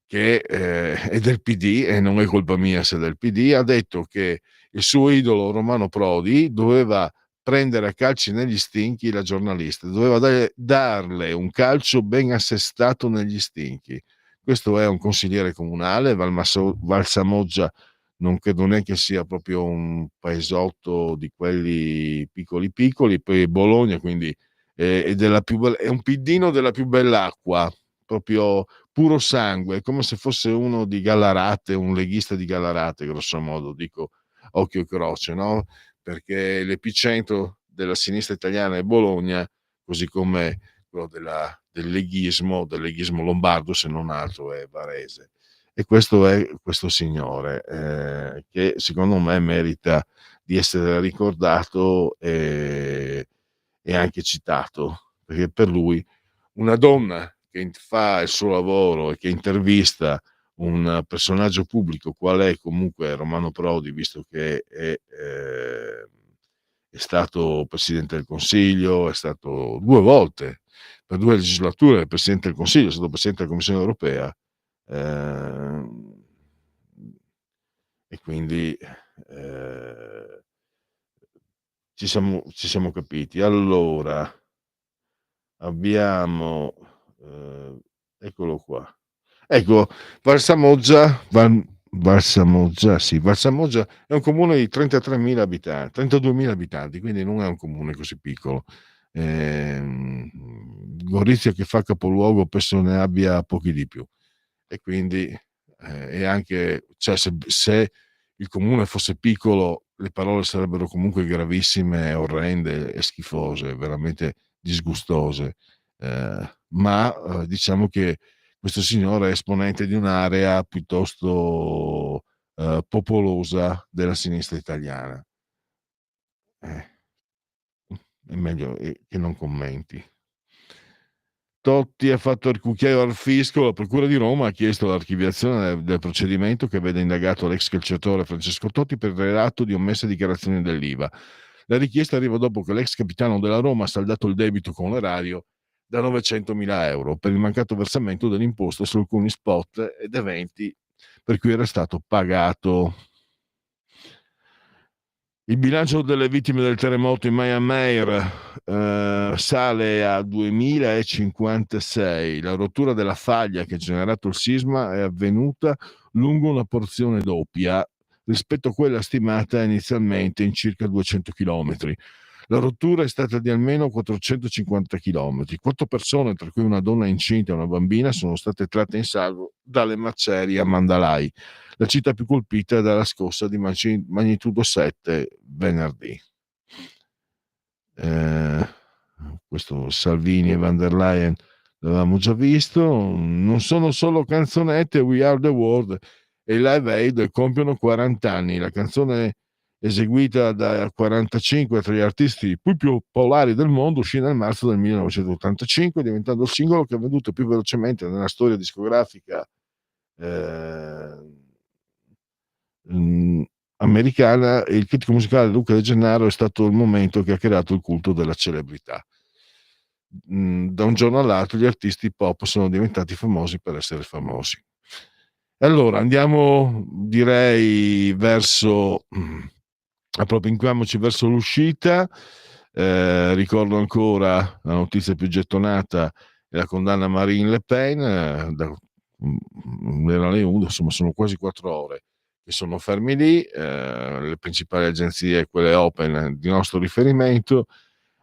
che è del PD, e non è colpa mia se è del PD, ha detto che il suo idolo Romano Prodi doveva prendere a calci negli stinchi la giornalista, doveva darle un calcio ben assestato negli stinchi. Questo è un consigliere comunale, Valsamoggia non credo neanche sia proprio un paesotto di quelli piccoli, poi Bologna, quindi è un piddino della più bella acqua, proprio puro sangue, come se fosse uno di Gallarate, un leghista di Gallarate, grosso modo, dico occhio e croce, no? Perché l'epicentro della sinistra italiana è Bologna, così come quello del leghismo lombardo, se non altro è Varese. E questo è questo signore che secondo me merita di essere ricordato e anche citato, perché per lui una donna che fa il suo lavoro e che intervista un personaggio pubblico qual è comunque Romano Prodi, visto che è stato Presidente del Consiglio, è stato 2 volte, per 2 legislature Presidente del Consiglio, è stato Presidente della Commissione Europea, e quindi ci siamo capiti. Allora abbiamo eccolo qua, ecco, Valsamoggia è un comune di 33.000 abitanti, 32.000 abitanti, quindi non è un comune così piccolo. Gorizia, che fa capoluogo, penso ne abbia pochi di più, e quindi è anche, cioè, se il comune fosse piccolo le parole sarebbero comunque gravissime, orrende e schifose, veramente disgustose, ma diciamo che questo signore è esponente di un'area piuttosto popolosa della sinistra italiana. È meglio che non commenti. Totti ha fatto il cucchiaio al fisco. La Procura di Roma ha chiesto l'archiviazione del procedimento che vede indagato l'ex calciatore Francesco Totti per il reato di omessa dichiarazione dell'IVA. La richiesta arriva dopo che l'ex capitano della Roma ha saldato il debito con l'erario da 900.000 euro per il mancato versamento dell'imposta su alcuni spot ed eventi per cui era stato pagato. Il bilancio delle vittime del terremoto in Myanmar sale a 2056. La rottura della faglia che ha generato il sisma è avvenuta lungo una porzione doppia rispetto a quella stimata inizialmente in circa 200 km. La rottura è stata di almeno 450 km. 4 persone, tra cui una donna incinta e una bambina, sono state tratte in salvo dalle macerie a Mandalay, la città più colpita dalla scossa di magnitudo 7 venerdì. Questo Salvini e van der Leyen l'avevamo già visto. Non sono solo canzonette. We Are the World e Live Aid compiono 40 anni. La canzone eseguita da 45 tra gli artisti più popolari del mondo uscì nel marzo del 1985, diventando il singolo che ha venduto più velocemente nella storia discografica americana. E il critico musicale Luca De Gennaro è stato il momento che ha creato il culto della celebrità. Da un giorno all'altro gli artisti pop sono diventati famosi per essere famosi. Allora andiamo, direi, verso appropinquiamoci verso l'uscita. Ricordo ancora la notizia più gettonata è la condanna a Marine Le Pen. Era le 11, insomma sono quasi 4 ore che sono fermi lì, le principali agenzie, quelle open di nostro riferimento,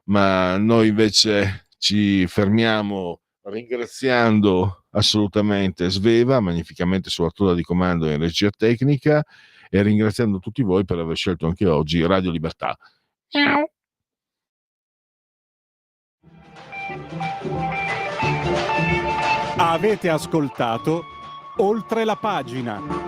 ma noi invece ci fermiamo ringraziando assolutamente Sveva, magnificamente sulla tolla di comando e in regia tecnica, e ringraziando tutti voi per aver scelto anche oggi Radio Libertà. Avete ascoltato Oltre la pagina.